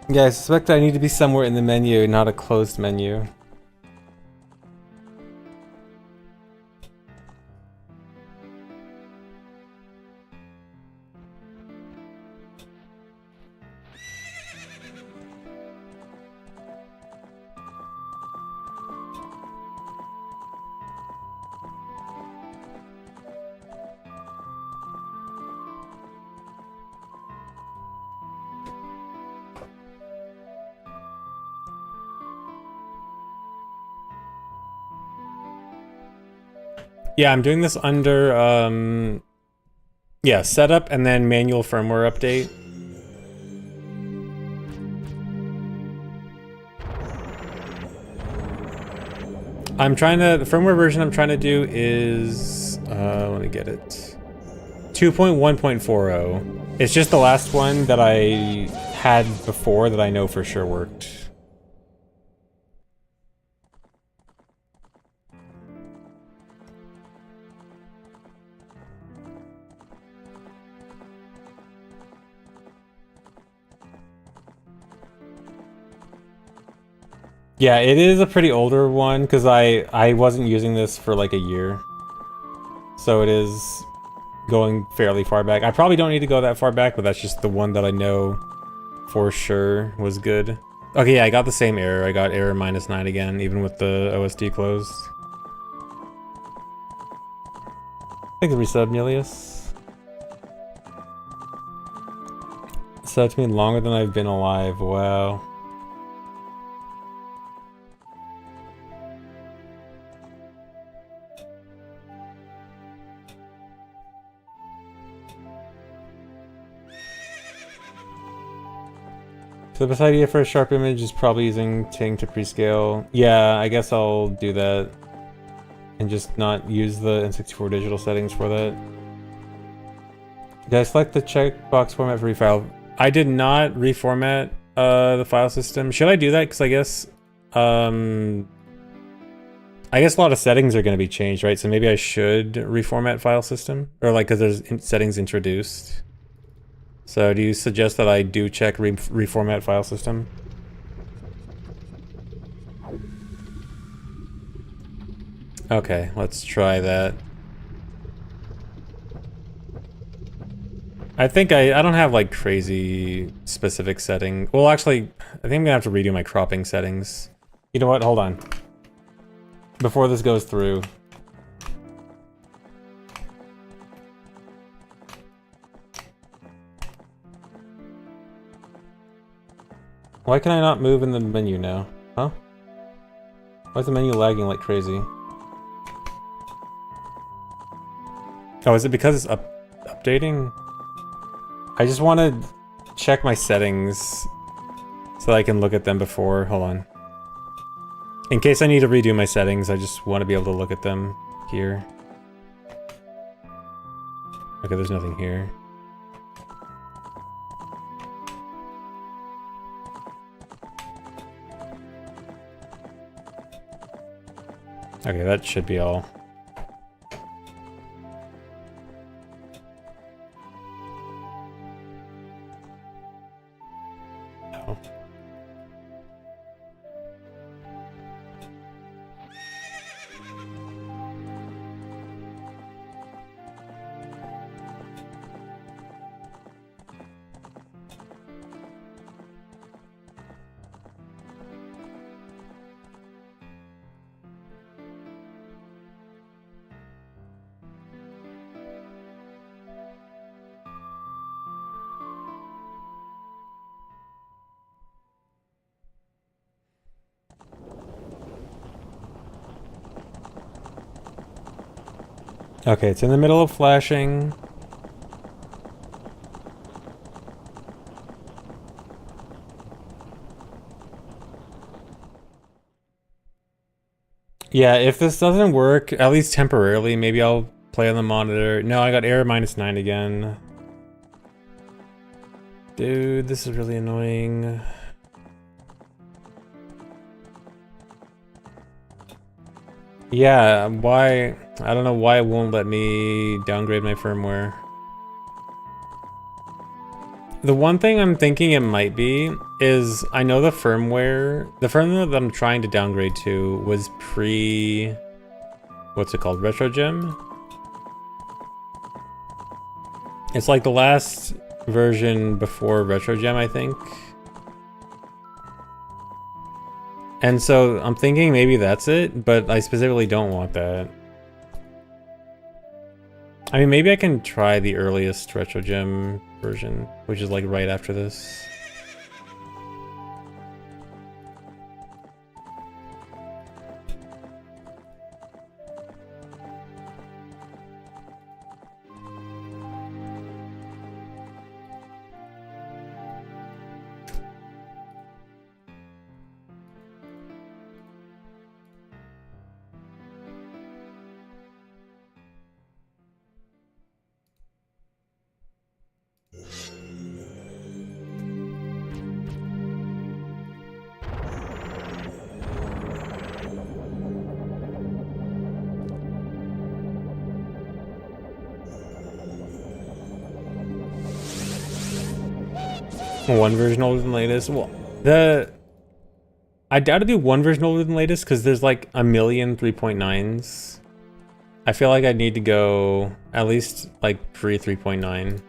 Yeah, I suspect I need to be somewhere in the menu, not a closed menu. Yeah, I'm doing this under, yeah, setup and then manual firmware update. The firmware version I'm trying to do is, let me get it. 2.1.40. It's just the last one that I had before that I know for sure worked. Yeah, it is a pretty older one because I wasn't using this for like a year. So it is going fairly far back. I probably don't need to go that far back, but that's just the one that I know for sure was good. Okay, yeah, I got the same error. I got error -9 again, even with the OSD closed. Thanks for resub, Nilius. So it's been longer than I've been alive. Wow. So the best idea for a sharp image is probably using Ting to prescale. Yeah, I guess I'll do that. And just not use the N64 digital settings for that. Did I select the checkbox format for refile? I did not reformat the file system. Should I do that? Because I guess a lot of settings are going to be changed, right? So maybe I should reformat file system, or like because there's settings introduced. So do you suggest that I do check reformat file system? Okay, let's try that. I think I don't have like crazy specific setting. Well, actually, I think I'm gonna have to redo my cropping settings. You know what? Hold on. Before this goes through. Why can I not move in the menu now? Huh? Why is the menu lagging like crazy? Oh, is it because it's updating? I just want to check my settings so that I can look at them before. Hold on. In case I need to redo my settings, I just want to be able to look at them here. Okay, there's nothing here. Okay, that should be all. Oh. Okay, it's in the middle of flashing. Yeah, if this doesn't work, at least temporarily, maybe I'll play on the monitor. No, I got error -9 again. Dude, this is really annoying. Yeah, why? I don't know why it won't let me downgrade my firmware. The one thing I'm thinking it might be is I know the firmware that I'm trying to downgrade to was pre, what's it called, Retro Gem? It's like the last version before Retro Gem, I think. And so I'm thinking maybe that's it, but I specifically don't want that. I mean, maybe I can try the earliest Retro Gem version, which is like right after this. One version older than latest. Well, I doubt it'd be one version older than latest because there's like a million 3.9s. I feel like I'd need to go at least like pre 3.9,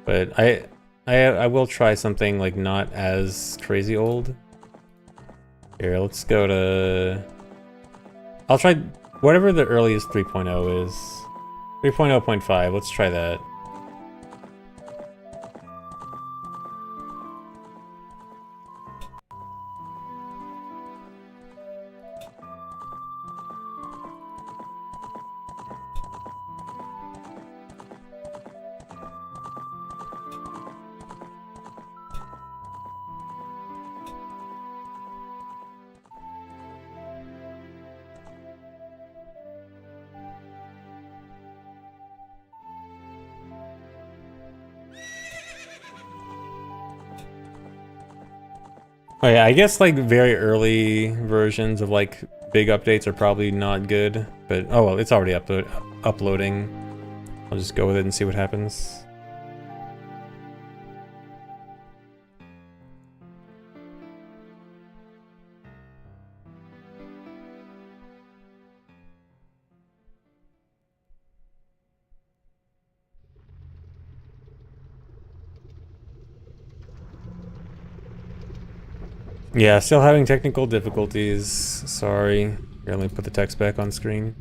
but I will try something like not as crazy old. Here, let's go to. I'll try whatever the earliest 3.0 is. 3.0.5. Let's try that. Oh yeah, I guess like very early versions of like big updates are probably not good, but oh well, it's already uploading. I'll just go with it and see what happens. Yeah, still having technical difficulties. Sorry. Here, let me put the text back on screen.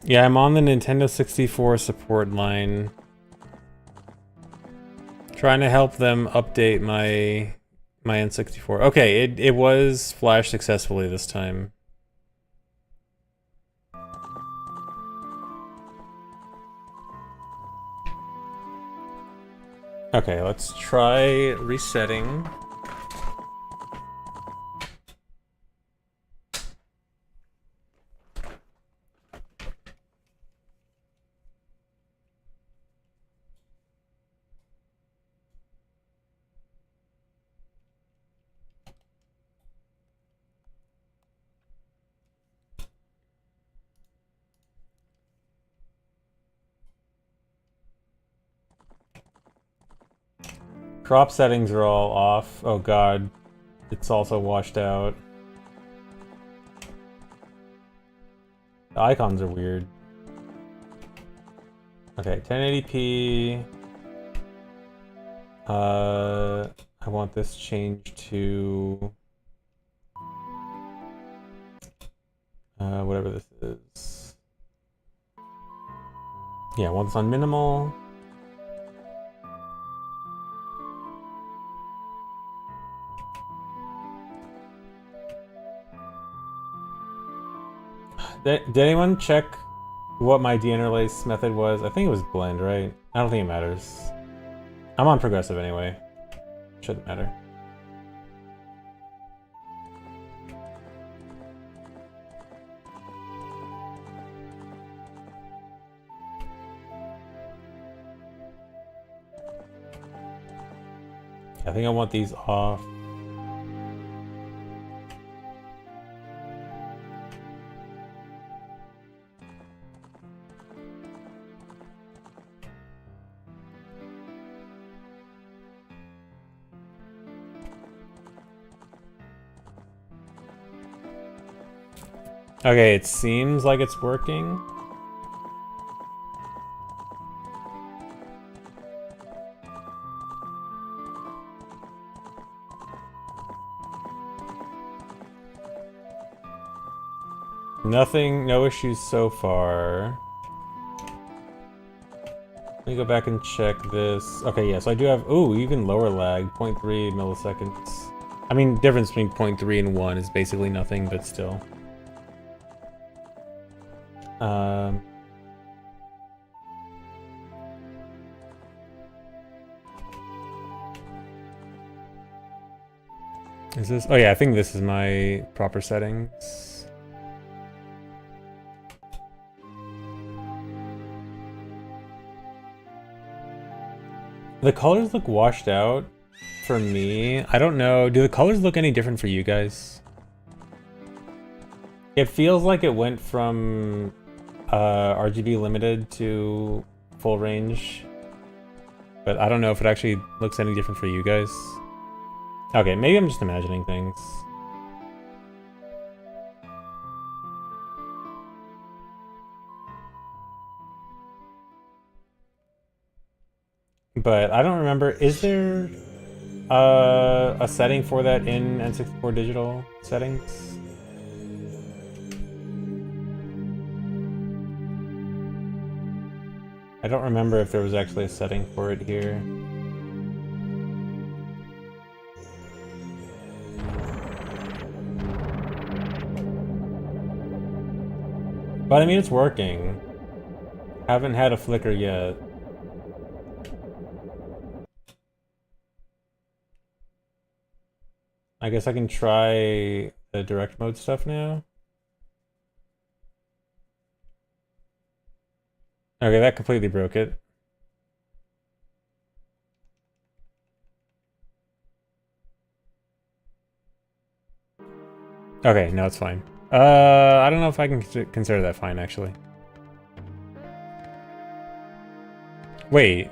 Yeah, I'm on the Nintendo 64 support line. Trying to help them update my N64. Okay, it was flashed successfully this time. Okay, let's try resetting. Crop settings are all off. Oh god, it's also washed out. The icons are weird. Okay, 1080p. I want this changed to whatever this is. Yeah, I want this on minimal. Did anyone check what my deinterlace method was? I think it was blend, right? I don't think it matters. I'm on progressive anyway. Shouldn't matter. I think I want these off. Okay, it seems like it's working. Nothing, no issues so far. Let me go back and check this. Okay, yeah, so I do have, ooh, even lower lag, 0.3 milliseconds. I mean, difference between 0.3 and 1 is basically nothing, but still. Is this? Oh yeah, I think this is my proper settings. The colors look washed out for me. I don't know. Do the colors look any different for you guys? It feels like it went from RGB limited to full range, but I don't know if it actually looks any different for you guys. Okay, maybe I'm just imagining things. But I don't remember, is there a setting for that in N64 digital settings? I don't remember if there was actually a setting for it here. But I mean, it's working. Haven't had a flicker yet. I guess I can try the direct mode stuff now. Okay, that completely broke it. Okay, no, it's fine. I don't know if I can consider that fine, actually. Wait,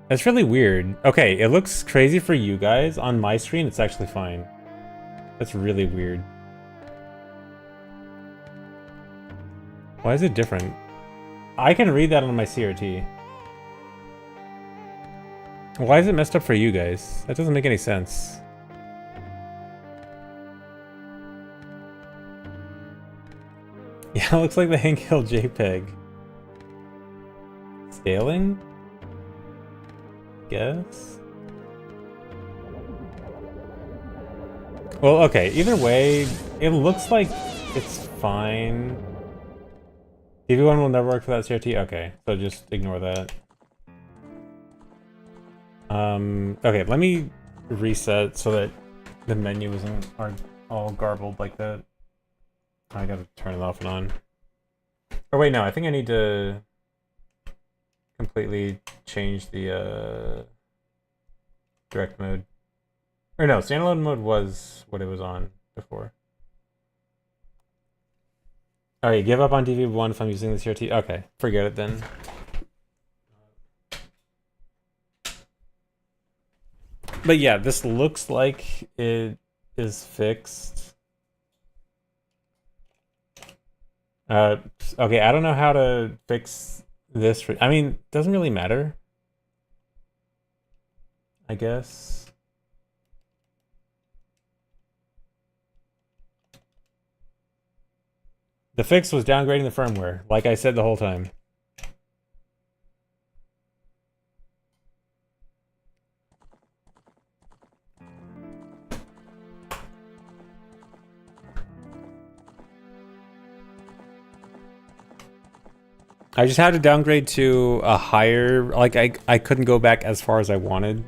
that's really weird. Okay, it looks crazy for you guys. On my screen, it's actually fine. That's really weird. Why is it different? I can read that on my CRT. Why is it messed up for you guys? That doesn't make any sense. Yeah, it looks like the handheld JPEG. Scaling? Guess? Well, okay, either way, it looks like it's fine. TV1 will never work for that CRT? Okay, so just ignore that. Okay, let me reset so that the menu isn't all garbled like that. I gotta turn it off and on. Oh wait, no, I think I need to completely change the direct mode. Or no, standalone mode was what it was on before. Oh, you give up on DV1 if I'm using the CRT? Okay, forget it then. But yeah, this looks like it is fixed. Okay, I don't know how to fix this. I mean, it doesn't really matter, I guess. The fix was downgrading the firmware, like I said the whole time. I just had to downgrade to a higher, like I couldn't go back as far as I wanted.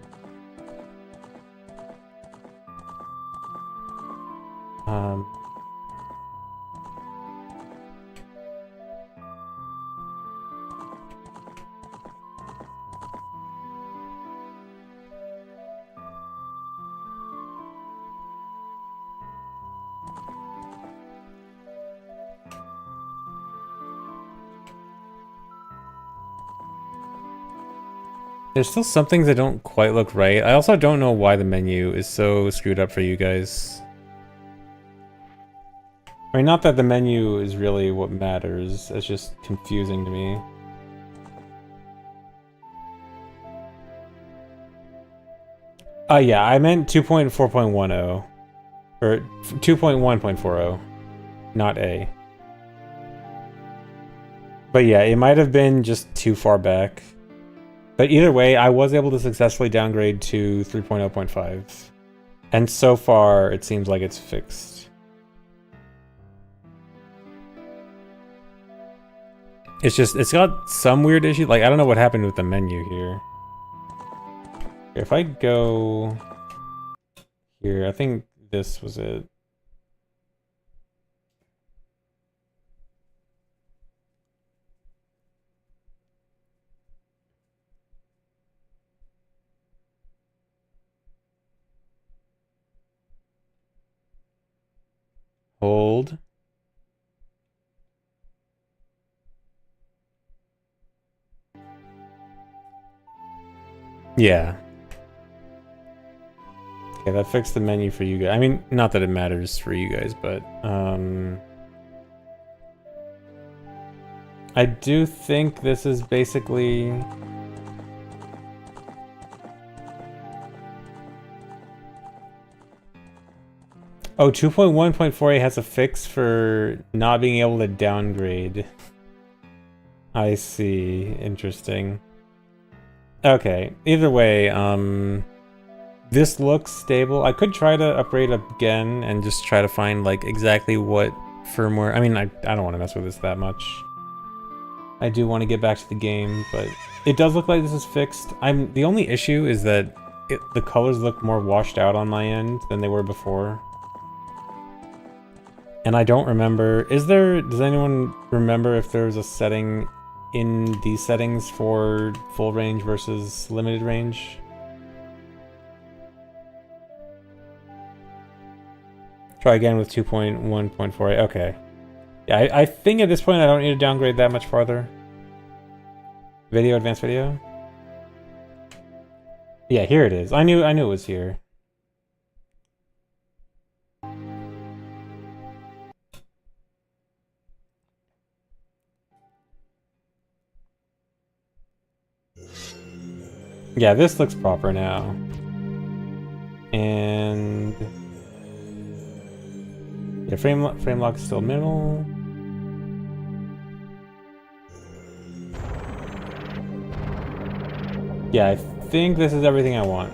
There's still some things that don't quite look right. I also don't know why the menu is so screwed up for you guys. I mean, not that the menu is really what matters, it's just confusing to me. Yeah, I meant 2.4.10. Or 2.1.40, not A. But yeah, it might have been just too far back. But either way, I was able to successfully downgrade to 3.0.5. And so far, it seems like it's fixed. It's just, it's got some weird issue. Like, I don't know what happened with the menu here. If I go here, I think this was it. Hold. Yeah. Okay, that fixed the menu for you guys. I mean, not that it matters for you guys, but I do think this is basically oh, 2.1.48 has a fix for not being able to downgrade. I see. Interesting. Okay. Either way, this looks stable. I could try to upgrade again and just try to find like exactly what firmware. I mean, I don't want to mess with this that much. I do want to get back to the game, but it does look like this is fixed. The only issue is that the colors look more washed out on my end than they were before. And I don't remember, does anyone remember if there was a setting in these settings for full range versus limited range? Try again with 2.1.48, okay. Yeah, I think at this point I don't need to downgrade that much farther. Video, advanced video? Yeah, here it is. I knew it was here. Yeah, this looks proper now. And yeah, frame lock is still minimal. Yeah, I think this is everything I want.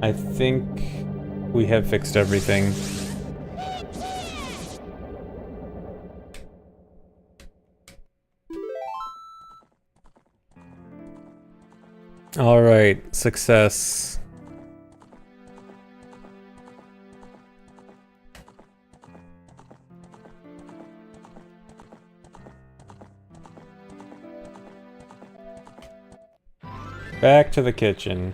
I think we have fixed everything. All right, success. Back to the kitchen.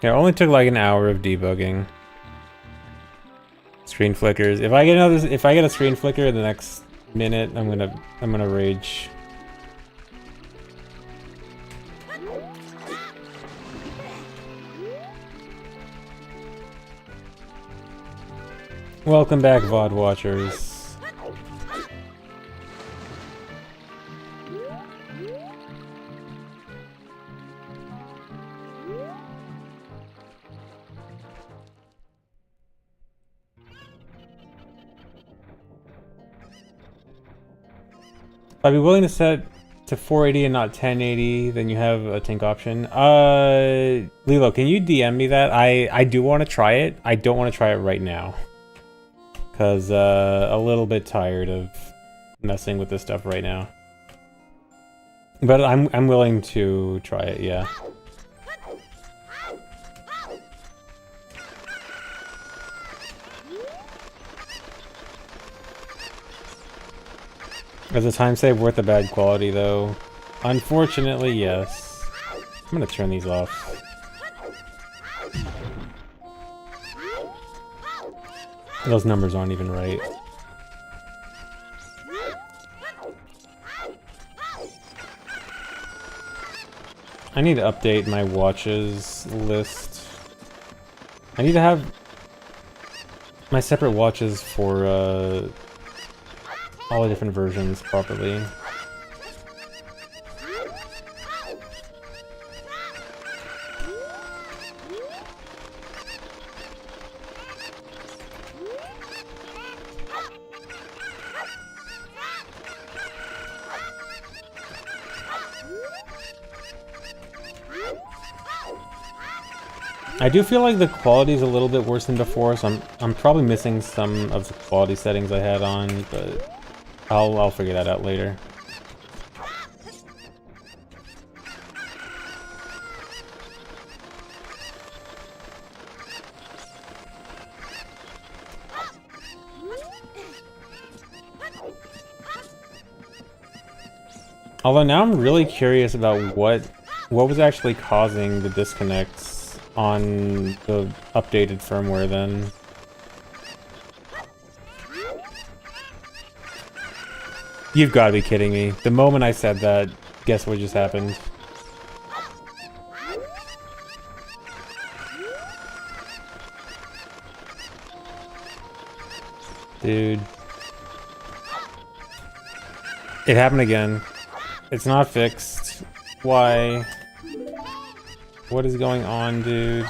Yeah, it only took like an hour of debugging. Screen flickers. If I get a screen flicker in the next minute, I'm gonna rage. Welcome back, VOD watchers. I'd be willing to set to 480 and not 1080, then you have a tank option. Lilo, can you DM me that? I do want to try it. I don't want to try it right now. Because a little bit tired of messing with this stuff right now. But I'm willing to try it, yeah. Is the time save worth the bad quality though? Unfortunately, yes. I'm gonna turn these off. Those numbers aren't even right. I need to update my watches list. I need to have my separate watches for all the different versions properly. I do feel like the quality is a little bit worse than before, so I'm probably missing some of the quality settings I had on, but I'll figure that out later. Although now I'm really curious about what was actually causing the disconnects on the updated firmware then. You've got to be kidding me. The moment I said that, guess what just happened? Dude. It happened again. It's not fixed. Why? What is going on, dude?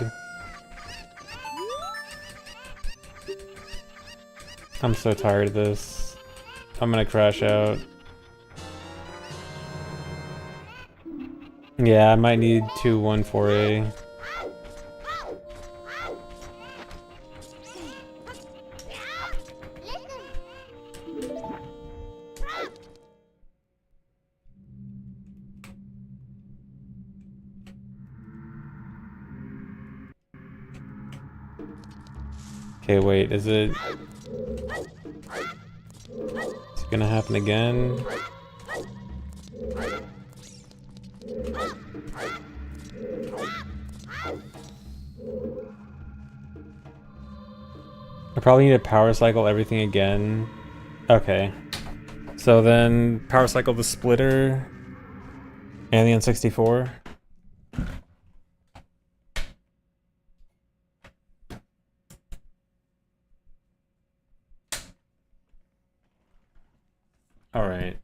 I'm so tired of this. I'm gonna crash out. Yeah, I might need 214A. Okay, wait, is it gonna happen again? I probably need to power cycle everything again. Okay. So then power cycle the splitter and the N64. Alright.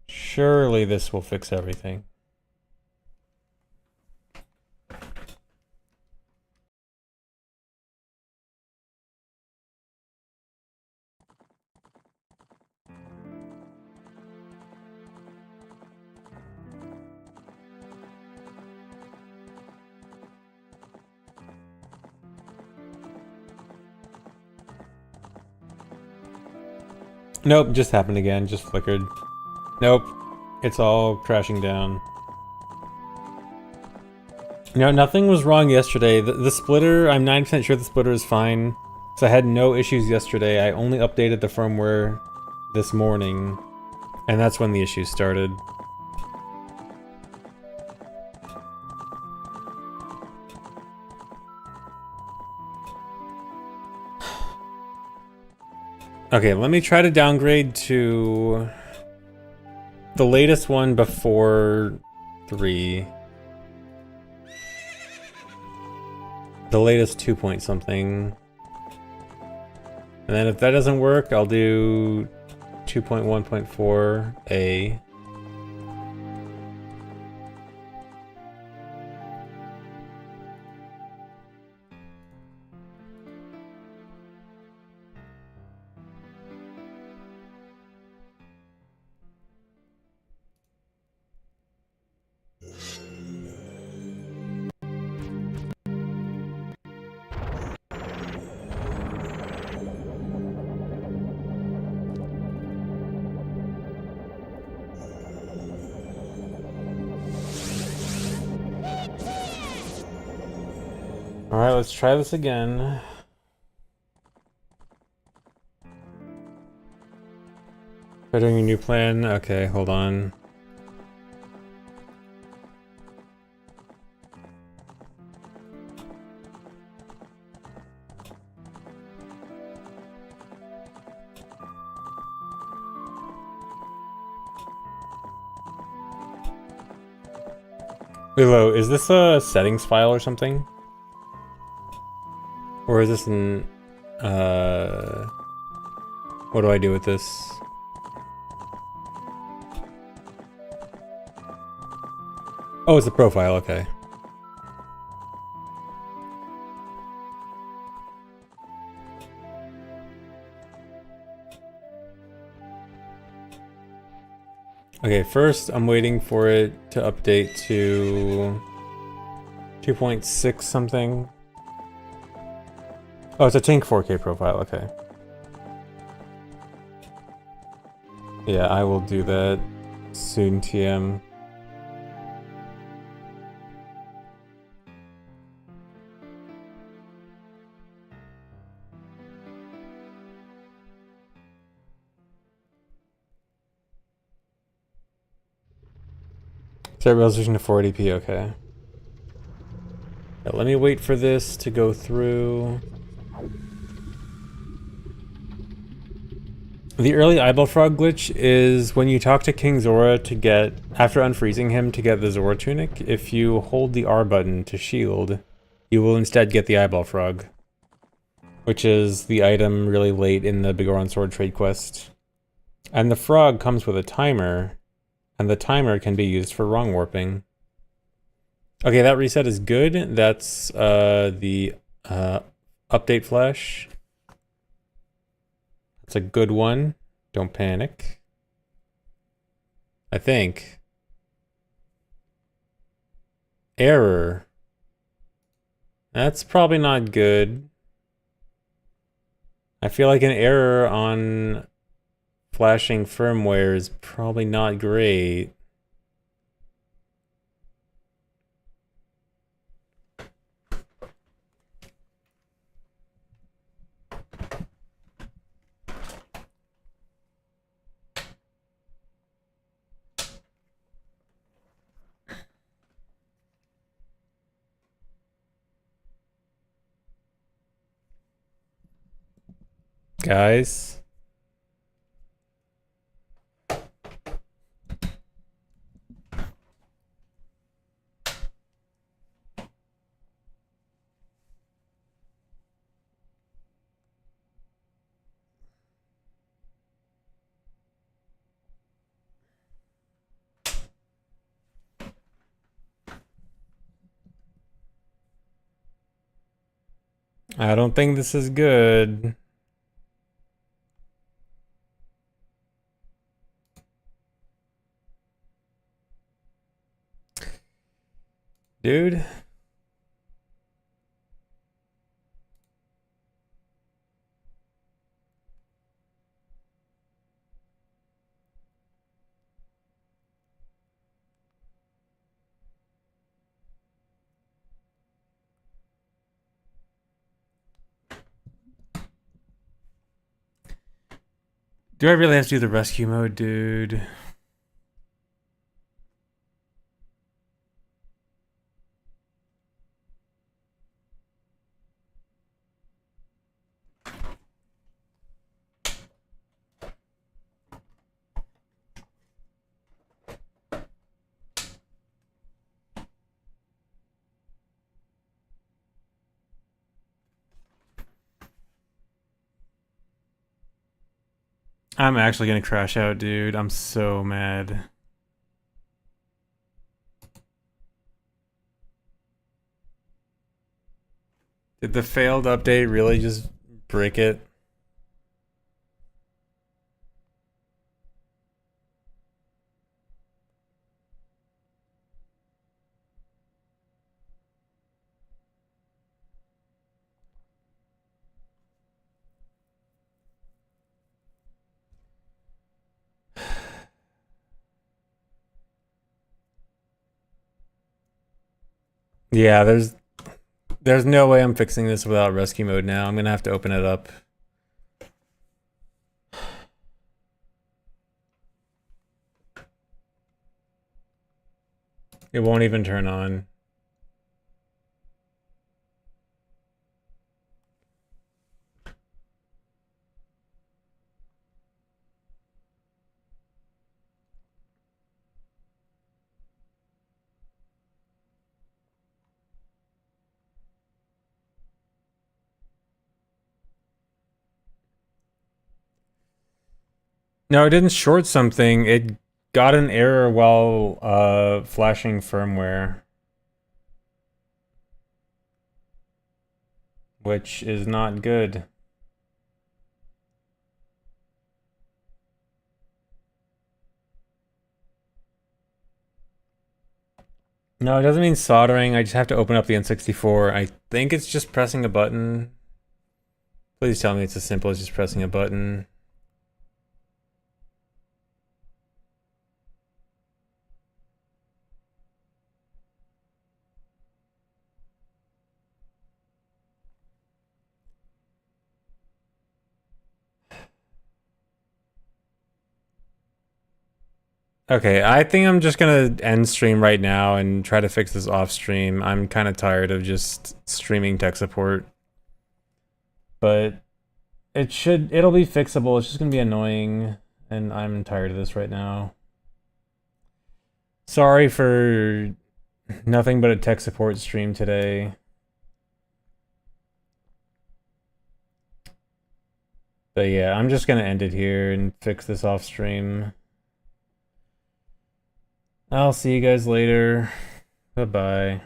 Surely this will fix everything. Nope, just happened again, just flickered. Nope, it's all crashing down. No, nothing was wrong yesterday. The splitter, I'm 90% sure the splitter is fine. So I had no issues yesterday. I only updated the firmware this morning. And that's when the issues started. Okay, let me try to downgrade to the latest one before 3. The latest 2 point something. And then if that doesn't work, I'll do 2.1.4a. Alright, let's try this again. We're doing a new plan? Okay, hold on. Willow, is this a settings file or something? Or is this an... what do I do with this? Oh, it's a profile, okay. Okay, first I'm waiting for it to update to 2.6 something. Oh, it's a Tink 4K profile, okay. Yeah, I will do that soon, TM. Set resolution to 480p, okay. Now, let me wait for this to go through. The early eyeball frog glitch is when you talk to King Zora to get, after unfreezing him to get the Zora tunic, if you hold the R button to shield, you will instead get the eyeball frog. Which is the item really late in the Bigoron Sword trade quest. And the frog comes with a timer, and the timer can be used for wrong warping. Okay, that reset is good. That's the update flash. That's a good one. Don't panic. I think. Error. That's probably not good. I feel like an error on flashing firmware is probably not great. Guys. I don't think this is good. Dude. Do I really have to do the rescue mode, dude? I'm actually gonna crash out, dude. I'm so mad. Did the failed update really just break it? Yeah, there's no way I'm fixing this without rescue mode now. I'm gonna have to open it up. It won't even turn on. No, it didn't short something. It got an error while flashing firmware, which is not good. No, it doesn't mean soldering. I just have to open up the N64. I think it's just pressing a button. Please tell me it's as simple as just pressing a button. Okay, I think I'm just gonna end stream right now and try to fix this off stream. I'm kind of tired of just streaming tech support. But it'll be fixable. It's just gonna be annoying, and I'm tired of this right now. Sorry for nothing but a tech support stream today. But yeah, I'm just gonna end it here and fix this off stream. I'll see you guys later. Bye-bye.